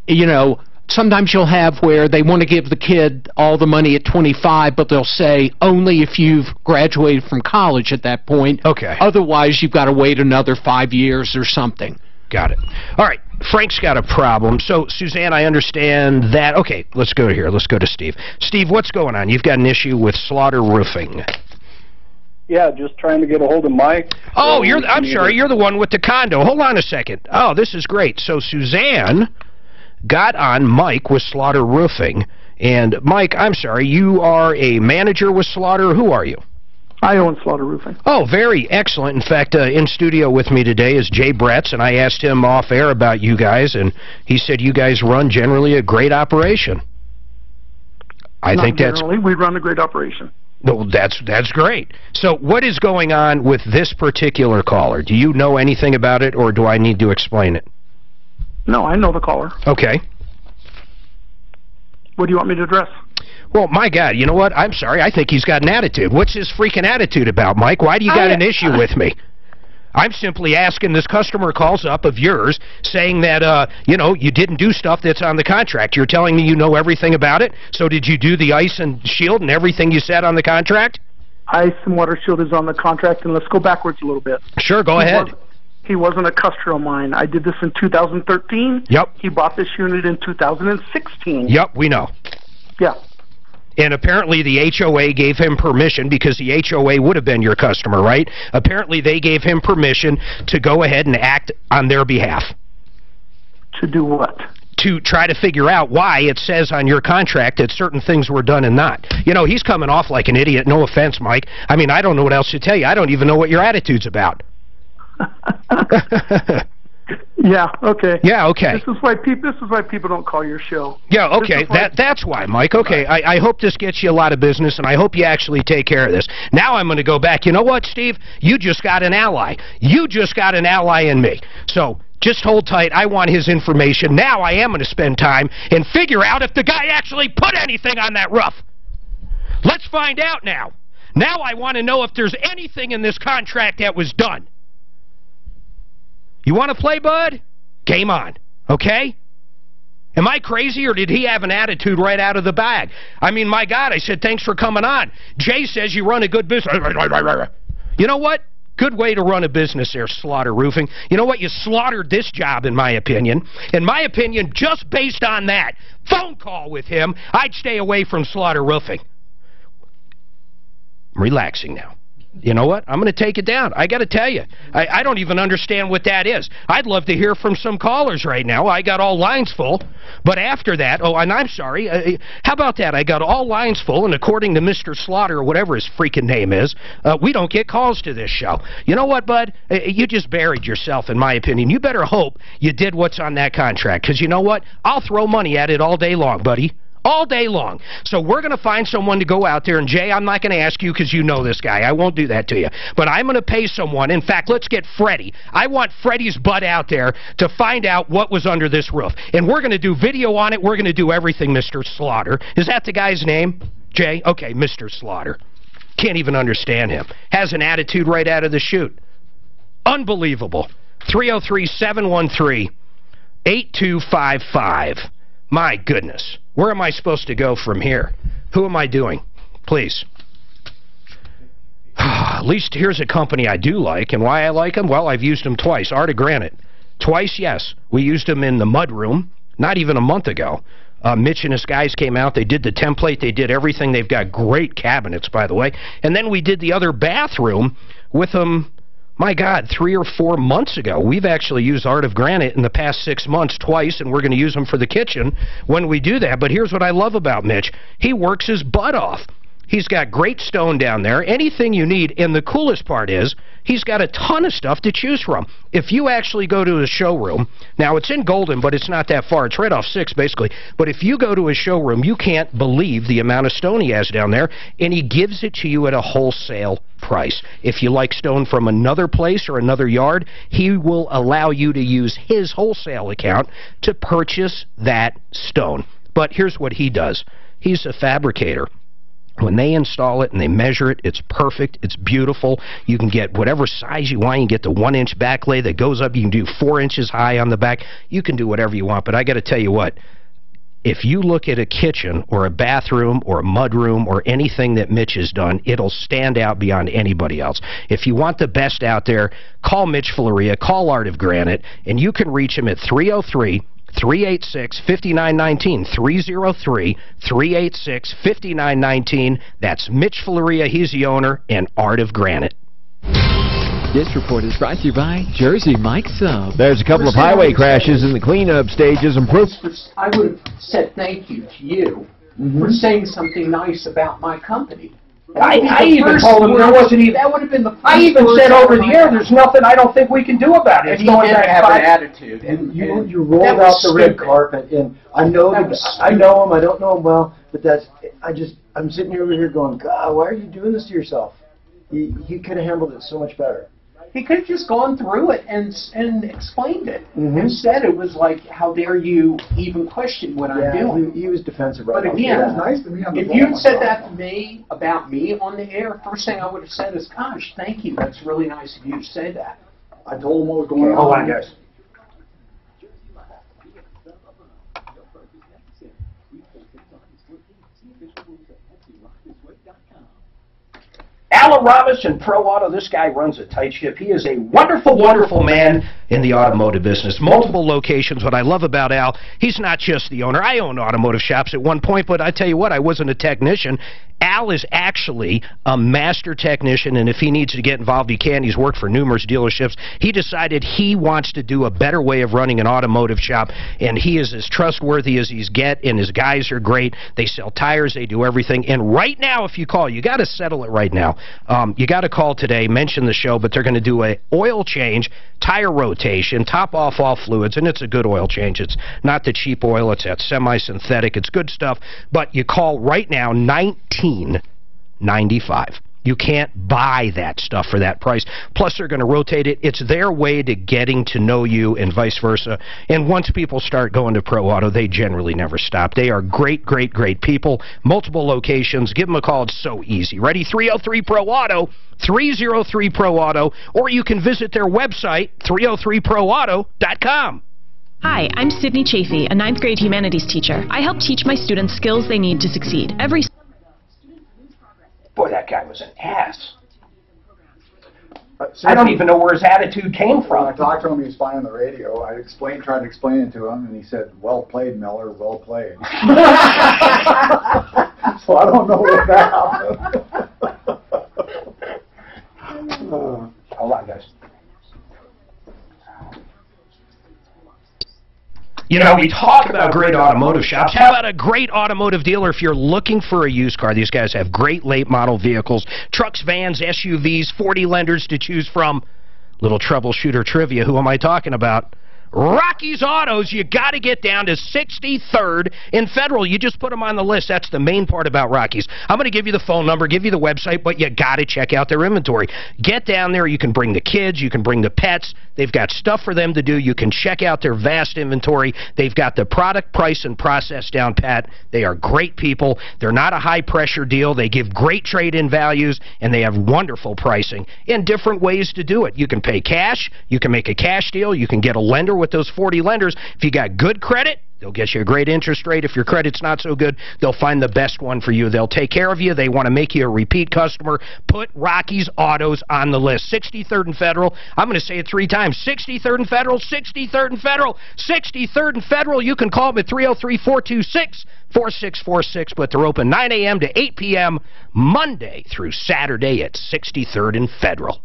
you know, sometimes you'll have where they want to give the kid all the money at 25, but they'll say only if you've graduated from college at that point. Okay. Otherwise, you've got to wait another 5 years or something. Got it. All right. Frank's got a problem. So, Suzanne, I understand that. Okay, let's go here. Let's go to Steve. Steve, what's going on? You've got an issue with Slaughter Roofing. Yeah, just trying to get a hold of Mike. Oh, I'm sorry. You're the one with the condo. Hold on a second. Oh, this is great. So, Suzanne got on Mike with Slaughter Roofing. And, Mike, I'm sorry, you are a manager with Slaughter. Who are you? I own Slaughter Roofing. Oh, very excellent. In fact, in studio with me today is Jay Bretz, and I asked him off air about you guys, and he said you guys run generally a great operation. I think that's... Generally, we run a great operation. No, that's great. So what is going on with this particular caller? Do you know anything about it, or do I need to explain it? No, I know the caller. Okay. What do you want me to address? Well, my God, you know what? I'm sorry. I think he's got an attitude. What's his freaking attitude about, Mike? Why do you got an issue with me? I'm simply asking, this customer calls up of yours saying that, you know, you didn't do stuff that's on the contract. You're telling me you know everything about it? So did you do the ice and shield and everything you said on the contract? Ice and water shield is on the contract, and let's go backwards a little bit. Sure, go ahead. He wasn't a customer of mine. I did this in 2013. Yep. He bought this unit in 2016. Yep, we know. Yeah. And apparently the HOA gave him permission, because the HOA would have been your customer, right? Apparently they gave him permission to go ahead and act on their behalf. To do what? To try to figure out why it says on your contract that certain things were done and not. You know, he's coming off like an idiot. No offense, Mike. I mean, I don't know what else to tell you. I don't even know what your attitude's about. Yeah, okay. Yeah, okay. This is why people don't call your show. Yeah, okay. That's why, Mike. Okay, I hope this gets you a lot of business, and I hope you actually take care of this. Now I'm going to go back. You know what, Steve? You just got an ally. You just got an ally in me. So just hold tight. I want his information. Now I am going to spend time and figure out if the guy actually put anything on that roof. Let's find out now. Now I want to know if there's anything in this contract that was done. You want to play, bud? Game on, okay? Am I crazy, or did he have an attitude right out of the bag? I mean, my God, I said, thanks for coming on. Jay says you run a good business. You know what? Good way to run a business there, Slaughter Roofing. You know what? You slaughtered this job, in my opinion. In my opinion, just based on that phone call with him, I'd stay away from Slaughter Roofing. I'm relaxing now. You know what? I'm going to take it down. I got to tell you, I don't even understand what that is. I'd love to hear from some callers right now. I got all lines full. But after that, oh, and I'm sorry, how about that? I got all lines full, and according to Mr. Slaughter, or whatever his freaking name is, we don't get calls to this show. You know what, bud? You just buried yourself, in my opinion. You better hope you did what's on that contract, because you know what? I'll throw money at it all day long, buddy. All day long. So we're going to find someone to go out there, and Jay, I'm not going to ask you because you know this guy. I won't do that to you. But I'm going to pay someone. In fact, let's get Freddie. I want Freddie's butt out there to find out what was under this roof. And we're going to do video on it. We're going to do everything, Mr. Slaughter. Is that the guy's name? Jay? Okay, Mr. Slaughter. Can't even understand him. Has an attitude right out of the chute. Unbelievable. 303-713-8255. My goodness. Where am I supposed to go from here? Who am I doing? Please. At least here's a company I do like, and why I like them? Well, I've used them twice. Art of Granite. Twice, yes. We used them in the mud room, not even a month ago. Mitch and his guys came out. They did the template. They did everything. They've got great cabinets, by the way. And then we did the other bathroom with them, my God, 3 or 4 months ago. We've actually used Art of Granite in the past 6 months twice, and we're going to use them for the kitchen when we do that. But here's what I love about Mitch. He works his butt off. He's got great stone down there, anything you need, and the coolest part is he's got a ton of stuff to choose from. If you actually go to his showroom, now it's in Golden, but it's not that far. It's right off 6, basically. But if you go to his showroom, you can't believe the amount of stone he has down there, and he gives it to you at a wholesale price. If you like stone from another place or another yard, he will allow you to use his wholesale account to purchase that stone. But here's what he does. He's a fabricator. When they install it and they measure it, it's perfect, it's beautiful. You can get whatever size you want. You can get the 1-inch backlay that goes up. You can do 4 inches high on the back. You can do whatever you want. But I got to tell you what, if you look at a kitchen or a bathroom or a mudroom or anything that Mitch has done, it'll stand out beyond anybody else. If you want the best out there, call Mitch Floria, call Art of Granite, and you can reach him at 303-386-5919, 303-386-5919. That's Mitch Floria. He's the owner, and Art of Granite. This report is brought to you by Jersey Mike Sub. There's a couple of highway crashes in the cleanup stages and proof. I would have said thank you to you for saying something nice about my company. I even told him there wasn't even. That would have been the. I even said over the air, "There's nothing I don't think we can do about it." And he did have an attitude. You rolled out the red carpet, and I know I know him. I don't know him well, but I'm sitting over here going, God, why are you doing this to yourself? He could have handled it so much better. He could have just gone through it and explained it. Instead, it was like, how dare you even question what I'm doing? He was defensive right But off. again, Yeah. Nice to me on the if phone. you had said that to me, about me on the air, first thing I would have said is, gosh, thank you. That's really nice of you to say that. I told him what was going on. Hold on, guys. Alan Robinson, Pro Auto, this guy runs a tight ship. He is a wonderful, wonderful man in the automotive business. Multiple locations. What I love about Al, he's not just the owner. I owned automotive shops at one point, but I tell you what, I wasn't a technician. Al is actually a master technician, and if he needs to get involved, he can. He's worked for numerous dealerships. He decided he wants to do a better way of running an automotive shop, and he is as trustworthy as he's get, and his guys are great. They sell tires. They do everything. And right now, if you call, you got to settle it right now. You got to call today, mention the show, but they're going to do a oil change, tire rotation, top off all fluids, and it's a good oil change. It's not the cheap oil. It's that semi-synthetic. It's good stuff. But you call right now, $19.95. You can't buy that stuff for that price. Plus, they're going to rotate it. It's their way to getting to know you and vice versa. And once people start going to Pro Auto, they generally never stop. They are great, great, great people. Multiple locations. Give them a call. It's so easy. Ready? 303-PRO-AUTO, 303-PRO-AUTO, or you can visit their website, 303proauto.com. Hi, I'm Sydney Chafee, a 9th grade humanities teacher. I help teach my students skills they need to succeed. Boy, that guy was an ass. I don't even know where his attitude came from. When I talked to him, he was fine on the radio. I tried to explain it to him, and he said, "Well played, Miller, well played." So I don't know what that happened. Hold on, guys. You know, we talk about great automotive shops. How about a great automotive dealer if you're looking for a used car? These guys have great late model vehicles, trucks, vans, SUVs, 40 lenders to choose from. Little troubleshooter trivia. Who am I talking about? Rocky's Autos. You got to get down to 63rd in Federal. You just put them on the list. That's the main part about Rocky's. I'm going to give you the phone number, give you the website, but you got to check out their inventory. Get down there. You can bring the kids. You can bring the pets. They've got stuff for them to do. You can check out their vast inventory. They've got the product, price, and process down pat. They are great people. They're not a high-pressure deal. They give great trade-in values, and they have wonderful pricing and different ways to do it. You can pay cash. You can make a cash deal. You can get a lender with those 40 lenders. If you got good credit, They'll get you a great interest rate. If your credit's not so good, they'll find the best one for you. They'll take care of you. They want to make you a repeat customer. Put Rocky's Autos on the list. 63rd and Federal. I'm going to say it 3 times. 63rd and Federal, 63rd and Federal, 63rd and Federal. You can call them at 303-426-4646, but they're open 9 a.m. to 8 p.m. Monday through Saturday at 63rd and Federal.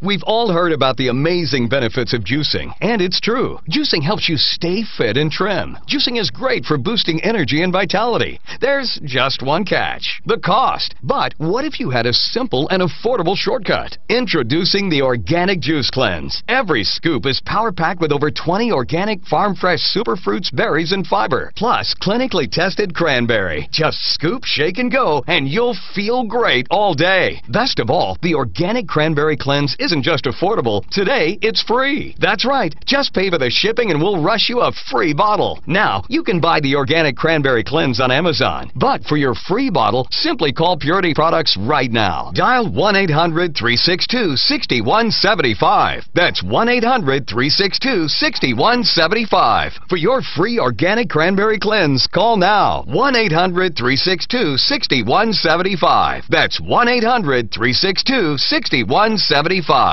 We've all heard about the amazing benefits of juicing, and it's true. Juicing helps you stay fit and trim. Juicing is great for boosting energy and vitality. There's just one catch: the cost. But what if you had a simple and affordable shortcut? Introducing the Organic Juice Cleanse. Every scoop is power-packed with over 20 organic farm-fresh superfruits, berries, and fiber, plus clinically tested cranberry. Just scoop, shake, and go, and you'll feel great all day. Best of all, the Organic Cranberry Cleanse isn't just affordable. Today, it's free. That's right. Just pay for the shipping and we'll rush you a free bottle. Now, you can buy the Organic Cranberry Cleanse on Amazon. But for your free bottle, simply call Purity Products right now. Dial 1-800-362-6175. That's 1-800-362-6175. For your free Organic Cranberry Cleanse, call now. 1-800-362-6175. That's 1-800-362-6175.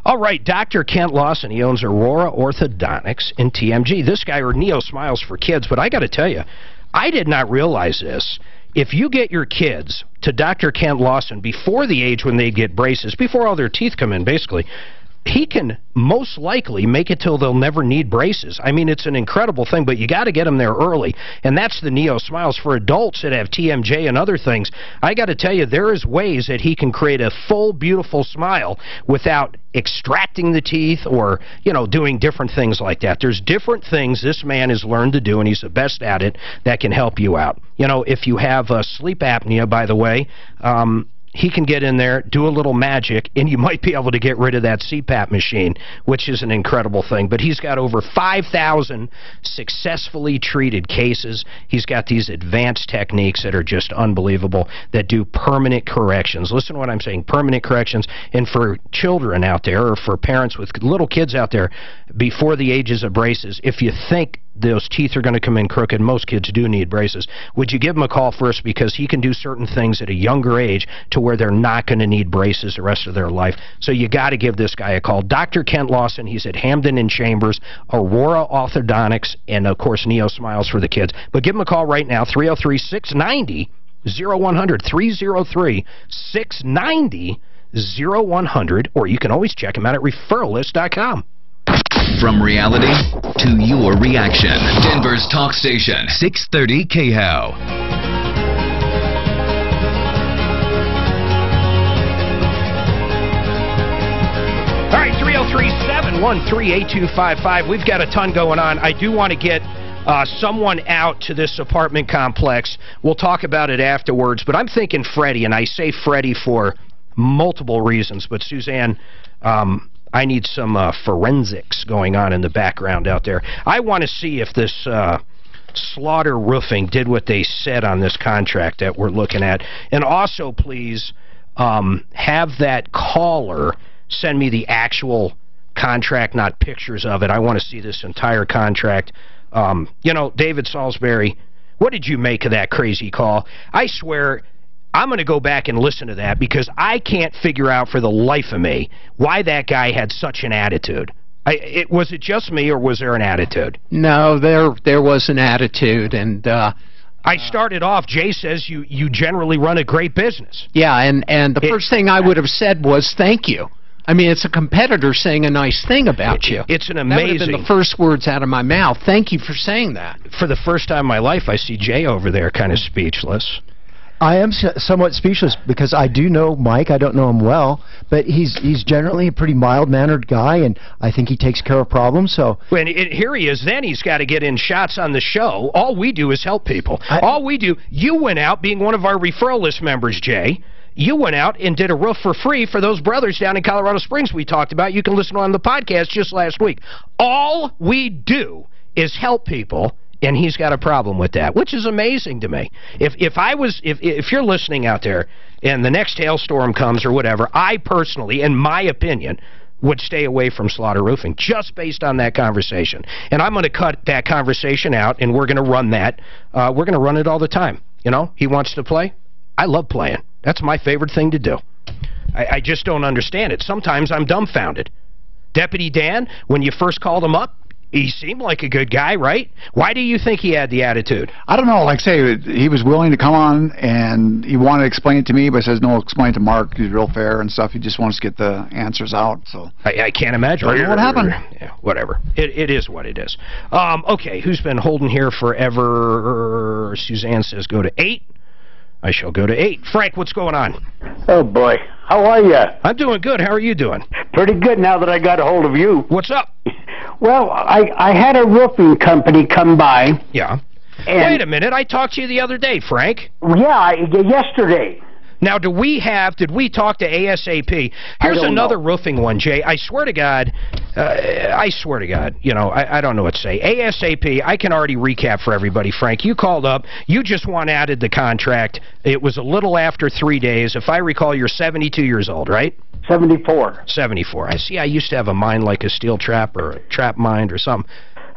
All right, Dr. Kent Lawson, he owns Aurora Orthodontics in TMG. This guy, or Neo Smiles for Kids, but I got to tell you, I did not realize this. If you get your kids to Dr. Kent Lawson before the age when they get braces, before all their teeth come in, basically, he can most likely make it till they'll never need braces. I mean, it's an incredible thing, but you got to get them there early. And that's the Neo Smiles for adults that have TMJ and other things. I got to tell you, there is ways that he can create a full, beautiful smile without extracting the teeth or, you know, doing different things like that. There's different things this man has learned to do, and he's the best at it, that can help you out. You know, if you have sleep apnea, by the way, he can get in there, do a little magic, and you might be able to get rid of that CPAP machine, which is an incredible thing. But he's got over 5,000 successfully treated cases. He's got these advanced techniques that are just unbelievable that do permanent corrections. Listen to what I'm saying, permanent corrections. And for children out there, or for parents with little kids out there, before the ages of braces, if you think those teeth are going to come in crooked, most kids do need braces, would you give him a call first, because he can do certain things at a younger age to where they're not going to need braces the rest of their life. So you got to give this guy a call. Dr. Kent Lawson, he's at Hamden and Chambers, Aurora Orthodontics, and of course Neo Smiles for the Kids. But give him a call right now, 303-690-0100, 303-690-0100, or you can always check him out at referralist.com. From reality to your reaction. Denver's talk station, 630 KHOW. All right, 303-713-8255. We've got a ton going on. I do want to get someone out to this apartment complex. We'll talk about it afterwards, but I'm thinking Freddie, and I say Freddie for multiple reasons, but Suzanne, I need some forensics going on in the background out there. I want to see if this Slaughter Roofing did what they said on this contract that we're looking at. And also, please, have that caller send me the actual contract, not pictures of it. I want to see this entire contract. You know, David Salisbury, what did you make of that crazy call? I swear, I'm going to go back and listen to that, because I can't figure out for the life of me why that guy had such an attitude. Was it just me, or was there an attitude? No, there was an attitude, and I started off, Jay says you generally run a great business. Yeah, and the first thing I would have said was thank you. I mean, it's a competitor saying a nice thing about you. It's an amazing... That would have been the first words out of my mouth. Thank you for saying that. For the first time in my life, I see Jay over there kind of speechless. I am somewhat speechless, because I do know Mike. I don't know him well, but he's generally a pretty mild-mannered guy, and I think he takes care of problems. So when here he is, then he's got to get in shots on the show. All we do is help people. All we do, you went out being one of our referral list members, Jay. You went out and did a roof for free for those brothers down in Colorado Springs we talked about. You can listen on the podcast just last week. All we do is help people. And he's got a problem with that, which is amazing to me. If you're listening out there and the next hailstorm comes or whatever, I personally, in my opinion, would stay away from Slaughter Roofing, just based on that conversation. And I'm going to cut that conversation out, and we're going to run that. We're going to run it all the time. You know, he wants to play. I love playing. That's my favorite thing to do. I just don't understand it. Sometimes I'm dumbfounded. Deputy Dan, when you first called him up, he seemed like a good guy, right? Why do you think he had the attitude? I don't know. Like I say, he was willing to come on, and he wanted to explain it to me, but says, no, explain it to Mark. He's real fair and stuff. He just wants to get the answers out. So I can't imagine. I don't know what happened. Yeah, whatever. It is what it is. Okay, who's been holding here forever? Suzanne says go to 8. I shall go to 8. Frank, what's going on? Oh, boy. How are you? I'm doing good. How are you doing? Pretty good now that I got a hold of you. What's up? Well, I had a roofing company come by. Yeah. Wait a minute. I talked to you the other day, Frank. Yeah, yesterday. Now, did we talk to ASAP? Here's another roofing one, Jay. I swear to God, you know, I don't know what to say. ASAP, I can already recap for everybody, Frank. You called up. You just added the contract. It was a little after 3 days. If I recall, you're 72 years old, right? 74. 74. I see. I used to have a mind like a steel trap or a trap mind or something.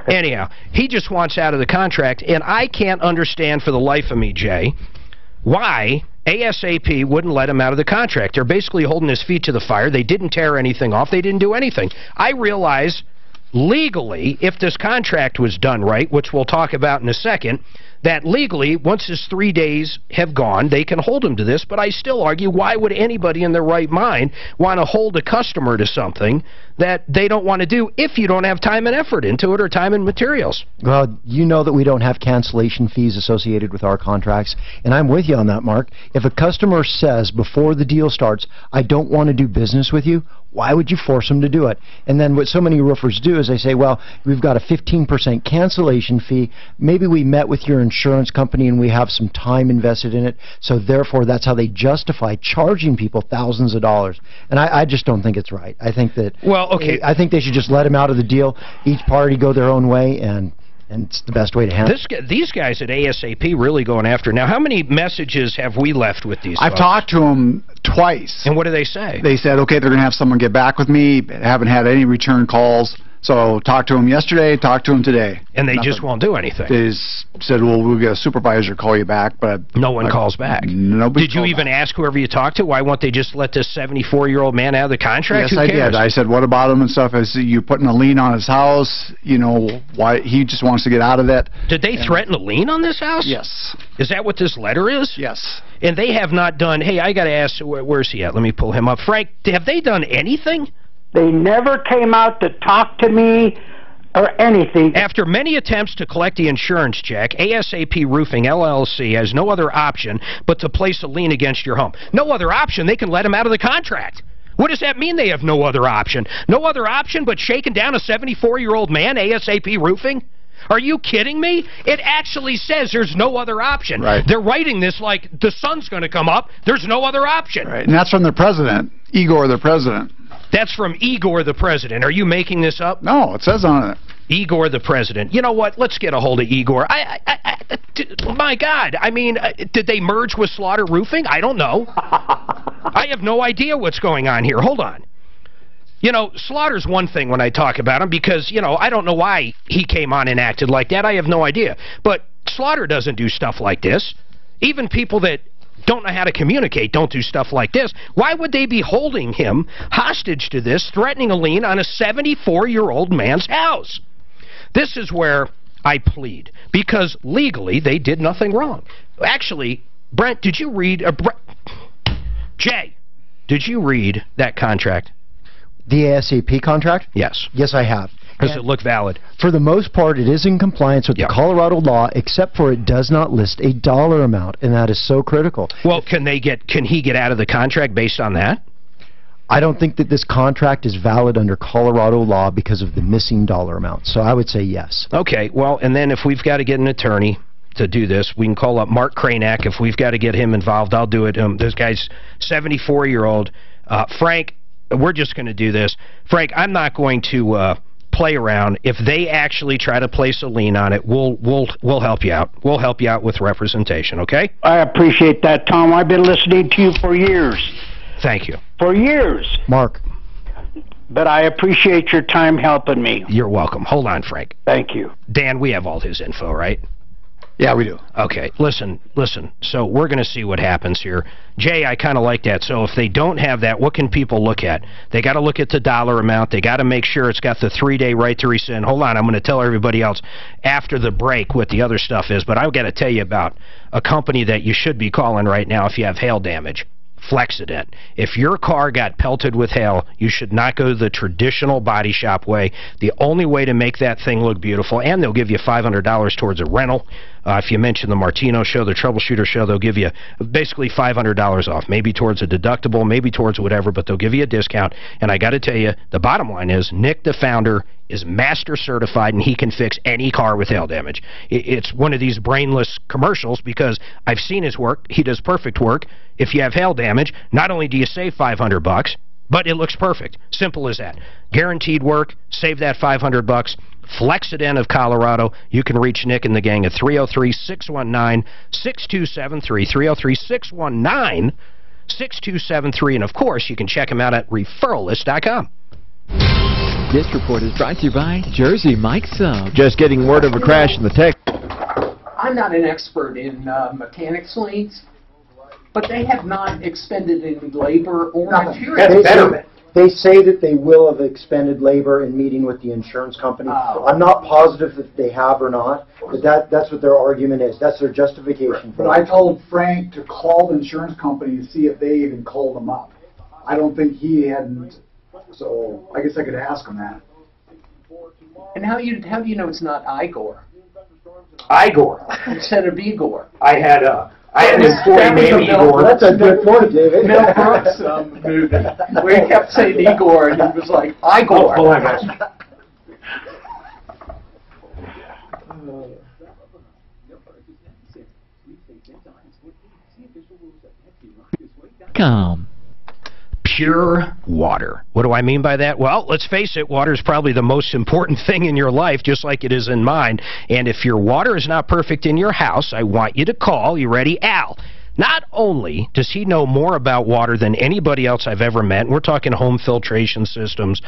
Anyhow, he just wants out of the contract, and I can't understand for the life of me, Jay, why ASAP wouldn't let him out of the contract. They're basically holding his feet to the fire. They didn't tear anything off. They didn't do anything. I realize legally, if this contract was done right, which we'll talk about in a second, that legally, once his 3 days have gone, they can hold him to this, but I still argue, why would anybody in their right mind want to hold a customer to something that they don't want to do if you don't have time and effort into it or time and materials? Well, you know that we don't have cancellation fees associated with our contracts, and I'm with you on that, Mark. If a customer says before the deal starts, I don't want to do business with you, why would you force them to do it? And then what so many roofers do is they say, well, we've got a 15% cancellation fee. Maybe we met with your insurance company and we have some time invested in it, so therefore that's how they justify charging people thousands of dollars. And I just don't think it's right. I think that I think they should just let him out of the deal, each party go their own way, and it's the best way to handle it. These guys at ASAP really going after. Now, how many messages have we left with these I've folks? talked to them twice. And what do they say? They said, okay, they're going to have someone get back with me. Haven't had any return calls. So talked to them yesterday, talked to them today. And they just won't do anything. They said, well, we'll get a supervisor to call you back, but no one calls back. Nobody. Did you even ask whoever you talked to, why won't they just let this 74-year-old man out of the contract? Yes, I did. I said, what about him and stuff? I said, you're putting a lien on his house. You know, why he just wants to get out of that. Did they threaten a lien on this house? Yes. Is that what this letter is? Yes. And they have not done, hey, I got to ask, where's he at? Let me pull him up. Frank, have they done anything? They never came out to talk to me or anything. After many attempts to collect the insurance check, ASAP Roofing, LLC, has no other option but to place a lien against your home. No other option. They can let him out of the contract. What does that mean, they have no other option? No other option but shaking down a 74-year-old man, ASAP Roofing? Are you kidding me? It actually says there's no other option. Right. They're writing this like the sun's going to come up. There's no other option. Right. And that's from the president, Igor the president. That's from Igor the president. Are you making this up? No, it says on it. Igor the president. You know what? Let's get a hold of Igor. My God. I mean, did they merge with Slaughter Roofing? I don't know. I have no idea what's going on here. Hold on. You know, Slaughter's one thing when I talk about him because, you know, I don't know why he came on and acted like that. I have no idea. But Slaughter doesn't do stuff like this. Even people that don't know how to communicate don't do stuff like this. Why would they be holding him hostage to this, threatening a lien on a 74-year-old man's house? This is where I plead, because legally they did nothing wrong. Actually, Brent, did you read... Jay, did you read that contract? The ASAP contract? Yes. Yes, I have. Does it look valid? For the most part, it is in compliance with the Colorado law, except for it does not list a dollar amount, and that is so critical. Well, can he get out of the contract based on that? I don't think that this contract is valid under Colorado law because of the missing dollar amount, so I would say yes. Okay, well, and then if we've got to get an attorney to do this, we can call up Mark Kranak. If we've got to get him involved, I'll do it. This guy's 74-year-old. Frank, we're just going to do this. Frank, I'm not going to play around. If they actually try to place a lien on it, we'll help you out. We'll help you out with representation, okay? I appreciate that, Tom. I've been listening to you for years. Thank you. For years. Mark. but I appreciate your time helping me. You're welcome. Hold on, Frank. Thank you. Dan, we have all his info, right? Yeah, we do. Okay, listen. So we're going to see what happens here. Jay, I kind of like that. So if they don't have that, what can people look at? They got to look at the dollar amount. They got to make sure it's got the 3-day right to rescind. Hold on, I'm going to tell everybody else after the break what the other stuff is, but I've got to tell you about a company that you should be calling right now if you have hail damage. Flexident. If your car got pelted with hail, you should not go the traditional body shop way. The only way to make that thing look beautiful, and they'll give you $500 towards a rental. If you mention the Martino show, the Troubleshooter show, they'll give you basically $500 off, maybe towards a deductible, maybe towards whatever, but they'll give you a discount. And I got to tell you, the bottom line is Nick, the founder, is master certified, and he can fix any car with hail damage. It's one of these brainless commercials because I've seen his work. He does perfect work. If you have hail damage, not only do you save $500, but it looks perfect. Simple as that. Guaranteed work. Save that $500. Flexident of Colorado. You can reach Nick and the gang at 303-619-6273. 303-619-6273. And, of course, you can check him out at referralist.com. This report is brought to you by Jersey Mike Sub. Just getting word of a crash in the tech. I'm not an expert in mechanics liens, but they have not expended any labor or material. They say that they will have expended labor in meeting with the insurance company. I'm not positive that they have or not, but that's what their argument is. That's their justification for But it. I told Frank to call the insurance company and see if they even called them up. I don't think he hadn't, so I guess I could ask him that. And how do you know it's not Igor? Igor. Instead of Igor. I had an employee named Igor. That's a good point, David. Mel Brooks movie where he kept saying Igor and he was like, Igor. Hold on, guys. Come. Pure water. What do I mean by that? Well, let's face it, water is probably the most important thing in your life, just like it is in mine. And if your water is not perfect in your house, I want you to call, you ready, Al. Not only does he know more about water than anybody else I've ever met, and we're talking home filtration systems,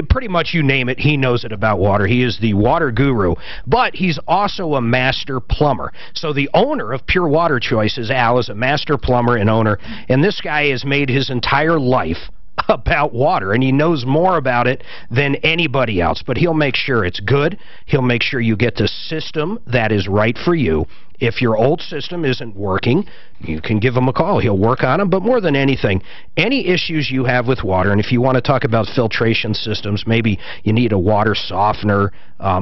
pretty much you name it, he knows it about water. He is the water guru, but he's also a master plumber. So the owner of Pure Water Choices, Al, is a master plumber and owner, and this guy has made his entire life about water, and he knows more about it than anybody else, but he'll make sure it's good. He'll make sure you get the system that is right for you. If your old system isn't working, you can give him a call. He'll work on them, but more than anything, any issues you have with water, and if you want to talk about filtration systems, maybe you need a water softener,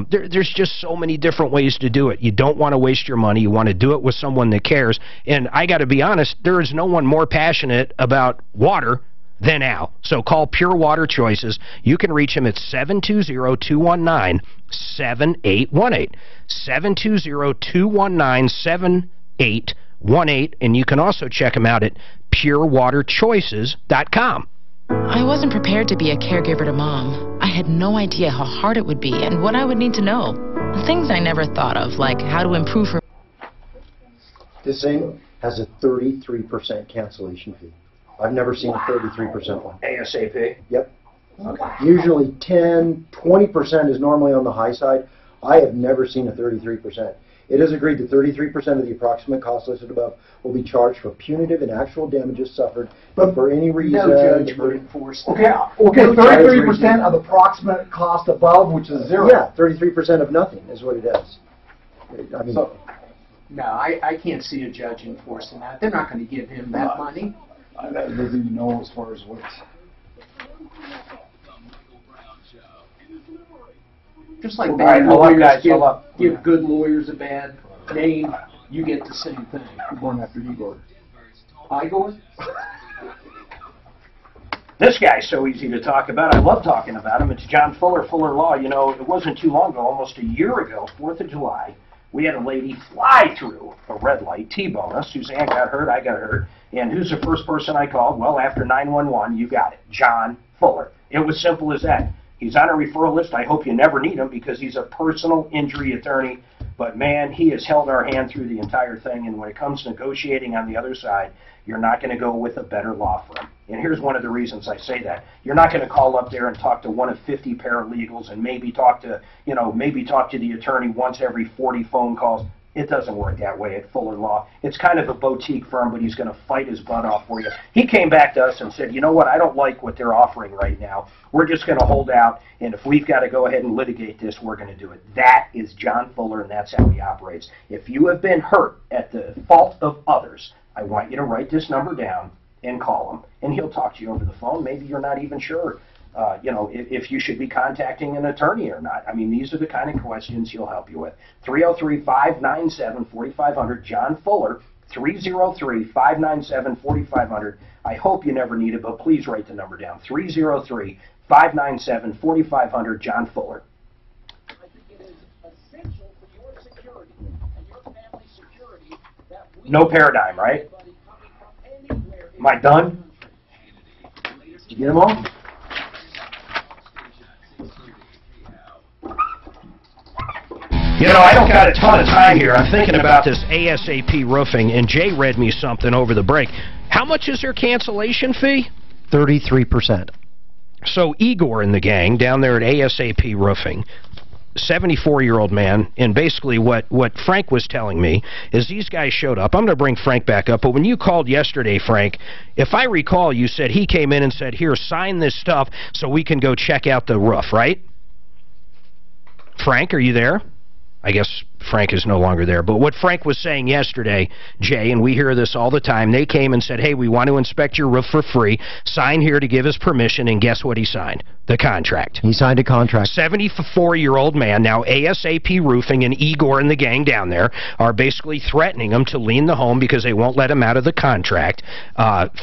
there's just so many different ways to do it. You don't want to waste your money. You want to do it with someone that cares, and I got to be honest, there is no one more passionate about water than Al. So call Pure Water Choices. You can reach him at 720-219-7818. 720-219-7818. And you can also check him out at purewaterchoices.com. I wasn't prepared to be a caregiver to Mom. I had no idea how hard it would be and what I would need to know. Things I never thought of, like how to improve her. This thing has a 33% cancellation fee. I've never seen a 33% one. ASAP? Yep. Okay. Usually 10, 20% is normally on the high side. I have never seen a 33%. It is agreed that 33% of the approximate cost listed above will be charged for punitive and actual damages suffered, but for any reason. No judge would enforce that. Okay, 33% of the approximate cost above, which is zero. Yeah, 33% of nothing is what it is. I mean, no, I can't see a judge enforcing that. They're not going to give him that money. That doesn't even know as far as what. Just like Right, bad hold up, lawyers guys, hold up. give good lawyers a bad name, you get the same thing. I'm going after Igor. Igor? This guy's so easy to talk about. I love talking about him. It's John Fuller, Fuller Law. You know, it wasn't too long ago, almost a year ago, 4th of July, we had a lady fly through a red light, T-bone us. Suzanne got hurt, I got hurt. And who's the first person I called? Well, after 911, you got it. John Fuller. It was simple as that. He's on a referral list. I hope you never need him because he's a personal injury attorney. But, man, he has held our hand through the entire thing. And when it comes to negotiating on the other side, you're not going to go with a better law firm. And here's one of the reasons I say that. You're not going to call up there and talk to one of 50 paralegals and maybe talk to the attorney once every 40 phone calls. It doesn't work that way at Fuller Law. It's kind of a boutique firm, but he's going to fight his butt off for you. He came back to us and said, you know what, I don't like what they're offering right now. We're just going to hold out, and if we've got to go ahead and litigate this, we're going to do it. That is John Fuller, and that's how he operates. If you have been hurt at the fault of others, I want you to write this number down and call him, and he'll talk to you over the phone. Maybe you're not even sure if you should be contacting an attorney or not. I mean, these are the kind of questions he'll help you with. 303-597-4500, John Fuller, 303-597-4500. I hope you never need it, but please write the number down. 303-597-4500, John Fuller. No paradigm, right? Am I done? Did you get them all? You know, I don't got a ton of time here. I'm thinking about this ASAP roofing, and Jay read me something over the break. How much is their cancellation fee? 33%. So Igor and the gang down there at ASAP Roofing, 74-year-old man, and basically what Frank was telling me is these guys showed up. I'm going to bring Frank back up, but when you called yesterday, Frank, if I recall, you said he came in and said, here, sign this stuff so we can go check out the roof, right? Frank, are you there? I guess Frank is no longer there. But what Frank was saying yesterday, Jay, and we hear this all the time, they came and said, hey, we want to inspect your roof for free. Sign here to give us permission, and guess what he signed? The contract. He signed a contract. 74-year-old man, now ASAP Roofing, and Igor and the gang down there are basically threatening him to lien the home because they won't let him out of the contract.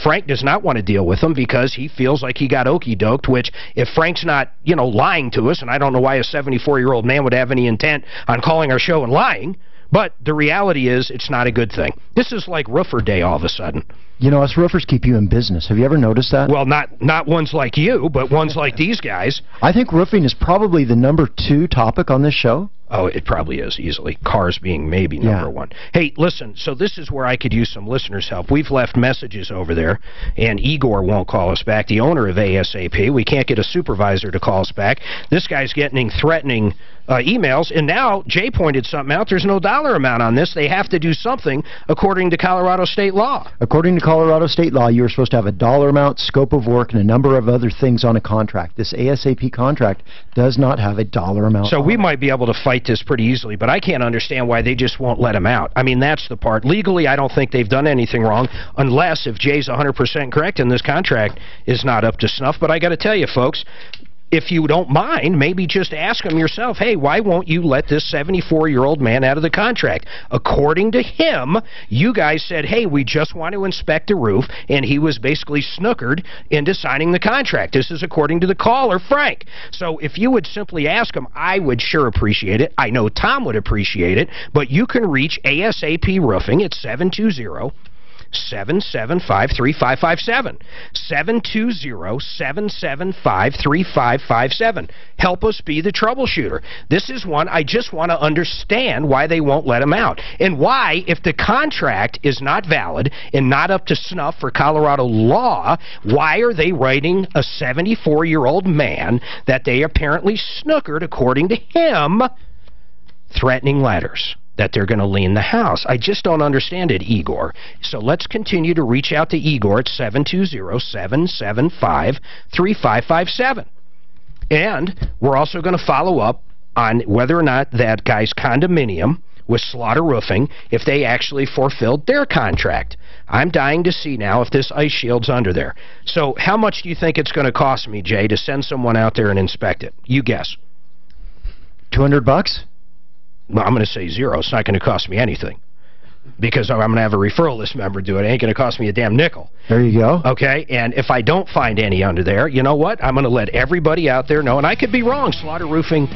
Frank does not want to deal with them because he feels like he got okey-doked, which if Frank's not, lying to us, and I don't know why a 74-year-old man would have any intent on calling our show and lying, but the reality is it's not a good thing. This is like Roofer Day all of a sudden. Us roofers keep you in business. Have you ever noticed that? Well, not ones like you, but ones like these guys. I think roofing is probably the #2 topic on this show. Oh, it probably is, easily. Cars being maybe number one. Hey, listen, so this is where I could use some listeners' help. We've left messages over there, and Igor won't call us back, the owner of ASAP. We can't get a supervisor to call us back. This guy's getting threatening emails, and now Jay pointed something out. There's no dollar amount on this. They have to do something according to Colorado state law. According to Colorado state law, you are supposed to have a dollar amount, scope of work, and a number of other things on a contract. This ASAP contract does not have a dollar amount. So we might be able to fight this pretty easily, but I can't understand why they just won't let him out. I mean, that's the part. Legally, I don't think they've done anything wrong, unless if Jay's 100% correct and this contract is not up to snuff. But I got to tell you, folks, if you don't mind, maybe just ask him yourself, hey, why won't you let this 74-year-old man out of the contract? According to him, you guys said, hey, we just want to inspect the roof, and he was basically snookered into signing the contract. This is according to the caller, Frank. So if you would simply ask him, I would sure appreciate it. I know Tom would appreciate it, but you can reach ASAP Roofing at 720-775-3557. 720-775-3557. Help us be the troubleshooter. This is one I just want to understand why they won't let him out. And why, if the contract is not valid and not up to snuff for Colorado law, why are they writing a 74-year-old man that they apparently snookered, according to him, threatening letters that they're going to lien the house? I just don't understand it, Igor. So let's continue to reach out to Igor at 720-775-3557. And we're also going to follow up on whether or not that guy's condominium with Slaughter Roofing, if they actually fulfilled their contract. I'm dying to see now if this ice shield's under there. So how much do you think it's going to cost me, Jay, to send someone out there and inspect it? You guess. $200? Well, I'm going to say zero. It's not going to cost me anything. Because I'm going to have a referral list member do it. It ain't going to cost me a damn nickel. There you go. Okay? And if I don't find any under there, you know what? I'm going to let everybody out there know. And I could be wrong. Slaughter Roofing,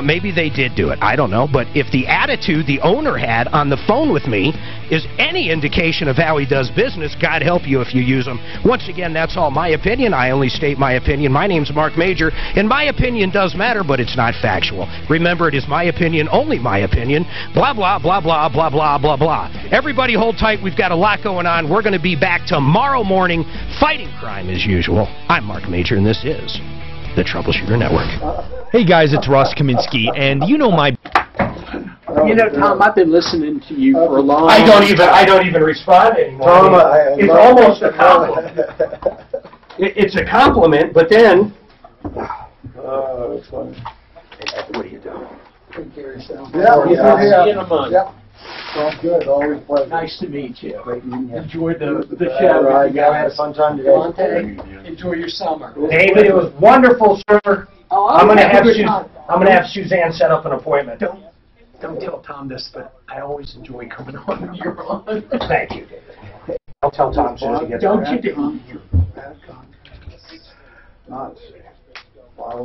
maybe they did do it. I don't know. But if the attitude the owner had on the phone with me is any indication of how he does business, God help you if you use them. Once again, that's all my opinion. I only state my opinion. My name's Mark Major, and my opinion does matter, but it's not factual. Remember, it is my opinion, only my opinion. Blah, blah, blah, blah, blah, blah, blah, blah. Everybody hold tight. We've got a lot going on. We're going to be back tomorrow morning fighting crime as usual. I'm Mark Major, and this is the Troubleshooter Network. Hey guys, it's Ross Kaminsky, and you know my... You know, Tom, I've been listening to you for a long I don't even respond anymore. Tom, It's almost a compliment. It's a compliment, but then... Oh, that's funny. What are you doing? Take care of yourself. See you in a month. Yep. Sounds good. Always pleasure. Nice to meet you. Enjoy the All show. right, you guys. Had a guys. fun time today. Monte, enjoy your summer. David, it was wonderful, sir. Oh, I'm going to have a good time. Suzanne set up an appointment. Don't tell Tom this, but I always enjoy coming on when you're on. Thank you, David. I'll tell Tom as soon as he gets Don't back. you dare.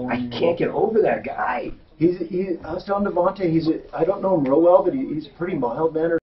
I can't get over that guy. I was telling Devontae, I don't know him real well, but he's a pretty mild-mannered